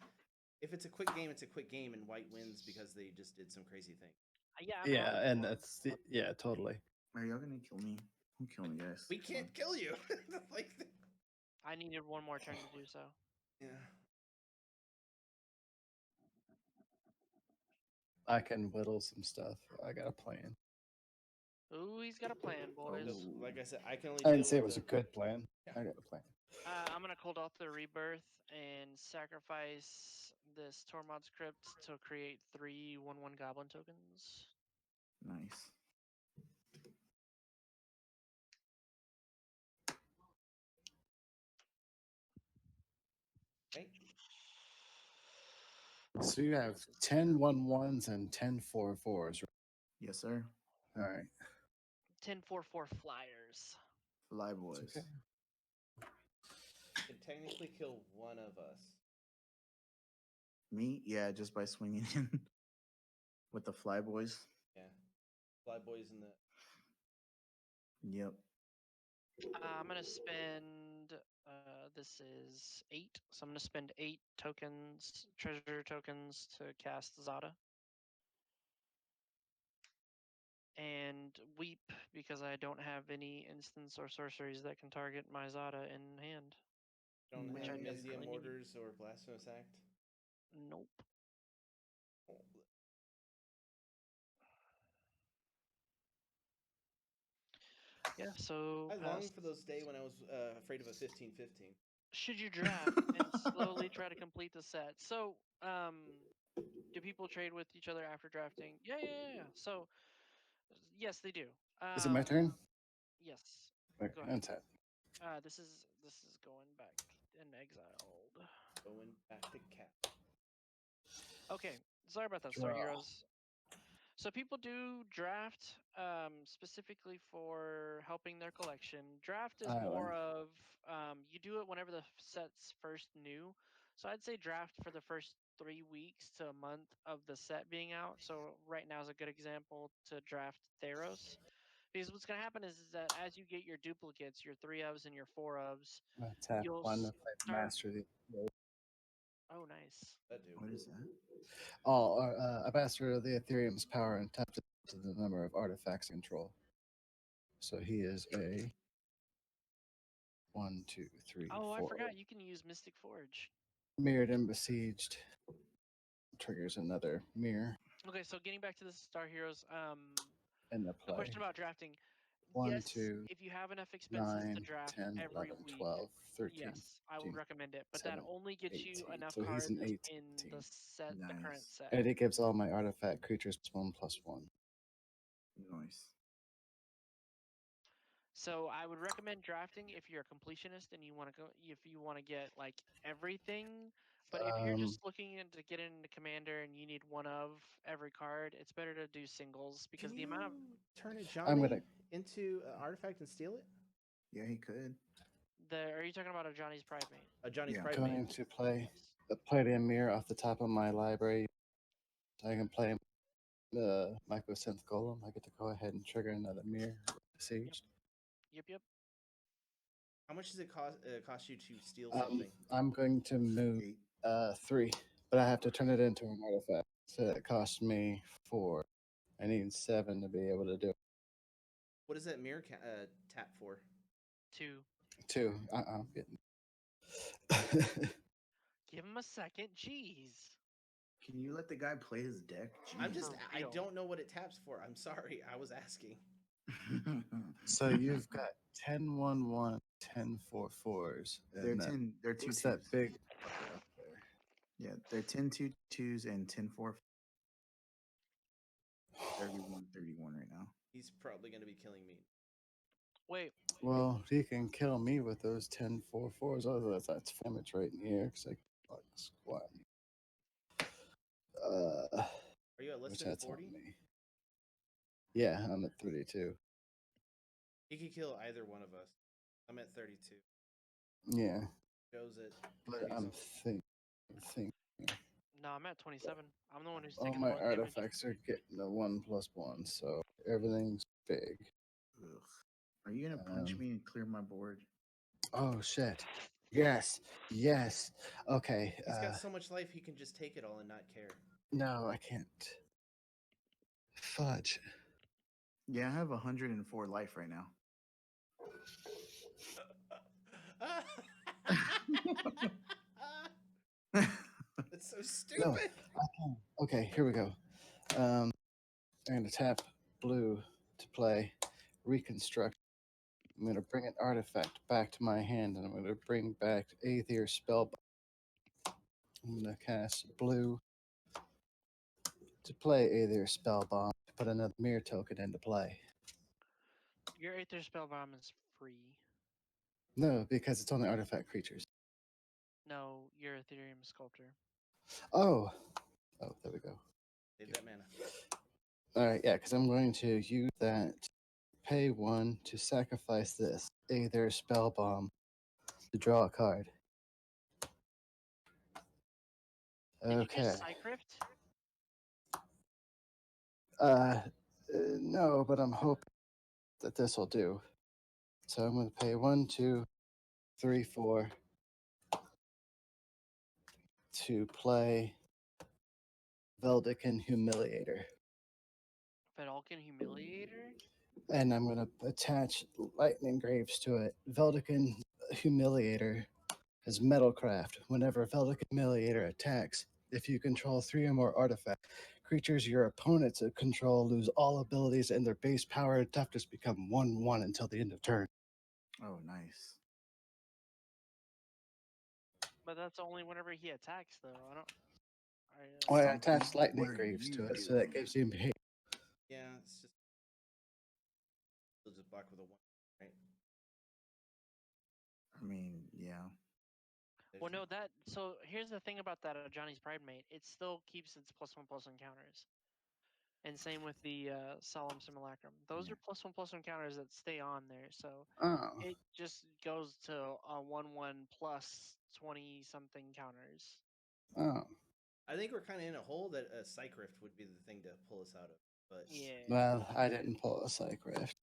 Speaker 2: if it's a quick game, it's a quick game, and white wins because they just did some crazy thing.
Speaker 3: Yeah, I'm
Speaker 1: Yeah,
Speaker 3: happy
Speaker 1: and
Speaker 3: for him.
Speaker 1: that's yeah, totally.
Speaker 4: Are y'all gonna kill me? Don't kill me, guys.
Speaker 2: We
Speaker 4: Come
Speaker 2: can't
Speaker 4: on.
Speaker 2: kill you. Like,
Speaker 3: I needed one more turn to do so.
Speaker 2: yeah.
Speaker 1: I can whittle some stuff. I got a plan.
Speaker 3: Ooh, he's got a plan, boys.
Speaker 2: So, like I said, I can only.
Speaker 1: I
Speaker 2: deal
Speaker 1: didn't say it
Speaker 2: with
Speaker 1: was a
Speaker 2: the-
Speaker 1: good plan.
Speaker 2: Yeah.
Speaker 1: I got a plan.
Speaker 3: I'm gonna cold off the rebirth and sacrifice this Tormod's Crypt to create 3 1/1 goblin tokens.
Speaker 4: Nice.
Speaker 2: Okay.
Speaker 1: So you have 10 1/1s and 10 4/4s.
Speaker 4: Yes, sir.
Speaker 1: All right.
Speaker 3: 10/4/4 flyers.
Speaker 4: Fly
Speaker 1: It's
Speaker 4: boys.
Speaker 1: okay.
Speaker 2: Can technically kill one of us.
Speaker 4: Me? Yeah, just by swinging in with the fly boys.
Speaker 2: Yeah. Fly boys in the.
Speaker 4: Yep.
Speaker 3: I'm gonna spend. This is 8, so I'm gonna spend 8 tokens, treasure tokens, to cast Zada. And weep because I don't have any instants or sorceries that can target my Zada in hand.
Speaker 2: Don't
Speaker 3: Which
Speaker 2: have
Speaker 3: I
Speaker 2: Mizzium
Speaker 3: desperately need.
Speaker 2: Orders or Blasphemous Act.
Speaker 3: Nope.
Speaker 2: Oh,
Speaker 3: Yeah, so
Speaker 2: I long
Speaker 3: past-
Speaker 2: for those days when I was afraid of a 15-15.
Speaker 3: should you draft and slowly try to complete the set. So, do people trade with each other after drafting? Yeah. So, yes, they do.
Speaker 1: Is it my turn?
Speaker 3: Yes.
Speaker 1: Okay,
Speaker 3: Go ahead.
Speaker 1: untap.
Speaker 3: This is going back in exiled.
Speaker 2: Going back to cat.
Speaker 3: Okay, sorry about that, Star
Speaker 1: Draw.
Speaker 3: Heroes. So people do draft specifically for helping their collection. Draft is more of you do it whenever the set's first new. So I'd say draft for the first 3 weeks to a month of the set being out. So right now is a good example to draft Theros. Because what's going to happen is that as you get your duplicates, your 3-ofs and your 4-ofs,
Speaker 1: Tap
Speaker 3: you'll
Speaker 1: one to play
Speaker 3: start-
Speaker 1: master the.
Speaker 3: oh nice.
Speaker 2: That do.
Speaker 4: What is that?
Speaker 1: Oh, a master of the Ethereum's power and tap to the number of artifacts control. So he is a 1, 2, 3,
Speaker 3: Oh,
Speaker 1: 4.
Speaker 3: I forgot you can use Mystic Forge.
Speaker 1: Mirrored and besieged. triggers another mirror
Speaker 3: Okay, so getting back to the Star Heroes,
Speaker 1: in the
Speaker 3: a
Speaker 1: play.
Speaker 3: question about drafting.
Speaker 1: 1,
Speaker 3: Yes,
Speaker 1: 2,
Speaker 3: if you have enough expenses to
Speaker 1: 9,
Speaker 3: draft
Speaker 1: 10,
Speaker 3: every
Speaker 1: 11,
Speaker 3: week,
Speaker 1: 12, 13,
Speaker 3: yes, I would
Speaker 1: 14,
Speaker 3: recommend it. But that
Speaker 1: 7,
Speaker 3: only gets
Speaker 1: 18.
Speaker 3: you enough
Speaker 1: So he's
Speaker 3: cards
Speaker 1: an 18.
Speaker 3: in the set, the current
Speaker 4: Nice.
Speaker 3: set.
Speaker 1: And it gives all my artifact creatures +1/+1.
Speaker 4: Nice.
Speaker 3: So I would recommend drafting if you're a completionist and you want to go, if you want to get like everything. But if you're
Speaker 1: Um,
Speaker 3: just looking to get into Commander and you need one of every card, it's better to do singles because
Speaker 2: Can
Speaker 3: the
Speaker 2: you
Speaker 3: amount of
Speaker 2: turn a
Speaker 1: I'm
Speaker 2: Johnny
Speaker 1: gonna
Speaker 2: into an artifact and steal it?
Speaker 4: Yeah, he could.
Speaker 3: are you talking about a Johnny's Pride Mate?
Speaker 2: A Johnny's
Speaker 4: Yeah.
Speaker 2: Pride Mate.
Speaker 1: going to play
Speaker 3: Yes.
Speaker 1: the Palladium Mirror off the top of my library. I can play the Mycosynth Golem. I get to go ahead and trigger another mirror. Siege.
Speaker 3: Yep.
Speaker 2: How much does it cost you to steal something?
Speaker 1: I'm going to move
Speaker 4: 8.
Speaker 1: 3, but I have to turn it into an artifact. So that costs me 4. I need 7 to be able to do it.
Speaker 2: What does that mirror tap for?
Speaker 3: 2.
Speaker 1: 2. I'm getting.
Speaker 3: Give him a second. Jeez.
Speaker 4: Can you let the guy play his deck?
Speaker 2: I'm
Speaker 4: Jeez.
Speaker 2: just,
Speaker 3: For
Speaker 2: I
Speaker 3: real.
Speaker 2: don't know what it taps for. I'm sorry. I was asking.
Speaker 1: So you've got 10 1 1, 10 4 4s.
Speaker 4: they're
Speaker 1: and
Speaker 4: 10. They're 2
Speaker 1: what's
Speaker 4: 2s.
Speaker 1: that big fucker up there?
Speaker 4: Yeah, they're 10 2 2s and 10 4 31 right now.
Speaker 2: He's probably going to be killing me.
Speaker 3: Wait.
Speaker 1: Well, he can kill me with those 10 4 4s. Otherwise, that's damage right in here because I can fuck squat.
Speaker 2: Are you at less
Speaker 1: Which
Speaker 2: than
Speaker 1: that's on
Speaker 2: 40?
Speaker 1: me. Yeah, I'm at 32.
Speaker 2: He could kill either one of us. I'm at 32.
Speaker 1: Yeah,
Speaker 2: Joe's at
Speaker 1: but
Speaker 2: 30
Speaker 1: I'm
Speaker 2: something.
Speaker 1: thinking
Speaker 3: No, I'm at 27. I'm the one who's
Speaker 1: all
Speaker 3: taking
Speaker 1: my
Speaker 3: the most damage.
Speaker 1: artifacts are getting a 1/+1, so everything's big.
Speaker 4: Ugh. Are you gonna punch
Speaker 1: Um,
Speaker 4: me and clear my board?
Speaker 1: Oh shit! Yes, yes. Okay.
Speaker 2: He's got so much life, he can just take it all and not care.
Speaker 1: No, I can't. Fudge.
Speaker 4: Yeah, I have 104 life right now.
Speaker 2: That's so stupid.
Speaker 1: No, I can. Okay, here we go. I'm gonna tap blue to play Reconstruct. I'm gonna bring an artifact back to my hand, and I'm gonna bring back Aether Spellbind. I'm gonna cast blue to play Aether Spellbomb to put another mirror token into play.
Speaker 3: Your Aether Spellbomb is free.
Speaker 1: No, because it's only artifact creatures.
Speaker 3: No, your Ethereum Sculptor.
Speaker 1: Oh, there we go.
Speaker 2: Save that mana.
Speaker 1: All right, yeah, because I'm going to use that. Pay 1 to sacrifice this Aether Spellbomb to draw a card.
Speaker 3: Did you
Speaker 1: Okay.
Speaker 3: just Cycrypt?
Speaker 1: No, but I'm hoping that this will do. So I'm going to pay 1, 2, 3, 4 to play Veldican Humiliator.
Speaker 3: Vedalken Humiliator?
Speaker 1: And I'm going to attach Lightning Graves to it. Veldican Humiliator is Metalcraft. Whenever Veldican Humiliator attacks, if you control 3 or more artifact creatures your opponents control lose all abilities and their base power and toughness become 1/1 until the end of turn.
Speaker 4: Oh, nice.
Speaker 3: But that's only whenever he attacks, though. I don't.
Speaker 1: Well, I
Speaker 4: Something
Speaker 1: attached Lightning
Speaker 4: where
Speaker 1: Graves to
Speaker 4: you
Speaker 1: it, so that gives him hate.
Speaker 2: Yeah, it's just. He'll just block with a 1, right?
Speaker 4: I mean, yeah.
Speaker 3: Well, no, that. So here's the thing about that Johnny's Pride Mate. It still keeps its +1/+1 counters. And same with the Solemn Simulacrum. Those
Speaker 4: Yeah.
Speaker 3: are +1/+1 counters that stay on there. So
Speaker 1: Oh,
Speaker 3: it just goes to a 1/1 plus 20 something counters.
Speaker 1: oh.
Speaker 2: I think we're kind of in a hole that a Cycrypt would be the thing to pull us out of. But
Speaker 3: Yeah.
Speaker 1: Well, I didn't pull a Psych Rift.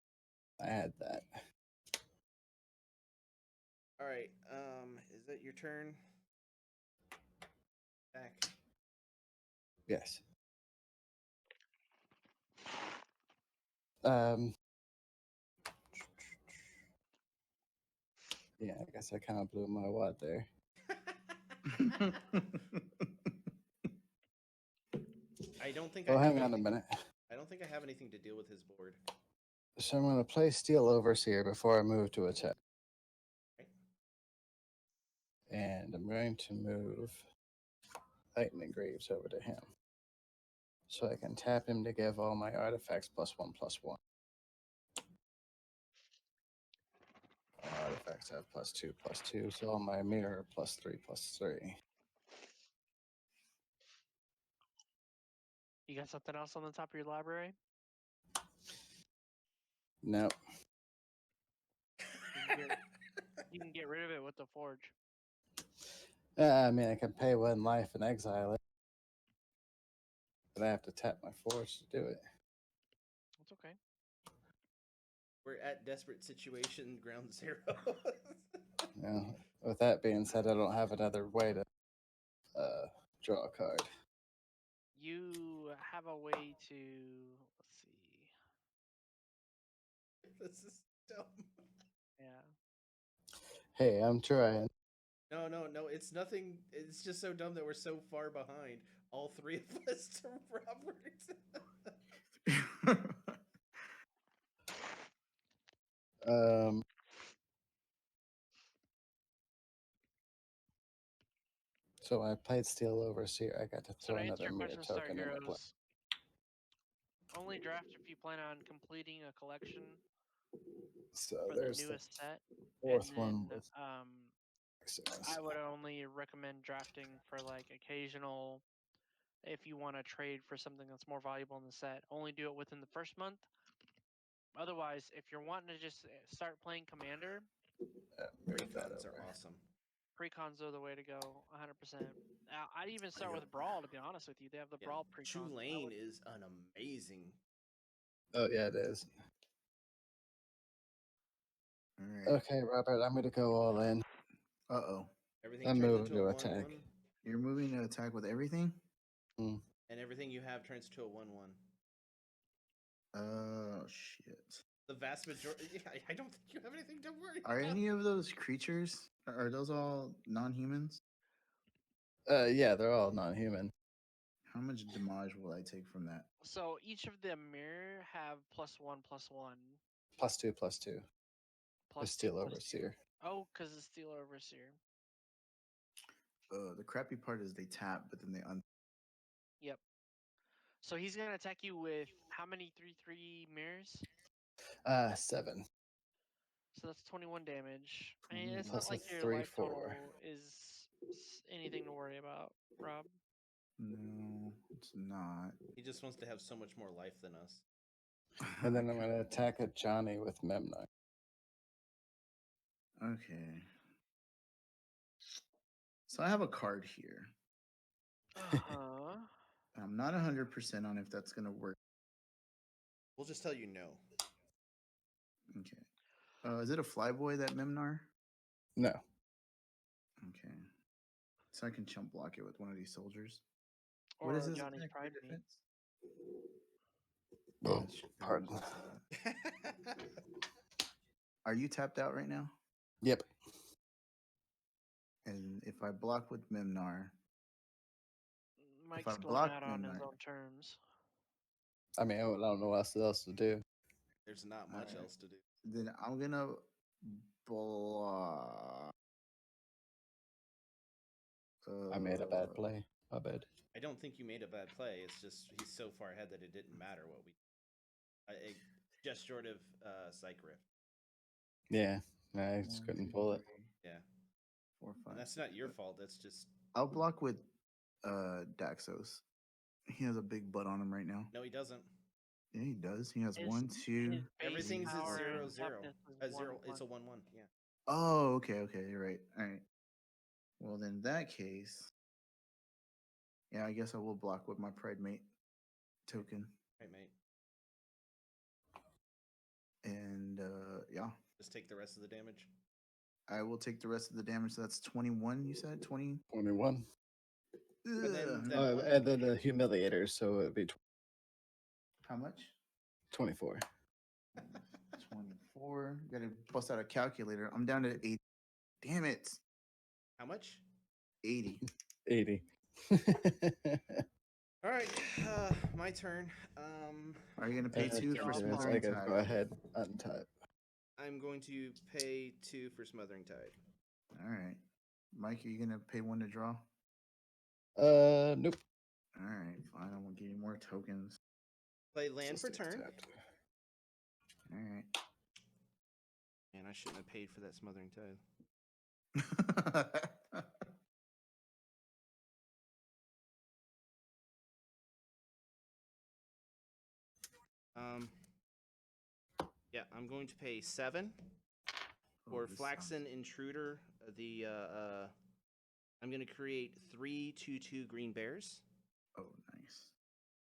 Speaker 1: I had that.
Speaker 2: all right, is it your turn? Back.
Speaker 1: Yes. Yeah, I guess I kind of blew my wad there.
Speaker 2: don't think
Speaker 1: Oh,
Speaker 2: I have
Speaker 1: hang on a
Speaker 2: anything.
Speaker 1: minute.
Speaker 2: I don't think I have anything to deal with his board.
Speaker 1: So I'm going to play Steel Overseer before I move to attack.
Speaker 2: Right.
Speaker 1: And I'm going to move Lightning Greaves over to him. So I can tap him to give all my artifacts +1/+1. All artifacts have +2/+2, so all my mirror +3/+3.
Speaker 3: You got something else on the top of your library?
Speaker 1: Nope.
Speaker 3: You can get rid of it with the forge.
Speaker 1: I mean, I can pay 1 life and exile it. But I have to tap my forge to do it.
Speaker 3: It's okay.
Speaker 2: We're at desperate situation ground zero.
Speaker 1: With that being said, I don't have another way to draw a card.
Speaker 3: You have a way to, let's see.
Speaker 2: This is dumb.
Speaker 3: Yeah.
Speaker 1: Hey, I'm trying.
Speaker 2: No, it's nothing. It's just so dumb that we're so far behind. All three of us to Robert.
Speaker 1: So I played Steel Overseer. I got to
Speaker 3: So
Speaker 1: throw
Speaker 3: to answer
Speaker 1: another
Speaker 3: your
Speaker 1: mirror
Speaker 3: question, Star
Speaker 1: token into play.
Speaker 3: Heroes, only draft if you plan on completing a collection
Speaker 1: So
Speaker 3: for the
Speaker 1: there's the
Speaker 3: newest set.
Speaker 1: fourth
Speaker 3: And
Speaker 1: one
Speaker 3: then
Speaker 1: with Maximus.
Speaker 3: I would only recommend drafting for like occasional, if you want to trade for something that's more valuable in the set. Only do it within the first month. Otherwise, if you're wanting to just start playing Commander,
Speaker 1: Move that
Speaker 2: Precons are
Speaker 1: over.
Speaker 2: awesome.
Speaker 3: precons are the way to go, 100%. I'd even start with Brawl, to be honest with you. They have the
Speaker 2: Yeah.
Speaker 3: Brawl precons.
Speaker 2: Tulane is an amazing.
Speaker 1: Oh yeah, it is.
Speaker 4: All right.
Speaker 1: Okay, Robert, I'm gonna go all in.
Speaker 4: Uh-oh.
Speaker 2: Everything
Speaker 1: I'm
Speaker 2: turns
Speaker 1: moving
Speaker 2: into a
Speaker 1: to attack.
Speaker 2: 1/1,
Speaker 4: You're moving to attack with everything?
Speaker 1: Mm.
Speaker 2: and everything you have turns to a 1/1.
Speaker 4: Oh, shit.
Speaker 2: The vast majority. Yeah, I don't think you have anything to worry
Speaker 4: Are
Speaker 2: about.
Speaker 4: any of those creatures, are those all non-humans?
Speaker 1: Yeah, they're all non-human.
Speaker 4: How much damage will I take from that?
Speaker 3: So each of them mirror have +1/+1.
Speaker 1: +2/+2.
Speaker 3: Plus
Speaker 1: Steel
Speaker 3: 2/+2.
Speaker 1: Overseer.
Speaker 3: Oh, because it's Steel Overseer.
Speaker 4: The crappy part is they tap, but then they
Speaker 3: Yep. So he's gonna attack you with how many 3/3 mirrors?
Speaker 1: 7.
Speaker 3: So that's 21 damage. I mean, it's
Speaker 1: Plus
Speaker 3: not
Speaker 1: a
Speaker 3: like your
Speaker 1: 3/4.
Speaker 3: life total is anything to worry about, Rob.
Speaker 4: No, it's not.
Speaker 2: He just wants to have so much more life than us.
Speaker 1: And then I'm gonna attack a Johnny with Memnon.
Speaker 4: Okay. So I have a card here.
Speaker 3: Uh-huh.
Speaker 4: I'm not 100% on if that's going to work.
Speaker 2: We'll just tell you no.
Speaker 4: Okay. Is it a flyboy, that Memnar?
Speaker 1: No.
Speaker 4: Okay. So I can chump block it with one of these soldiers.
Speaker 3: Or
Speaker 4: What is his
Speaker 3: Johnny's
Speaker 4: attack
Speaker 3: Pride
Speaker 4: for
Speaker 3: Me.
Speaker 4: defense?
Speaker 1: Oh,
Speaker 4: That's true.
Speaker 1: pardon.
Speaker 4: Are you tapped out right now?
Speaker 1: Yep.
Speaker 4: And if I block with Memnar,
Speaker 3: Mike's
Speaker 4: I
Speaker 3: going
Speaker 4: block
Speaker 3: out on his
Speaker 4: Memnar-
Speaker 3: own terms.
Speaker 1: I mean, I don't know what else to do.
Speaker 2: There's not much
Speaker 4: Alright.
Speaker 2: else to do.
Speaker 4: then I'm going to block.
Speaker 1: I made a bad play. My bad.
Speaker 2: I don't think you made a bad play. It's just he's so far ahead that it didn't matter what we. Just short of Psych Rift.
Speaker 1: Yeah, I just couldn't pull it.
Speaker 2: Yeah,
Speaker 4: 4, 5.
Speaker 2: and that's not your fault. That's just
Speaker 4: I'll block with Daxos. He has a big butt on him right now.
Speaker 2: no. He doesn't.
Speaker 4: Yeah, he does. He has
Speaker 3: His-
Speaker 4: 1, 2.
Speaker 3: his base
Speaker 2: Everything's at
Speaker 3: power
Speaker 2: 0/0.
Speaker 3: and toughness is
Speaker 2: A 0.
Speaker 3: 1/1.
Speaker 2: It's a 1/1. Yeah.
Speaker 4: Oh, okay, you're right. All right. Well, then in that case, yeah, I guess I will block with my Pride Mate token.
Speaker 2: Right, mate.
Speaker 4: And yeah,
Speaker 2: Just take the rest of the damage.
Speaker 4: I will take the rest of the damage. So that's 21, you said? 20?
Speaker 1: 21.
Speaker 2: And then
Speaker 4: Ugh.
Speaker 2: that one-
Speaker 1: And then the Humiliator, so it'd be
Speaker 4: How much?
Speaker 1: 24.
Speaker 4: 24. Gotta bust out a calculator. I'm down to 8. Damn it.
Speaker 2: How much?
Speaker 4: 80.
Speaker 1: 80.
Speaker 2: All right, my turn.
Speaker 4: Are you gonna pay
Speaker 1: Uh,
Speaker 4: 2
Speaker 3: Draw
Speaker 4: for
Speaker 3: a
Speaker 1: Minutes,
Speaker 3: ball.
Speaker 1: I
Speaker 4: Smothering
Speaker 1: gotta go
Speaker 4: Tide?
Speaker 1: ahead, untype.
Speaker 2: I'm going to pay 2 for Smothering Tide.
Speaker 4: All right, Mike, are you gonna pay 1 to draw?
Speaker 1: Nope.
Speaker 4: All right, fine. I won't give you more tokens.
Speaker 2: Play land for
Speaker 1: Stays
Speaker 2: turn.
Speaker 1: tapped.
Speaker 4: All right.
Speaker 2: Man, I shouldn't have paid for that Smothering Tide. Yeah, I'm going to pay 7 for
Speaker 4: Oh, this
Speaker 2: Flaxen Intruder. I'm going to create 3 2/2 green bears.
Speaker 4: Oh, nice.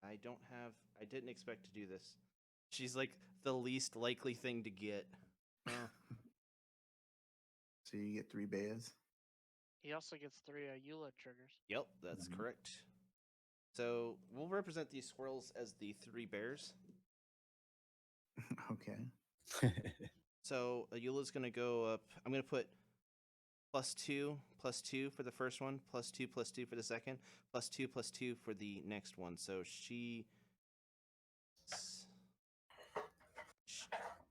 Speaker 2: I didn't expect to do this. She's like the least likely thing to get.
Speaker 4: So you get 3 bears.
Speaker 3: He also gets 3 Eula triggers.
Speaker 2: Yep, that's
Speaker 4: Mhm.
Speaker 2: correct. So we'll represent these squirrels as the 3 bears.
Speaker 4: Okay.
Speaker 2: So Eula's going to go up. I'm going to put +2 for the first one, +2 for the second, +2 for the next one. So she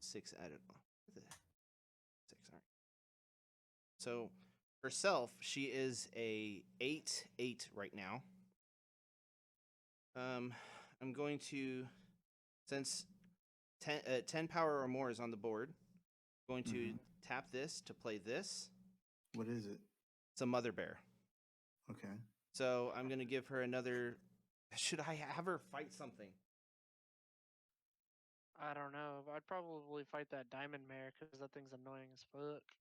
Speaker 2: 6 added 6. All right. So herself, she is a 8/8 right now. I'm going to, since 10 power or more is on the board, going to
Speaker 4: Mhm.
Speaker 2: tap this to play this.
Speaker 4: What is it?
Speaker 2: It's a mother bear.
Speaker 4: Okay.
Speaker 2: So I'm going to give her another. Should I have her fight something?
Speaker 3: I don't know. I'd probably fight that Diamond Mare because that thing's annoying as fuck.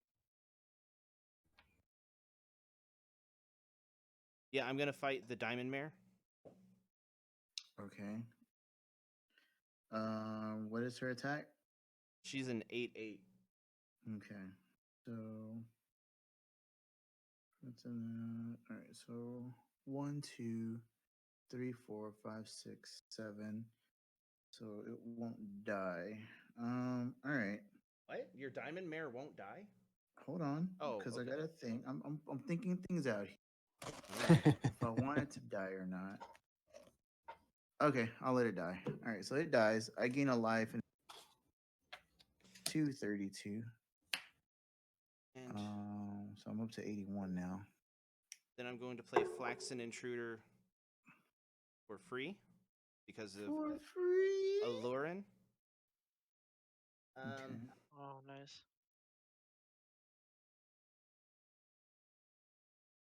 Speaker 2: Yeah, I'm going to fight the diamond mare.
Speaker 4: Okay. What is her attack?
Speaker 2: She's an 8/8.
Speaker 4: Okay. So that's in all right. So 1, 2, 3, 4, 5, 6, 7. So it won't die. All right.
Speaker 2: What? Your diamond mare won't die?
Speaker 4: Hold on.
Speaker 2: Oh,
Speaker 4: Because
Speaker 2: okay.
Speaker 4: I gotta think. I'm thinking things out here. If I want it to die or not. Okay, I'll let it die. All right, so it dies. I gain a life and 232.
Speaker 2: And
Speaker 4: So I'm up to 81 now.
Speaker 2: then I'm going to play Flaxen Intruder for free because of
Speaker 4: For free.
Speaker 2: Allurin.
Speaker 4: Okay.
Speaker 3: Oh, nice.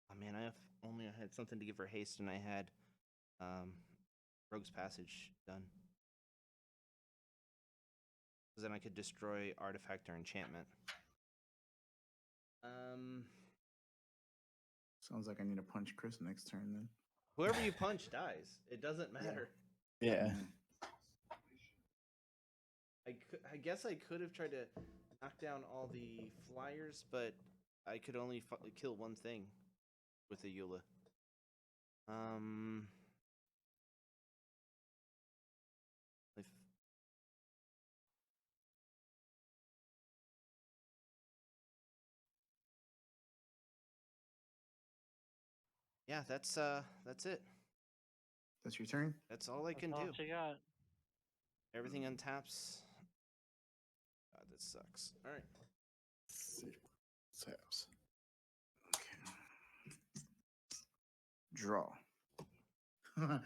Speaker 2: Oh man, I had something to give her haste, and I had Rogue's Passage done. Because then I could destroy artifact or enchantment.
Speaker 4: Sounds like I need to punch Chris next turn then.
Speaker 2: Whoever you punch dies. It doesn't matter.
Speaker 1: Yeah.
Speaker 4: Mhm.
Speaker 2: I guess I could have tried to knock down all the flyers, but I could only kill one thing with the Eula. If yeah, that's it.
Speaker 4: That's your turn.
Speaker 2: That's all I
Speaker 3: That's
Speaker 2: can
Speaker 3: all
Speaker 2: do.
Speaker 3: she got.
Speaker 2: Everything untaps. God, that sucks. All right.
Speaker 1: Taps.
Speaker 4: Okay. Draw. Let's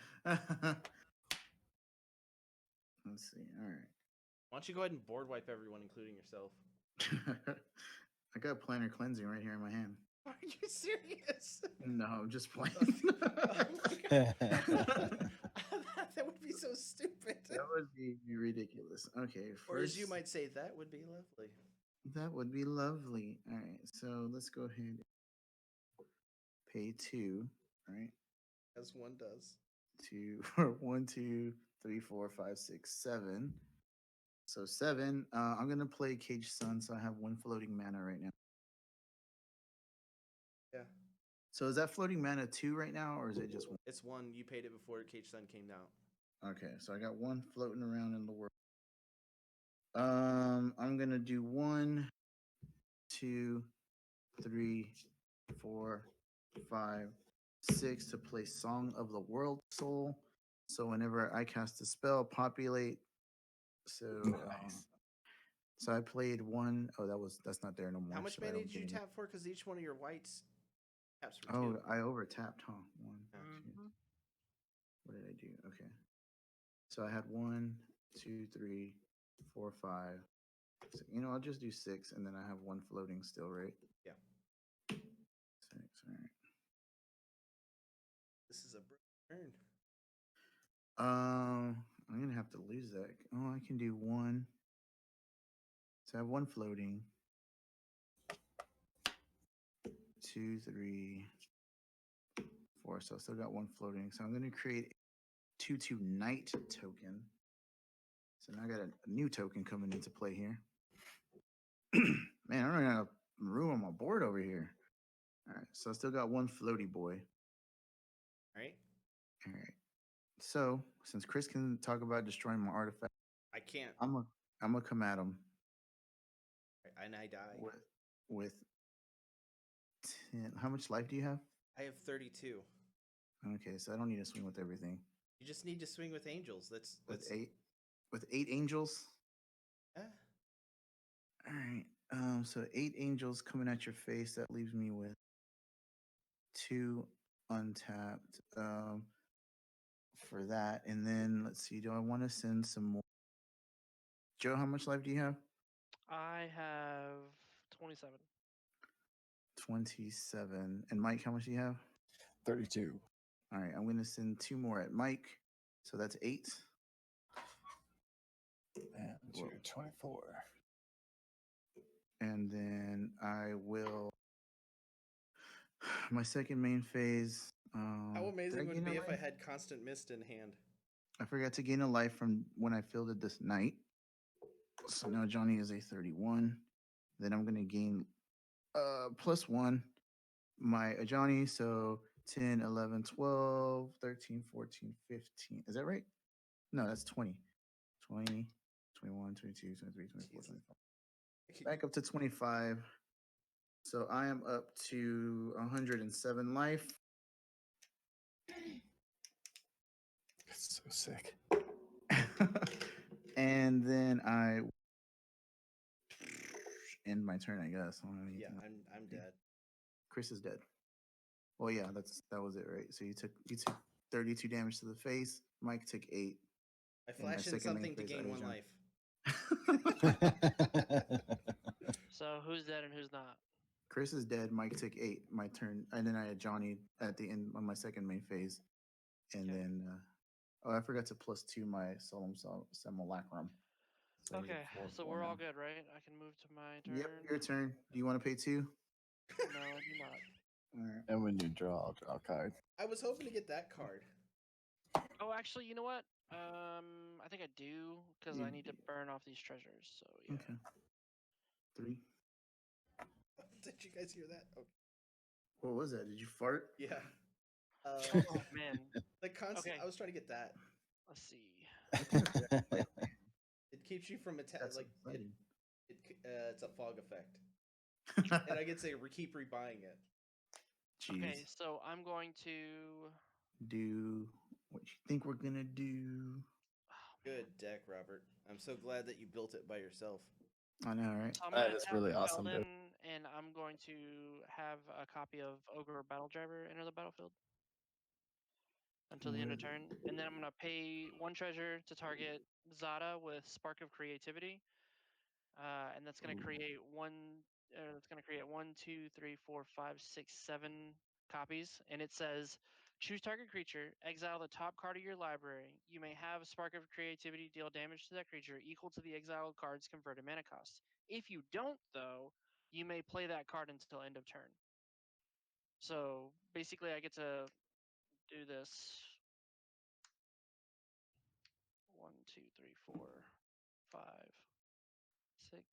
Speaker 4: see. All right.
Speaker 2: Why don't you go ahead and board wipe everyone, including yourself?
Speaker 4: I got Planner Cleansing right here in my hand.
Speaker 2: Are you serious?
Speaker 4: No, I'm just playing.
Speaker 2: Oh my God. That would be so stupid.
Speaker 4: That would be ridiculous. Okay,
Speaker 2: Or as you
Speaker 4: first,
Speaker 2: might say, that would be lovely.
Speaker 4: that would be lovely. All right, so let's go ahead. Pay 2. All right,
Speaker 2: As one does.
Speaker 4: 2, 1, 2, 3, 4, 5, 6, 7. So 7. I'm gonna play Cage Sun, so I have 1 floating mana right now.
Speaker 2: Yeah.
Speaker 4: So is that floating mana 2 right now, or is it just 1?
Speaker 2: It's one. You paid it before Cage Sun came out.
Speaker 4: Okay, so I got 1 floating around in the world. I'm gonna do 1, 2, 3, 4, 5, 6 to play Song of the World Soul. So whenever I cast a spell, populate. So
Speaker 1: Nice.
Speaker 4: so I played one. Oh, that's not there no more.
Speaker 2: How much
Speaker 4: so I
Speaker 2: mana
Speaker 4: don't
Speaker 2: did you
Speaker 4: get any-
Speaker 2: tap for? Because each one of your whites taps for
Speaker 4: Oh,
Speaker 2: two.
Speaker 4: I overtapped, huh? One,
Speaker 2: Yeah.
Speaker 4: two.
Speaker 3: Mhm.
Speaker 4: What did I do? Okay. So I had 1, 2, 3, 4, 5. So, I'll just do 6, and then I have one floating still, right?
Speaker 2: Yeah.
Speaker 4: 6. All right.
Speaker 2: This is a turn.
Speaker 4: I'm gonna have to lose that. Oh, I can do one. So I have one floating. 2, 3, 4. So I still got one floating. So I'm gonna create 2/2 Knight token. So now I got a new token coming into play here. Man, I'm running out of room on my board over here. All right, so I still got one floaty boy.
Speaker 2: All right.
Speaker 4: All right. So since Chris can talk about destroying my artifact,
Speaker 2: I can't.
Speaker 4: I'm gonna come at him
Speaker 2: And I die.
Speaker 4: with 10. How much life do you have?
Speaker 2: I have 32.
Speaker 4: Okay, so I don't need to swing with everything.
Speaker 2: You just need to swing with angels. That's
Speaker 4: With 8, with 8 angels.
Speaker 2: Eh,
Speaker 4: All right. So 8 angels coming at your face. That leaves me with 2 untapped. For that, and then let's see. Do I want to send some more? Joe, how much life do you have?
Speaker 3: I have 27.
Speaker 4: 27. And Mike, how much do you have?
Speaker 1: 32.
Speaker 4: All right, I'm going to send 2 more at Mike. So that's 8.
Speaker 1: And
Speaker 4: Whoa.
Speaker 1: you're 24.
Speaker 4: And then I will. My second main phase.
Speaker 2: how
Speaker 4: did
Speaker 2: amazing would it
Speaker 4: gain a
Speaker 2: be if I
Speaker 4: life?
Speaker 2: had constant mist in hand?
Speaker 4: I forgot to gain a life from when I fielded this knight. So now Johnny is a 31. Then I'm going to gain +1 my Johnny. So 10, 11, 12, 13, 14, 15. Is that right? No, that's 20. 20, 21, 22, 23, 24,
Speaker 2: Jesus.
Speaker 4: 25. Back up to 25. So I am up to 107 life.
Speaker 1: It's so sick.
Speaker 4: And then I end my turn, I guess. I don't know
Speaker 2: Yeah,
Speaker 4: anything else.
Speaker 2: I'm dead.
Speaker 4: Chris is dead. Well, yeah, that was it, right? So you took 32 damage to the face. Mike took 8.
Speaker 2: I
Speaker 4: And my
Speaker 2: flash in
Speaker 4: second main
Speaker 2: something to
Speaker 4: phase, I
Speaker 2: gain
Speaker 4: was
Speaker 2: 1 life.
Speaker 3: So who's dead and who's not?
Speaker 4: Chris is dead. Mike took 8. My turn, and then I had Johnny at the end on my second main phase, and
Speaker 3: Okay.
Speaker 4: then I forgot to +2 my solemn simulacrum. So he's at
Speaker 3: Okay,
Speaker 4: 4,
Speaker 3: so
Speaker 4: 4
Speaker 3: we're
Speaker 4: now.
Speaker 3: all good, right? I can move to my turn.
Speaker 4: Yep, your turn. Do you want to pay 2?
Speaker 3: No, I do not.
Speaker 4: All right.
Speaker 1: And when you draw, I'll draw a card.
Speaker 2: I was hoping to get that card.
Speaker 3: Oh, actually, you know what? I think I do because I
Speaker 4: You
Speaker 3: need to
Speaker 4: do.
Speaker 3: burn off these treasures. So yeah.
Speaker 4: Okay. 3.
Speaker 2: Did you guys hear that? Oh,
Speaker 4: What was that? Did you fart?
Speaker 2: yeah.
Speaker 3: Oh man.
Speaker 2: The constant.
Speaker 3: Okay.
Speaker 2: I was trying to get that.
Speaker 3: Let's see.
Speaker 2: It keeps you from
Speaker 4: That's
Speaker 2: like
Speaker 4: exciting.
Speaker 2: it's a fog effect, and I get to keep rebuying it.
Speaker 4: Jeez.
Speaker 3: Okay, so I'm going to.
Speaker 4: Do what you think we're gonna do.
Speaker 3: Oh,
Speaker 2: Good deck, Robert. I'm so glad that you built it by yourself.
Speaker 4: I know, right?
Speaker 3: So I'm
Speaker 1: That
Speaker 3: gonna
Speaker 1: is
Speaker 3: tap
Speaker 1: really
Speaker 3: the
Speaker 1: awesome,
Speaker 3: Feldon,
Speaker 1: dude.
Speaker 3: and I'm going to have a copy of Ogre Battle Driver enter the battlefield until the end of turn, and then I'm gonna pay 1 treasure to target Zada with Spark of Creativity, and that's gonna
Speaker 1: Ooh.
Speaker 3: create one. That's gonna create 1, 2, 3, 4, 5, 6, 7 copies, and it says. Choose target creature, exile the top card of your library. You may have Spark of Creativity deal damage to that creature equal to the exiled card's converted mana cost. If you don't, though, you may play that card until end of turn. So basically, I get to do this 1, 2, 3, 4, 5, 6,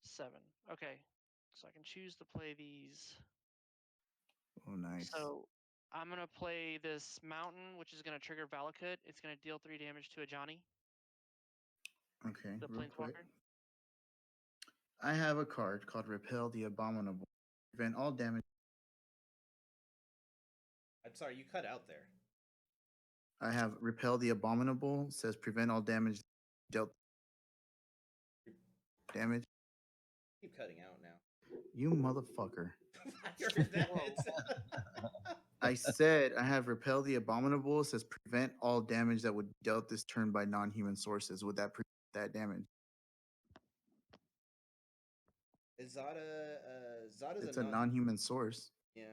Speaker 3: 7. Okay, so I can choose to play these.
Speaker 4: Oh, nice.
Speaker 3: So I'm gonna play this mountain, which is gonna trigger Valakut. It's gonna deal 3 damage to a Johnny,
Speaker 4: Okay,
Speaker 3: the
Speaker 4: real quick.
Speaker 3: Planeswalker.
Speaker 4: I have a card called Repel the Abominable. Prevent all damage.
Speaker 2: I'm sorry, you cut out there.
Speaker 4: I have repel the abominable. Says prevent all damage dealt damage.
Speaker 2: Keep cutting out now.
Speaker 4: You motherfucker.
Speaker 2: I heard that.
Speaker 3: Whoa.
Speaker 4: I said I have repel the abominable. It says prevent all damage that would be dealt this turn by non-human sources. Would that prevent that damage?
Speaker 2: Is Zada? Zada's
Speaker 4: It's a non-human source.
Speaker 2: Yeah.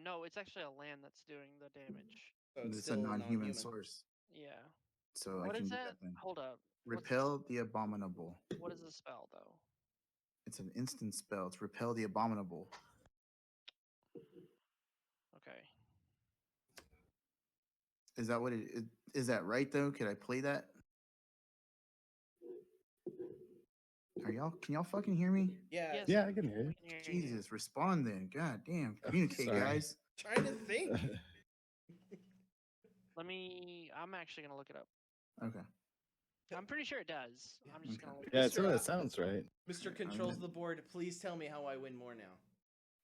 Speaker 3: No, it's actually a land that's doing the damage.
Speaker 2: So
Speaker 4: It's
Speaker 2: still
Speaker 4: a non-human
Speaker 2: non-human.
Speaker 4: source.
Speaker 3: Yeah.
Speaker 4: So
Speaker 3: What
Speaker 4: I can
Speaker 3: is
Speaker 4: do
Speaker 3: that?
Speaker 4: that then.
Speaker 3: Hold up.
Speaker 4: Repel the abominable.
Speaker 3: What is the spell though?
Speaker 4: It's an instant spell. It's repel the abominable.
Speaker 3: Okay.
Speaker 4: Is that what is that right though? Could I play that? Can y'all fucking hear me?
Speaker 2: Yeah.
Speaker 3: Yes,
Speaker 1: Yeah, I can hear you.
Speaker 3: we can hear you.
Speaker 4: Jesus, respond then. God damn. Communicate,
Speaker 1: Sorry.
Speaker 4: guys.
Speaker 2: Trying to think.
Speaker 3: I'm actually gonna look it up.
Speaker 4: Okay.
Speaker 3: I'm pretty sure it does. I'm just
Speaker 4: Okay.
Speaker 3: gonna look
Speaker 1: Yeah,
Speaker 3: it
Speaker 1: it's
Speaker 3: up.
Speaker 1: what it sounds right.
Speaker 2: Mr.
Speaker 4: I'm
Speaker 2: Controls
Speaker 4: gonna-
Speaker 2: the board. Please tell me how I win more now.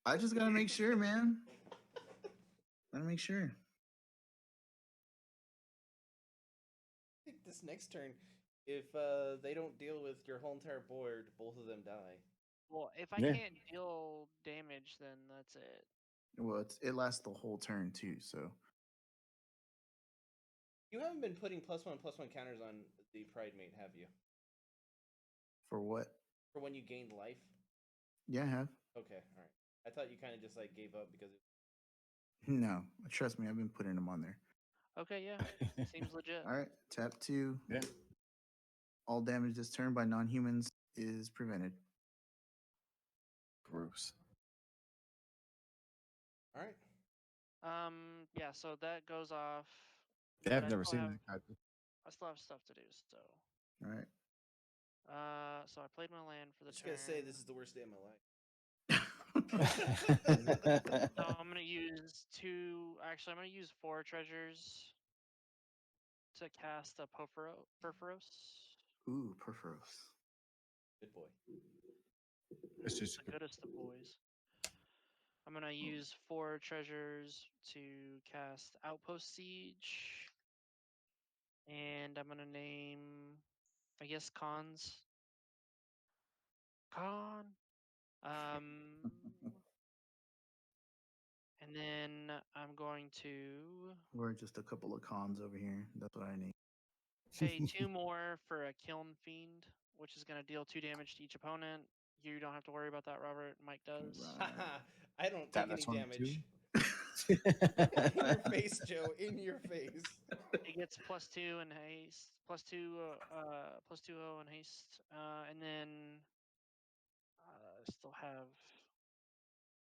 Speaker 4: I just gotta make sure, man. Gotta make sure.
Speaker 2: I think this next turn, if they don't deal with your whole entire board, both of them die.
Speaker 3: Well, if I
Speaker 1: Yeah.
Speaker 3: can't deal damage, then that's it.
Speaker 4: Well, it lasts the whole turn too, so
Speaker 2: You haven't been putting +1/+1 counters on the Pride Mate, have you?
Speaker 4: for what?
Speaker 2: For when you gained life?
Speaker 4: Yeah, I have.
Speaker 2: Okay, alright. I thought you kind of just like gave up because
Speaker 4: No, trust me, I've been putting them on there.
Speaker 3: Okay, yeah, seems legit.
Speaker 4: All right, tap 2.
Speaker 1: Yeah.
Speaker 4: All damage this turn by non-humans is prevented.
Speaker 1: Gross.
Speaker 2: Alright.
Speaker 3: Yeah, so that goes off.
Speaker 1: Yeah,
Speaker 3: but
Speaker 1: I've
Speaker 3: I
Speaker 1: never
Speaker 3: still
Speaker 1: seen
Speaker 3: have-
Speaker 1: that card.
Speaker 3: I still have stuff to do, so.
Speaker 4: All right.
Speaker 3: So I played my land for the
Speaker 2: Just
Speaker 3: turn.
Speaker 2: gonna say this is the worst day of my life.
Speaker 3: So I'm gonna use two. Actually, I'm gonna use 4 treasures to cast a Perforos.
Speaker 4: Ooh, Perforos.
Speaker 2: Good boy.
Speaker 1: It's just
Speaker 3: The goodest of boys. I'm gonna use 4 treasures to cast Outpost Siege, and I'm gonna name, I guess, Cons. Con. And then I'm going to
Speaker 4: We're just a couple of cons over here. That's what I need.
Speaker 3: pay 2 more for a Kiln Fiend, which is gonna deal 2 damage to each opponent. You don't have to worry about that, Robert. Mike does.
Speaker 4: Right.
Speaker 2: I don't
Speaker 1: Damn,
Speaker 2: take any
Speaker 1: that's 22?
Speaker 2: damage. In your face, Joe. In your face.
Speaker 3: It gets +2 and haste, +2, +2 and haste, and then I still have.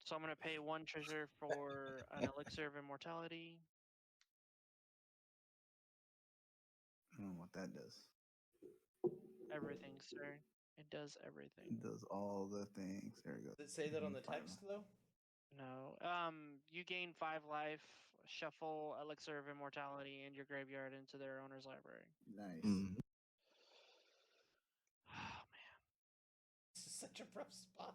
Speaker 3: So I'm gonna pay 1 treasure for an elixir of immortality.
Speaker 4: I don't know what that does.
Speaker 3: Everything, sir. It does everything.
Speaker 4: It does all the things. There we go.
Speaker 2: Does it say that on the
Speaker 4: Final.
Speaker 2: text though?
Speaker 3: No. You gain 5 life. Shuffle elixir of immortality and your graveyard into their owner's library.
Speaker 4: Nice.
Speaker 1: Mm.
Speaker 3: Oh man,
Speaker 2: This is such a rough spot.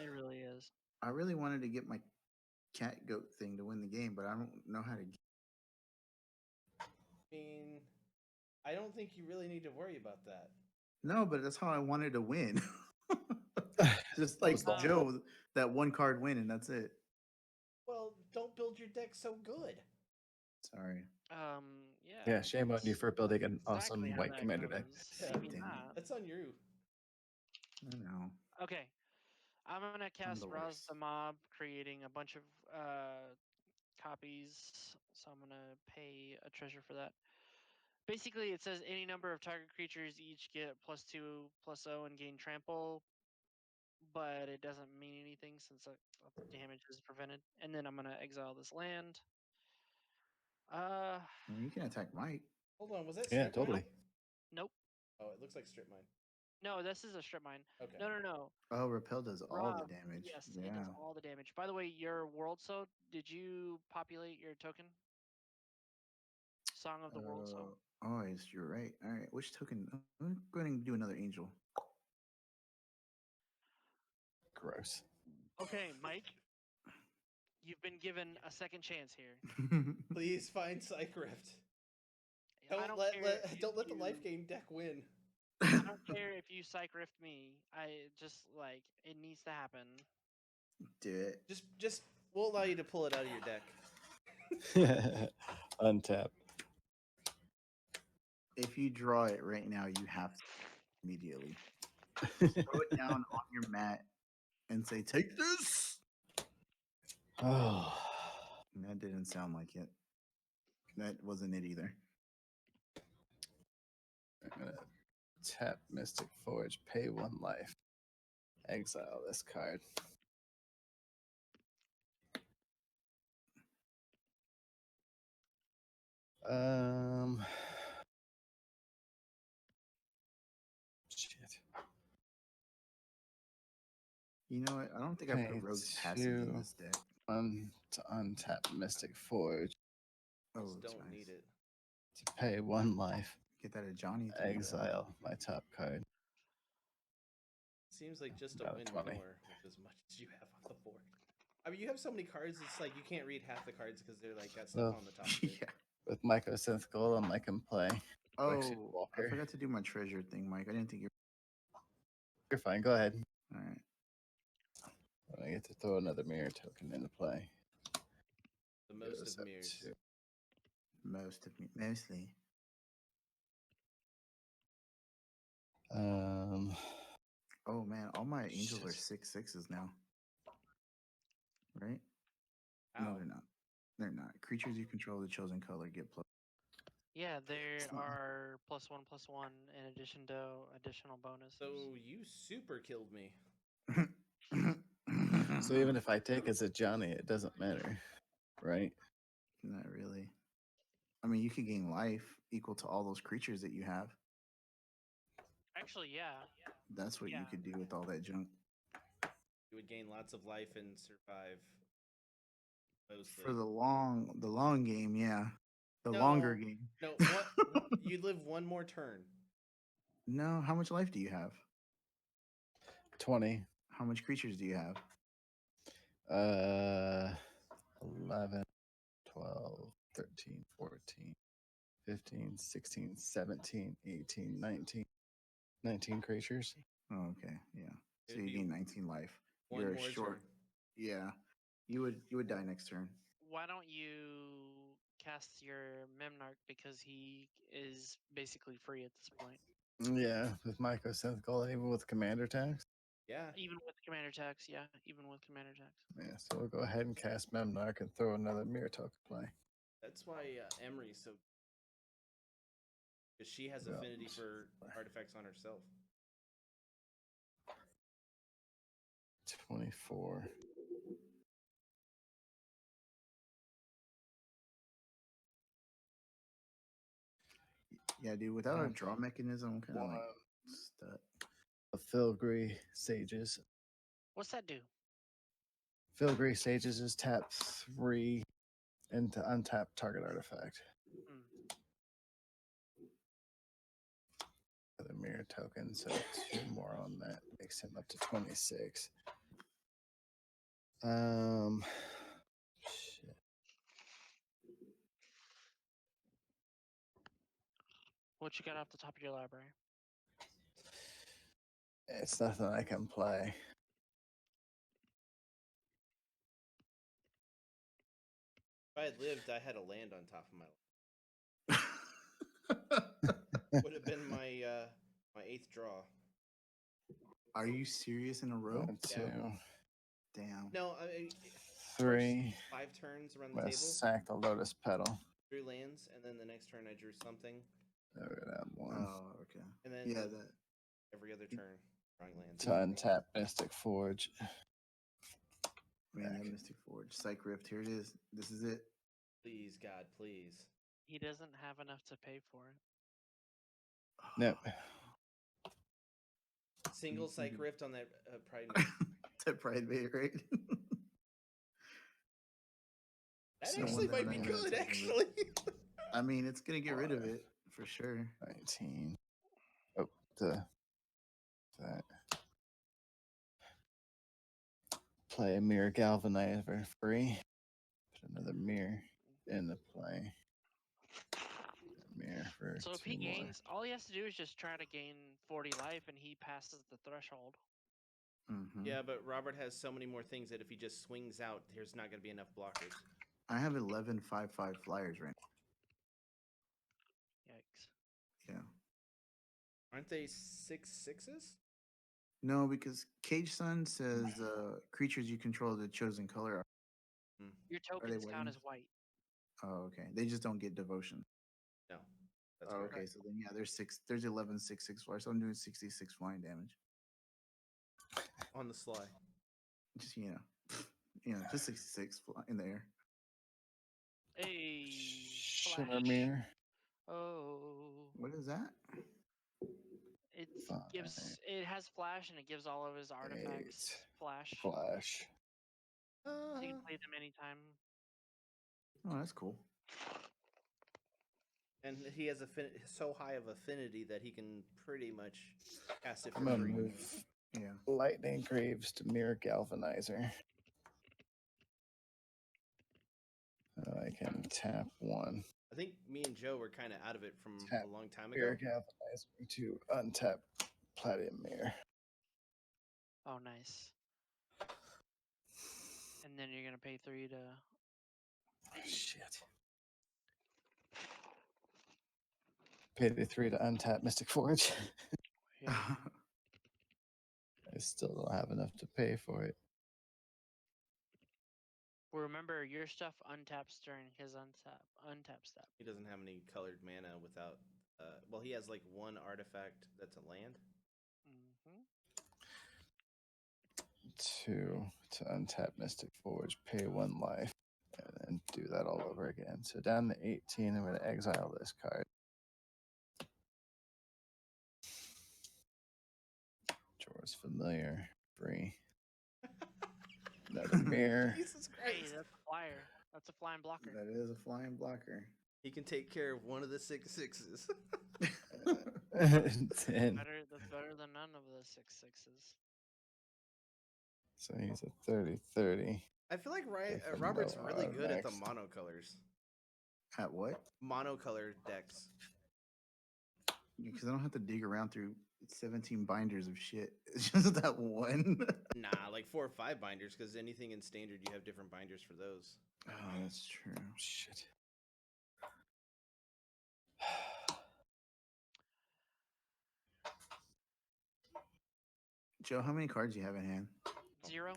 Speaker 3: it really is.
Speaker 4: I really wanted to get my cat goat thing to win the game, but I don't know how to.
Speaker 2: I mean, I don't think you really need to worry about that.
Speaker 4: No, but that's how I wanted to win. Just like
Speaker 1: was the-
Speaker 4: Joe, that one card win, and that's it.
Speaker 2: Well, don't build your deck so good.
Speaker 4: Sorry.
Speaker 3: Yeah.
Speaker 1: Yeah, shame on you
Speaker 3: that's
Speaker 1: for building an
Speaker 3: exactly
Speaker 1: awesome
Speaker 3: how
Speaker 1: white
Speaker 3: that
Speaker 1: commander deck.
Speaker 3: goes. Maybe
Speaker 4: Damn it.
Speaker 3: not.
Speaker 2: That's on you.
Speaker 4: I know.
Speaker 3: Okay. I'm gonna cast
Speaker 4: the
Speaker 3: Rouse
Speaker 4: worst.
Speaker 3: the Mob, creating a bunch of copies. So I'm gonna pay a treasure for that. Basically, it says any number of target creatures each get +2/+0 and gain trample, but it doesn't mean anything since the damage is prevented. And then I'm gonna exile this land.
Speaker 4: I mean, you can attack Mike.
Speaker 2: Hold on, was that
Speaker 1: Yeah,
Speaker 2: strip mine?
Speaker 1: totally.
Speaker 3: Nope.
Speaker 2: Oh, it looks like strip mine.
Speaker 3: No, this is a strip mine.
Speaker 2: Okay.
Speaker 3: No.
Speaker 4: Oh, repel does all
Speaker 3: Rob,
Speaker 4: the damage.
Speaker 3: Yes,
Speaker 4: yeah.
Speaker 3: it does all the damage. By the way, your world soul, did you populate your token? Song of the World Soul.
Speaker 4: Oh, yes, you're right. All right, which token? I'm going to do another angel.
Speaker 1: Gross.
Speaker 3: Okay, Mike. You've been given a second chance here.
Speaker 2: Please find Psych Rift.
Speaker 3: I
Speaker 2: Don't
Speaker 3: don't
Speaker 2: let,
Speaker 3: care
Speaker 2: let
Speaker 3: if
Speaker 2: don't let the
Speaker 3: you-
Speaker 2: life game deck win.
Speaker 3: I don't care if you psych rift me. I just like it needs to happen.
Speaker 4: Do it.
Speaker 2: Just we'll allow you to pull it out of your deck.
Speaker 1: Untap.
Speaker 4: If you draw it right now, you have to immediately throw it down on your mat and say, "Take this."
Speaker 1: Oh.
Speaker 4: And that didn't sound like it. That wasn't it either.
Speaker 1: I'm gonna tap Mystic Forge, pay 1 life, exile this card. Shit.
Speaker 4: You know what? I don't think I
Speaker 1: Pay
Speaker 4: put Rogue's Passage in
Speaker 1: 2
Speaker 4: this deck.
Speaker 1: to untap Mystic Forge,
Speaker 4: Oh,
Speaker 2: Just
Speaker 4: it's
Speaker 2: don't
Speaker 4: nice.
Speaker 2: need it.
Speaker 1: to pay 1 life,
Speaker 4: Get that at Johnny. too.
Speaker 1: exile my top card.
Speaker 2: Seems like just a
Speaker 1: About
Speaker 2: win
Speaker 1: 20.
Speaker 2: more with as much as you have on the board. I mean, you have so many cards. It's like you can't read half the cards because they're like got stuff
Speaker 1: Well,
Speaker 2: on the top. Of it.
Speaker 4: Yeah.
Speaker 1: With Myco Synth Golem, I can play.
Speaker 4: Oh,
Speaker 1: Lexi
Speaker 4: I
Speaker 1: Walker.
Speaker 4: forgot to do my treasure thing, Mike. I didn't think you're.
Speaker 1: You're fine, go ahead.
Speaker 4: All right.
Speaker 1: I get to throw another mirror token into play.
Speaker 2: The most
Speaker 1: Goes
Speaker 2: of
Speaker 1: up
Speaker 2: mirrors.
Speaker 1: to-
Speaker 4: Mostly. Oh man, all my angels are
Speaker 1: Shit.
Speaker 4: 6/6s now. Right?
Speaker 2: Ow.
Speaker 4: No, they're not. They're not. Creatures you control the chosen color get plus.
Speaker 3: Yeah, there
Speaker 4: It's not-
Speaker 3: are +1/+1 in addition to additional bonuses.
Speaker 2: So you super killed me.
Speaker 1: So even if I take as a Johnny, it doesn't matter, right?
Speaker 4: Not really. I mean, you could gain life equal to all those creatures that you have.
Speaker 3: Actually, yeah.
Speaker 4: That's what you
Speaker 3: Yeah.
Speaker 4: could do with all that junk.
Speaker 2: You would gain lots of life and survive. Mostly.
Speaker 4: For the long game, yeah. The longer
Speaker 2: No.
Speaker 4: game.
Speaker 2: No, you live one more turn.
Speaker 4: No, how much life do you have?
Speaker 1: 20,
Speaker 4: How much creatures do you have?
Speaker 1: 11, 12, 13, 14, 15, 16, 17, 18, 19. 19 creatures.
Speaker 4: Oh, okay, yeah. So
Speaker 2: It'd
Speaker 4: you
Speaker 2: be
Speaker 4: gain 19 life.
Speaker 2: One
Speaker 4: You're
Speaker 2: more
Speaker 4: short.
Speaker 2: turn.
Speaker 4: Yeah, you would die next turn.
Speaker 3: Why don't you cast your Memnarch because he is basically free at this point,
Speaker 1: Yeah, with Myco Synth Golem, even with commander tax.
Speaker 2: Yeah.
Speaker 3: even with commander tax. Yeah, even with commander tax.
Speaker 1: Yeah, so we'll go ahead and cast Memnarch and throw another mirror token play.
Speaker 2: That's why Emery's so. Because she has
Speaker 1: Yeah.
Speaker 2: affinity for artifacts on herself.
Speaker 1: 24.
Speaker 4: Yeah, dude. Without a
Speaker 1: Um,
Speaker 4: draw mechanism, I'm kind of like
Speaker 1: One.
Speaker 4: stuck.
Speaker 1: The Filgree Sages.
Speaker 3: What's that do?
Speaker 1: Filgree Sages is tap 3 and to untap target artifact.
Speaker 3: Hmm.
Speaker 1: The mirror token, so 2 more on that makes him up to 26. Shit.
Speaker 3: What you got off the top of your library?
Speaker 1: It's nothing I can play.
Speaker 2: If I had lived, I had a land on top of my life. Would have been my my 8th draw.
Speaker 4: Are you serious in a row?
Speaker 1: 1, 2,
Speaker 4: Damn.
Speaker 2: No, I mean,
Speaker 1: 3.
Speaker 2: 5 turns around
Speaker 1: I'm
Speaker 2: the
Speaker 1: gonna
Speaker 2: table,
Speaker 1: sack the Lotus Petal.
Speaker 2: drew lands, and then the next turn I drew something,
Speaker 1: There we go, 1.
Speaker 4: Oh, okay.
Speaker 2: and then
Speaker 4: Yeah, that.
Speaker 2: every other turn drawing lands.
Speaker 1: To untap Mystic Forge.
Speaker 4: Man, that
Speaker 1: Back.
Speaker 4: Mystic Forge. Psych Rift. Here it is. This is it.
Speaker 2: Please, God, please.
Speaker 3: He doesn't have enough to pay for it.
Speaker 1: Nope.
Speaker 2: Single Psych
Speaker 4: Mhm.
Speaker 2: Rift on that Pride.
Speaker 4: That Pride Bait, right?
Speaker 2: That
Speaker 1: So
Speaker 2: actually
Speaker 1: one
Speaker 2: might be
Speaker 1: that I
Speaker 2: good,
Speaker 4: have
Speaker 2: actually.
Speaker 4: I mean, it's gonna get rid of it for sure.
Speaker 1: 19. Oh, the that. Play a Mirror Galvanizer free. Another mirror in the play. Mirror for
Speaker 3: So if
Speaker 1: 2
Speaker 3: he
Speaker 1: more.
Speaker 3: gains, all he has to do is just try to gain 40 life, and he passes the threshold.
Speaker 4: Mm-hmm.
Speaker 2: Yeah, but Robert has so many more things that if he just swings out, there's not going to be enough blockers.
Speaker 4: I have 11 5/5 flyers right
Speaker 3: Yikes.
Speaker 4: now. Yeah.
Speaker 2: Aren't they 6/6s?
Speaker 4: No, because Cage Sun says creatures you control the chosen color.
Speaker 3: Your
Speaker 4: they
Speaker 3: tokens count
Speaker 4: wings?
Speaker 3: as white.
Speaker 4: Oh, okay. They just don't get devotion.
Speaker 2: No. That's
Speaker 4: Oh,
Speaker 2: correct.
Speaker 4: okay. So then, yeah, there's 11 6/6 flyers. So I'm doing 66 flying damage.
Speaker 2: On the sly.
Speaker 4: Just just 66 in the air.
Speaker 3: Hey,
Speaker 1: Shimmer
Speaker 3: flash.
Speaker 1: mirror.
Speaker 3: Oh,
Speaker 4: What is that?
Speaker 3: it has flash, and it gives all of his artifacts
Speaker 1: 8.
Speaker 3: flash.
Speaker 1: Flash.
Speaker 3: So you can play them anytime.
Speaker 4: Oh, that's cool.
Speaker 2: And he has so high of affinity that he can pretty much cast it
Speaker 1: I'm
Speaker 2: for
Speaker 1: gonna
Speaker 2: free.
Speaker 1: move
Speaker 4: Yeah.
Speaker 1: Lightning Graves to Mirror Galvanizer. I can tap 1.
Speaker 2: I think me and Joe were kind of out of it from
Speaker 1: Tap
Speaker 2: a long time
Speaker 1: Mirror
Speaker 2: ago.
Speaker 1: Galvanizer to untap Platinum Mirror.
Speaker 3: Oh, nice. And then you're gonna pay 3 to.
Speaker 1: Shit. Paid 3 to untap Mystic Forge.
Speaker 3: Yeah.
Speaker 1: I still don't have enough to pay for it.
Speaker 3: Well, remember, your stuff untaps during his untap step.
Speaker 2: He doesn't have any colored mana without. Well, he has like one artifact that's a land.
Speaker 3: Mm-hmm.
Speaker 1: 2 to untap Mystic Forge, pay 1 life, and then do that all over again. So down to 18, I'm going to exile this card. Jor's Familiar, free. Another mirror.
Speaker 2: Jesus
Speaker 3: Hey,
Speaker 2: Christ!
Speaker 3: that's a flyer. That's a flying blocker.
Speaker 4: That is a flying blocker.
Speaker 2: He can take care of one of the 6/6s.
Speaker 1: 10.
Speaker 3: That's better than none of the 6/6s.
Speaker 1: So he's a 30-30.
Speaker 2: I feel like
Speaker 1: If I
Speaker 2: Robert's
Speaker 1: know
Speaker 2: really
Speaker 1: I'm
Speaker 2: good at the
Speaker 1: next.
Speaker 2: monocolors.
Speaker 4: At what?
Speaker 2: Monocolor decks.
Speaker 4: Because I don't have to dig around through 17 binders of shit. It's just that one.
Speaker 2: Nah, like 4 or 5 binders, because anything in standard, you have different binders for those.
Speaker 4: Oh, that's true.
Speaker 1: Shit.
Speaker 4: Joe, how many cards do you have in hand?
Speaker 3: 0.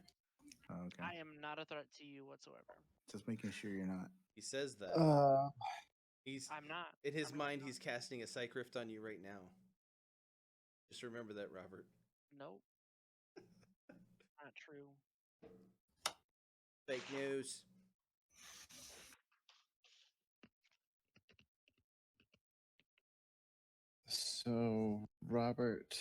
Speaker 4: Oh, okay.
Speaker 3: I am not a threat to you whatsoever.
Speaker 4: Just making sure you're not.
Speaker 2: He says that. He's
Speaker 3: I'm not.
Speaker 2: in his
Speaker 3: I'm
Speaker 2: mind.
Speaker 3: not.
Speaker 2: He's casting a Psych Rift on you right now. Just remember that, Robert.
Speaker 3: Nope. Not true.
Speaker 2: Fake news.
Speaker 1: So, Robert,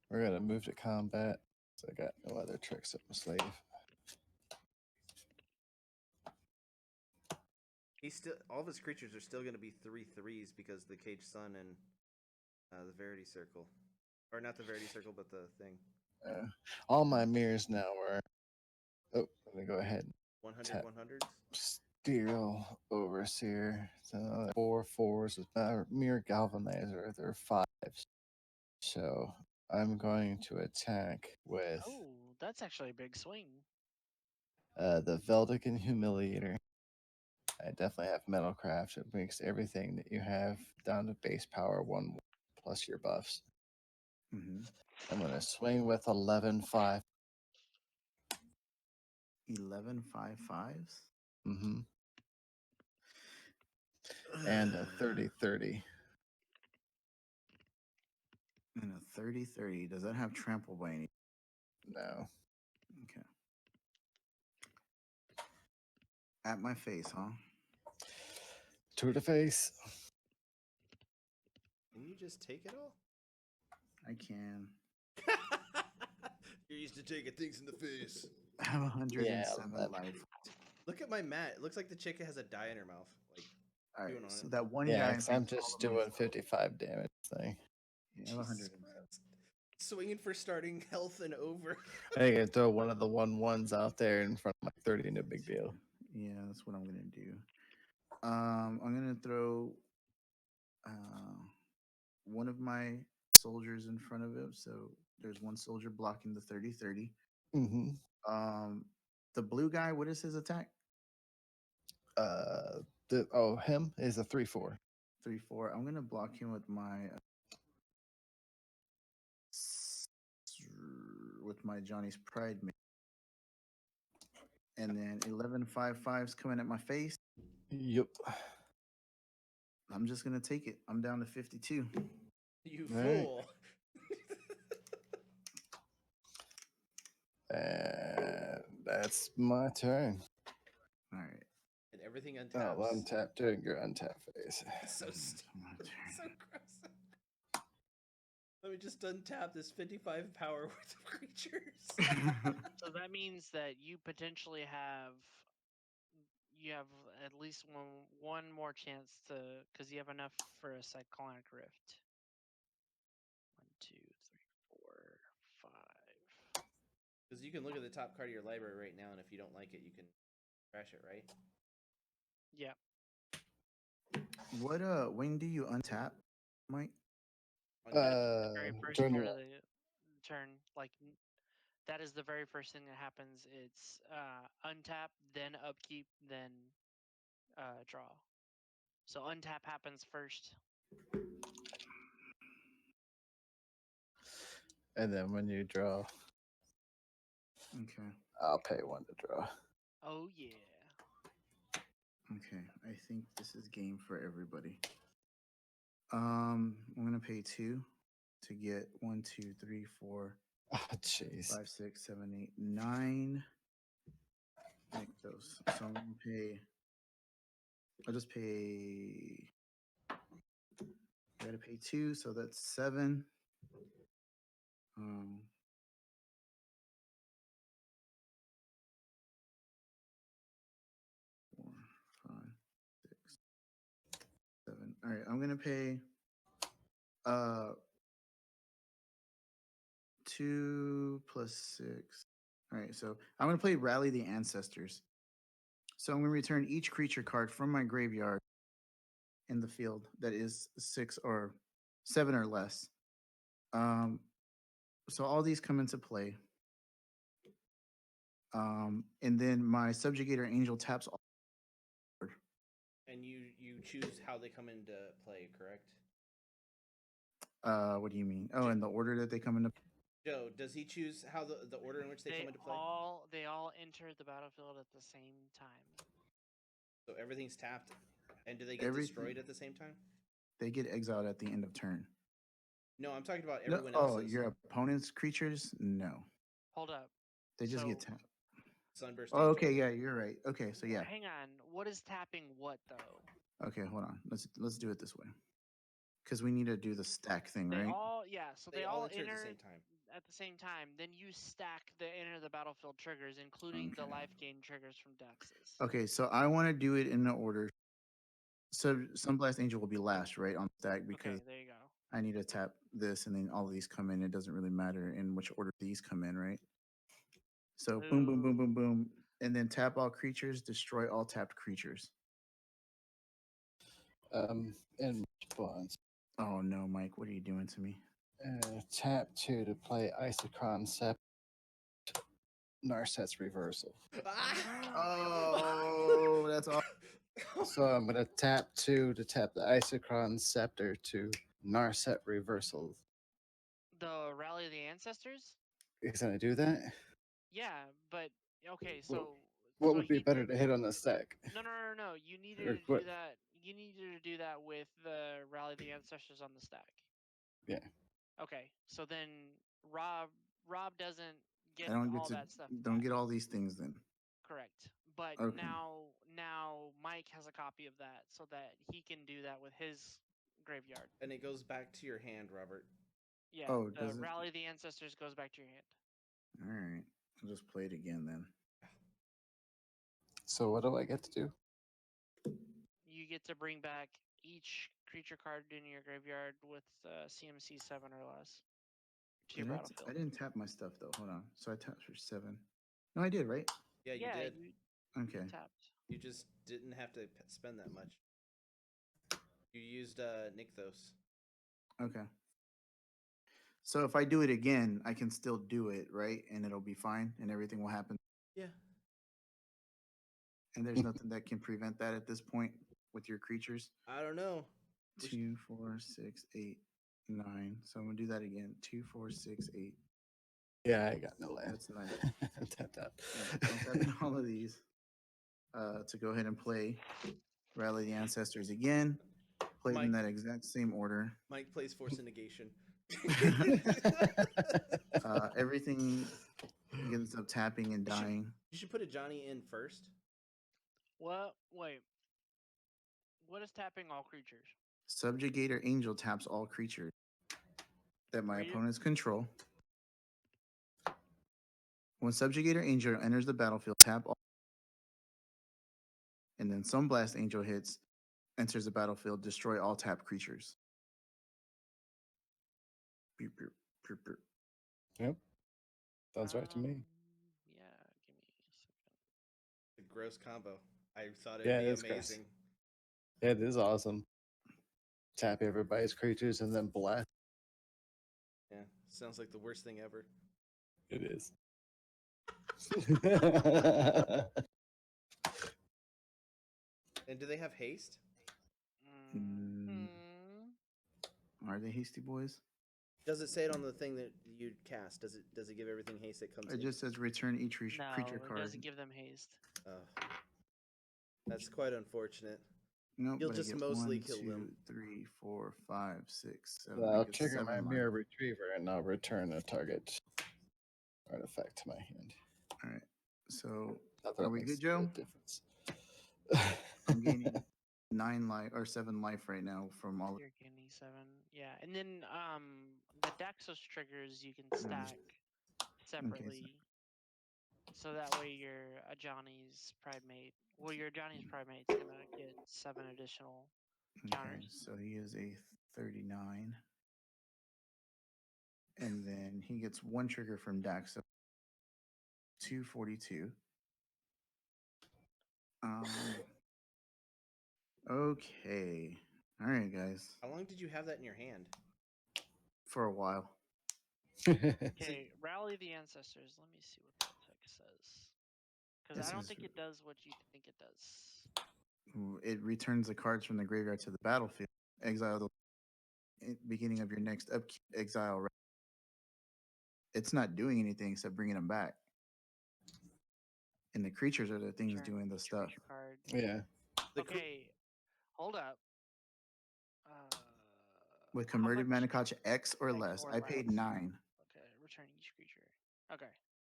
Speaker 1: we're going to move to combat. So I got no other tricks up my sleeve.
Speaker 2: He's still. All of his creatures are still going to be 3/3s because the Cage Sun and the Verity Circle, or not the Verity Circle, but the thing.
Speaker 1: All my mirrors now are. Oh, let me go ahead.
Speaker 2: 100
Speaker 1: Tap.
Speaker 2: 100s.
Speaker 1: Steel Overseer. So 4 4s with my Mirror Galvanizer. They're 5s. So I'm going to attack with
Speaker 3: Oh, that's actually a big swing.
Speaker 1: the Veldican Humiliator. I definitely have Metalcraft. It makes everything that you have down to base power 1 plus your buffs.
Speaker 4: Mm-hmm.
Speaker 1: I'm going to swing with 11 5.
Speaker 4: 11 5/5s?
Speaker 1: Mm-hmm. And a 30-30.
Speaker 4: And a 30/30. Does that have trample by any?
Speaker 1: No.
Speaker 4: Okay. At my face, huh?
Speaker 1: To the face.
Speaker 2: Can you just take it all?
Speaker 4: I can.
Speaker 2: You're used to taking things in the face.
Speaker 4: I have 107
Speaker 1: 11.
Speaker 4: life.
Speaker 2: Look at my mat. It looks like the chick has a die in her mouth. Like,
Speaker 4: All right,
Speaker 2: Doing on
Speaker 4: so
Speaker 2: it.
Speaker 4: that one
Speaker 1: Yeah,
Speaker 4: guy.
Speaker 1: 'cause I'm
Speaker 4: makes all
Speaker 1: just
Speaker 4: of my
Speaker 1: doing
Speaker 4: stuff.
Speaker 1: 55 damage thing.
Speaker 4: Yeah, I have
Speaker 2: Jesus
Speaker 4: 107.
Speaker 2: Christ. Swinging for starting health and over.
Speaker 1: I think I throw one of the 1/1s out there in front of my 30, no big deal.
Speaker 4: Yeah, that's what I'm gonna do. I'm gonna throw one of my soldiers in front of him. So there's one soldier blocking the 30-30.
Speaker 1: Mm-hmm.
Speaker 4: The blue guy, what is his attack?
Speaker 1: Him is a 3/4.
Speaker 4: 3-4. I'm gonna block him with my Johnny's Pride. And then 11-5-5's coming at my face.
Speaker 1: Yep.
Speaker 4: I'm just gonna take it. I'm down to 52.
Speaker 2: You
Speaker 1: All right.
Speaker 2: fool.
Speaker 1: And that's my turn.
Speaker 4: All right.
Speaker 2: And everything
Speaker 1: Oh,
Speaker 2: untaps.
Speaker 1: untap during your untap phase.
Speaker 2: So
Speaker 4: It's
Speaker 2: stupid.
Speaker 4: my turn.
Speaker 2: So gross. Let me just untap this 55 power worth of creatures.
Speaker 3: So that means that you potentially have at least one more chance to, because you have enough for a cyclonic rift. 1, 2, 3, 4, 5.
Speaker 2: Because you can look at the top card of your library right now, and if you don't like it, you can trash it, right?
Speaker 3: Yeah.
Speaker 4: What when do you untap, Mike?
Speaker 2: Untap.
Speaker 3: Very first
Speaker 1: during
Speaker 3: part
Speaker 1: your
Speaker 3: of the turn, like that is the very first thing that happens. It's untap, then upkeep, then draw. So untap happens first.
Speaker 1: and then when you draw,
Speaker 4: Okay.
Speaker 1: I'll pay 1 to draw.
Speaker 3: Oh yeah.
Speaker 4: Okay. I think this is game for everybody. I'm gonna pay 2 to get 1, 2, 3, 4,
Speaker 1: Oh, jeez.
Speaker 4: 5, 6, 7, 8, 9. Make those. So I'm gonna pay. I'll just pay. I gotta pay 2, so that's 7. Um, four, 5, 6, 7. All right, I'm gonna pay 2 plus 6. All right, so I'm gonna play Rally the Ancestors. So I'm gonna return each creature card from my graveyard in the field that is 6 or 7 or less. So all these come into play. And then my Subjugator Angel taps all.
Speaker 2: And you choose how they come into play, correct?
Speaker 4: What do you mean? Oh, in the order that they come into.
Speaker 2: Joe, does he choose how the order in which they come into play?
Speaker 3: They all enter the battlefield at the same time.
Speaker 2: So everything's tapped, and do they get
Speaker 4: Everything.
Speaker 2: destroyed at the same time?
Speaker 4: They get exiled at the end of turn.
Speaker 2: No, I'm talking about
Speaker 4: No,
Speaker 2: everyone
Speaker 4: oh,
Speaker 2: else's.
Speaker 4: your opponent's creatures? No,
Speaker 3: Hold up.
Speaker 4: they just get
Speaker 3: So-
Speaker 4: tapped.
Speaker 2: Sunburst.
Speaker 4: Oh,
Speaker 2: Angel.
Speaker 4: okay, yeah, you're right. Okay, so yeah.
Speaker 3: Hang on. What is tapping what though?
Speaker 4: Okay, hold on. Let's do it this way, because we need to do the stack thing,
Speaker 3: They
Speaker 4: right?
Speaker 3: all So
Speaker 2: They
Speaker 3: they
Speaker 2: all
Speaker 3: all
Speaker 2: enter
Speaker 3: enter
Speaker 2: at the same time.
Speaker 3: at the same time. Then you stack the enter the battlefield triggers, including the
Speaker 4: Okay.
Speaker 3: life gain triggers from Daxus.
Speaker 4: Okay, so I want to do it in the order. So Sunblast Angel will be last, right, on stack, because
Speaker 3: Okay, there you go.
Speaker 4: I need to tap this, and then all of these come in. It doesn't really matter in which order these come in, right? So boom, boom, boom, boom, boom, and then tap all creatures, destroy all tapped creatures.
Speaker 1: In response,
Speaker 4: Oh no, Mike, what are you doing to me?
Speaker 1: tap 2 to play Isochron Sept Narset's Reversal.
Speaker 4: Oh, that's all.
Speaker 1: So I'm going to tap 2 to tap the Isochron Scepter to Narset Reversal.
Speaker 3: The Rally of the Ancestors?
Speaker 1: Is going to do that?
Speaker 3: Yeah, but okay,
Speaker 1: Well,
Speaker 3: so
Speaker 1: What
Speaker 3: so
Speaker 1: would be
Speaker 3: he
Speaker 1: better
Speaker 3: did-
Speaker 1: to hit on the stack?
Speaker 3: No. You needed
Speaker 1: Or
Speaker 3: to
Speaker 1: what-
Speaker 3: do that. You needed to do that with the Rally the Ancestors on the stack.
Speaker 1: Yeah.
Speaker 3: Okay, so then Rob doesn't get
Speaker 4: I don't get
Speaker 3: all
Speaker 4: to
Speaker 3: that stuff.
Speaker 4: don't
Speaker 3: back.
Speaker 4: get all these things then.
Speaker 3: Correct. But
Speaker 4: Okay.
Speaker 3: now Mike has a copy of that so that he can do that with his graveyard.
Speaker 2: And it goes back to your hand, Robert.
Speaker 3: Yeah.
Speaker 4: Oh,
Speaker 3: the
Speaker 4: does it?
Speaker 3: Rally the Ancestors goes back to your hand.
Speaker 4: All right, I'll just play it again then.
Speaker 1: So what do I get to do?
Speaker 3: You get to bring back each creature card in your graveyard with CMC 7 or less. to your battlefield.
Speaker 4: I didn't tap my stuff though. Hold on. So I tapped for 7. No, I did, right?
Speaker 2: Yeah, you
Speaker 3: yeah,
Speaker 2: did.
Speaker 3: you
Speaker 4: Okay.
Speaker 3: tapped.
Speaker 2: You just didn't have to spend that much. You used Nykthos.
Speaker 4: Okay. So if I do it again, I can still do it, right? And it'll be fine and everything will happen.
Speaker 2: Yeah.
Speaker 4: And there's nothing that can prevent that at this point with your creatures.
Speaker 2: I don't know. We should-
Speaker 4: 2, 4, 6, 8, 9. So I'm gonna do that again. 2, 4, 6, 8.
Speaker 1: Yeah, I got no land.
Speaker 4: That's nice.
Speaker 1: Tap tap.
Speaker 4: Yeah, so I'm tapping all of these to go ahead and play Rally the Ancestors again. Played in
Speaker 2: Mike-
Speaker 4: that exact same order.
Speaker 2: Mike plays Force of Negation.
Speaker 4: Everything ends up tapping and
Speaker 2: You should-
Speaker 4: dying.
Speaker 2: You should put a Johnny in first.
Speaker 3: What? Wait. What is tapping all creatures?
Speaker 4: Subjugator Angel taps all creatures that my
Speaker 3: Read it.
Speaker 4: opponents control. When Subjugator Angel enters the battlefield, tap all. And then Sunblast Angel enters the battlefield, destroy all tapped creatures. Beep, beep, beep, beep.
Speaker 1: Yep. Sounds right to me.
Speaker 3: Yeah, give me a second.
Speaker 2: A gross combo. I thought it'd
Speaker 1: Yeah,
Speaker 2: be
Speaker 1: it is gross.
Speaker 2: amazing.
Speaker 1: Yeah, it is awesome. Tap everybody's creatures and then blast.
Speaker 2: Yeah, sounds like the worst thing ever.
Speaker 1: It is.
Speaker 2: And do they have haste?
Speaker 3: Mm.
Speaker 4: Are they hasty boys?
Speaker 2: Does it say it on the thing that you cast? Does it give everything haste that comes
Speaker 4: It
Speaker 2: in?
Speaker 4: just says return each
Speaker 3: No,
Speaker 4: creature
Speaker 3: it
Speaker 4: card.
Speaker 3: doesn't give them haste.
Speaker 2: Oh, that's quite unfortunate.
Speaker 4: Nope,
Speaker 2: You'll
Speaker 4: but I
Speaker 2: just
Speaker 4: get
Speaker 2: mostly
Speaker 4: 1,
Speaker 2: kill
Speaker 4: 2,
Speaker 2: them.
Speaker 4: 3, 4, 5, 6, 7.
Speaker 1: So
Speaker 4: I
Speaker 1: I'll
Speaker 4: get
Speaker 1: trigger my
Speaker 4: 7 life.
Speaker 1: Mirror Retriever and I'll return a target artifact to my hand.
Speaker 4: All right. So
Speaker 1: Not that
Speaker 4: Are
Speaker 1: it
Speaker 4: we
Speaker 1: makes
Speaker 4: good, Joe?
Speaker 1: a difference.
Speaker 4: I'm gaining 9 life or 7 life right now from all.
Speaker 3: You're gaining 7. Yeah, and then the Daxos triggers you can stack separately. So that way your Ajani's Primate, well, your Ajani's Primate's gonna get 7 additional
Speaker 4: Okay,
Speaker 3: counters.
Speaker 4: so he is a 39. And then he gets 1 trigger from Dax. So 242. Okay. All right, guys.
Speaker 2: How long did you have that in your hand?
Speaker 4: For a while.
Speaker 3: Okay, Rally the Ancestors. Let me see what that text says. Because
Speaker 4: This
Speaker 3: I don't
Speaker 4: is-
Speaker 3: think it does what you think it does.
Speaker 4: It returns the cards from the graveyard to the battlefield. Exile the beginning of your next exile. It's not doing anything except bringing them back. And the creatures are the things
Speaker 3: Return
Speaker 4: doing the
Speaker 3: each
Speaker 4: stuff.
Speaker 3: creature Card.
Speaker 1: Yeah.
Speaker 2: The cre-
Speaker 3: Okay, hold up.
Speaker 4: With
Speaker 3: How
Speaker 4: converted
Speaker 3: much-
Speaker 4: Manicoch X or
Speaker 3: X
Speaker 4: less,
Speaker 3: or
Speaker 4: I paid
Speaker 3: less.
Speaker 4: 9.
Speaker 3: Okay, return each creature. Okay.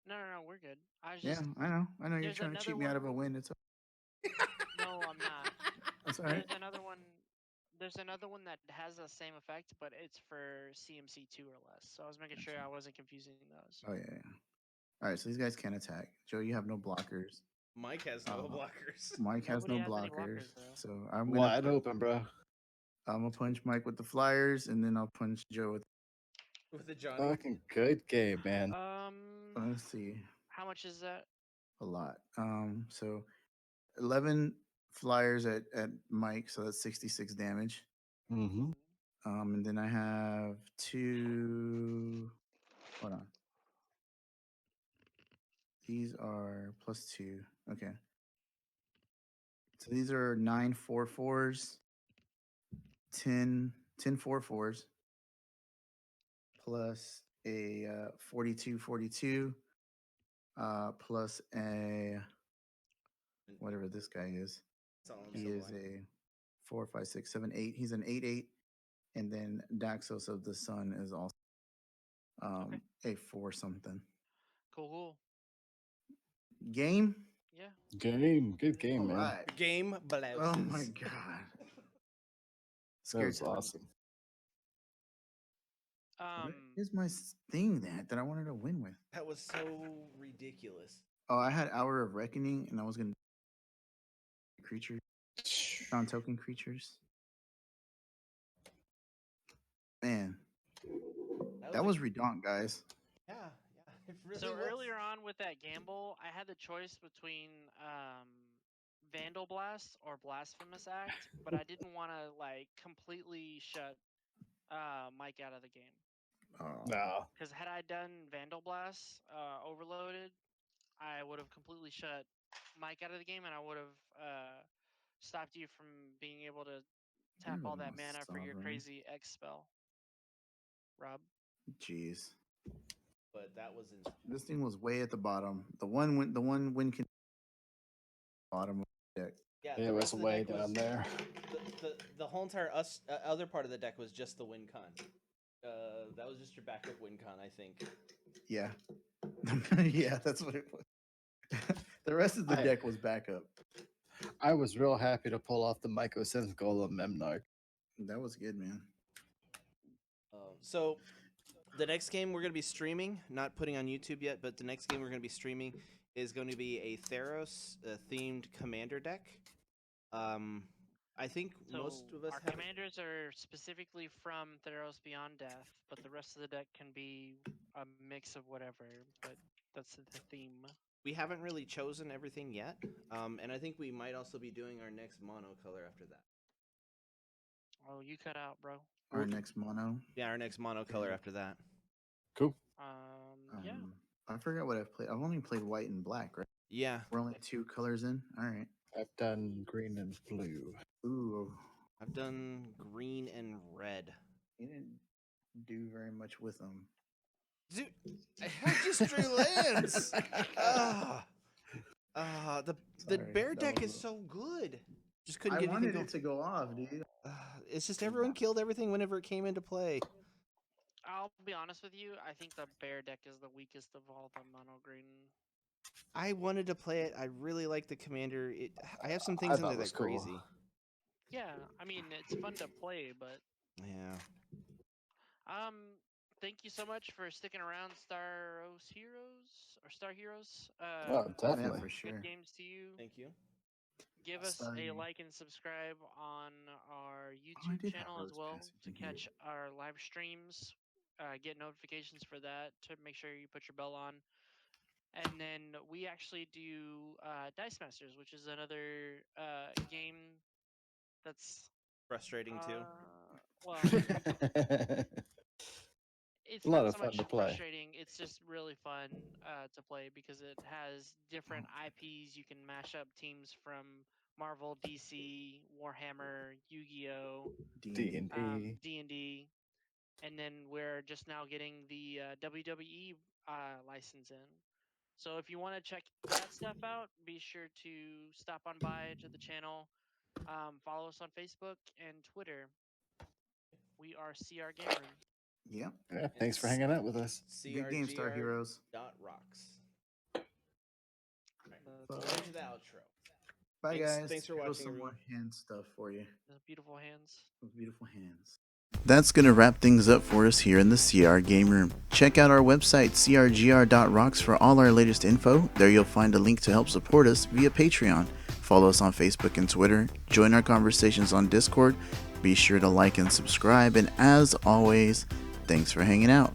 Speaker 3: No, we're good. I was
Speaker 4: Yeah,
Speaker 3: just
Speaker 4: I know. You're
Speaker 3: there's
Speaker 4: trying to cheat
Speaker 3: another
Speaker 4: me out of a
Speaker 3: one-
Speaker 4: win. It's
Speaker 3: no, I'm not.
Speaker 4: that's all right.
Speaker 3: There's another one. There's another one that has the same effect, but it's for CMC 2 or less. So I was making sure I wasn't confusing those.
Speaker 4: Oh yeah. All right, so these guys can attack. Joe, you have no blockers.
Speaker 2: Mike has no
Speaker 4: Uh,
Speaker 2: blockers.
Speaker 4: Mike has no
Speaker 3: Nobody has any
Speaker 4: blockers.
Speaker 3: blockers, bro.
Speaker 4: So I'm gonna
Speaker 1: Wide open, bro.
Speaker 4: I'm gonna punch Mike with the flyers, and then I'll punch Joe with.
Speaker 2: With the Johnny.
Speaker 1: Fucking good game, man.
Speaker 4: Let's see,
Speaker 3: How much is that?
Speaker 4: a lot. So 11 flyers at Mike, so that's 66 damage.
Speaker 1: Mm-hmm.
Speaker 4: And then I have 2. Hold on. These are +2. Okay. So these are 9 4/4s, 10 4/4s, plus a 42/42, plus a whatever this guy is.
Speaker 2: That's all I'm
Speaker 4: He
Speaker 2: so
Speaker 4: is
Speaker 2: blind.
Speaker 4: a 4, 5, 6, 7, 8. He's an 8/8, and then Daxos of the Sun is also a 4 something.
Speaker 3: Cool.
Speaker 4: Game.
Speaker 3: Yeah.
Speaker 1: Game. Good game, man.
Speaker 4: Alright.
Speaker 2: Game blouses.
Speaker 4: Oh my god.
Speaker 1: That
Speaker 4: Scared
Speaker 1: was
Speaker 4: to death.
Speaker 1: awesome.
Speaker 4: Where is my thing that I wanted to win with?
Speaker 2: That was so ridiculous.
Speaker 4: Oh, I had Hour of Reckoning, and I was gonna creatures, non-token creatures. Man,
Speaker 2: That
Speaker 4: That was redonk, guys.
Speaker 2: Yeah, it really
Speaker 3: So
Speaker 2: was.
Speaker 3: earlier on with that gamble, I had the choice between Vandal Blast or Blasphemous Act, but I didn't want to like completely shut Mike out of the game.
Speaker 4: Oh,
Speaker 1: No.
Speaker 3: Because had I done Vandal Blast overloaded, I would have completely shut Mike out of the game, and I would have stopped you from being able to tap all that mana for your
Speaker 4: Sovereign.
Speaker 3: crazy X spell. Rob.
Speaker 4: jeez.
Speaker 2: But that was insane.
Speaker 4: This thing was way at the bottom. The one win can bottom of the deck.
Speaker 2: Yeah,
Speaker 1: It
Speaker 2: the
Speaker 1: was
Speaker 2: rest of the
Speaker 1: way
Speaker 2: deck
Speaker 1: down
Speaker 2: was,
Speaker 1: there.
Speaker 2: The whole entire other part of the deck was just the win con. That was just your backup win con, I think.
Speaker 4: Yeah. Yeah, that's what it was. The rest of the
Speaker 1: I-
Speaker 4: deck was backup.
Speaker 1: I was real happy to pull off the Mycosynth Golem Memnarch.
Speaker 4: That was good, man.
Speaker 2: So, the next game we're going to be streaming, not putting on YouTube yet, but the next game we're going to be streaming is going to be a Theros themed commander deck. I think
Speaker 3: So
Speaker 2: most of us
Speaker 3: our
Speaker 2: have.
Speaker 3: commanders are specifically from Theros Beyond Death, but the rest of the deck can be a mix of whatever. But that's the theme.
Speaker 2: We haven't really chosen everything yet, and I think we might also be doing our next mono color after that.
Speaker 3: Oh, you cut out, bro.
Speaker 4: Our next mono.
Speaker 2: Yeah, our next mono color after that.
Speaker 1: Cool.
Speaker 3: Yeah.
Speaker 4: I forgot what I've played. I've only played white and black, right?
Speaker 2: Yeah,
Speaker 4: We're only 2 colors in. All right.
Speaker 1: I've done green and blue.
Speaker 4: Ooh,
Speaker 2: I've done green and red.
Speaker 4: you didn't do very much with them.
Speaker 2: Dude, I just drew lands. The
Speaker 4: Sorry,
Speaker 2: bear
Speaker 4: that
Speaker 2: deck
Speaker 4: was
Speaker 2: is
Speaker 4: a-
Speaker 2: so good. Just couldn't
Speaker 4: I
Speaker 2: get anything
Speaker 4: wanted
Speaker 2: going.
Speaker 4: it to go off, dude.
Speaker 2: It's just everyone killed everything whenever it came into play.
Speaker 3: I'll be honest with you. I think the bear deck is the weakest of all the mono green.
Speaker 2: I wanted to play it. I really like the commander. I have some
Speaker 1: I
Speaker 2: things in
Speaker 1: thought
Speaker 2: there
Speaker 1: it was
Speaker 2: that are crazy.
Speaker 1: cool.
Speaker 3: Yeah, I mean it's fun to play, but
Speaker 2: Yeah.
Speaker 3: thank you so much for sticking around, Star Heroes.
Speaker 1: Oh,
Speaker 4: Yeah,
Speaker 1: definitely.
Speaker 4: for sure.
Speaker 3: Good games to you.
Speaker 2: Thank you.
Speaker 3: Give us
Speaker 4: Sorry.
Speaker 3: a like and subscribe on our
Speaker 4: I
Speaker 3: YouTube
Speaker 4: did have
Speaker 3: channel as
Speaker 4: Rose
Speaker 3: well
Speaker 4: Passage
Speaker 3: to
Speaker 4: in here.
Speaker 3: catch our live streams. Get notifications for that to make sure you put your bell on. And then we actually do Dice Masters, which is another game that's
Speaker 2: Frustrating too.
Speaker 3: well, it's
Speaker 1: A lot
Speaker 3: not
Speaker 1: of
Speaker 3: so
Speaker 1: fun
Speaker 3: much
Speaker 1: to play.
Speaker 3: frustrating. It's just really fun to play because it has different IPs. You can mash up teams from Marvel, DC, Warhammer, Yu-Gi-Oh,
Speaker 1: D&D.
Speaker 3: D&D, and then we're just now getting the WWE license in. So if you want to check that stuff out, be sure to stop on by to the channel. Follow us on Facebook and Twitter. We are CR Game Room.
Speaker 4: Yep.
Speaker 1: Yeah, thanks for hanging out with us.
Speaker 4: Good game, Star Heroes.
Speaker 2: Rocks.
Speaker 4: Bye.
Speaker 2: To the outro.
Speaker 4: Bye,
Speaker 2: Thanks-
Speaker 4: guys.
Speaker 2: thanks for
Speaker 4: Here goes
Speaker 2: watching,
Speaker 4: some more
Speaker 2: everyone.
Speaker 4: hand stuff for you.
Speaker 3: Those beautiful hands.
Speaker 4: Those beautiful hands. That's going to wrap things up for us here in the CR Game Room. Check out our website, crgr.rocks, for all our latest info. There you'll find a link to help support us via Patreon. Follow us on Facebook and Twitter. Join our conversations on Discord. Be sure to like and subscribe. And as always, thanks for hanging out.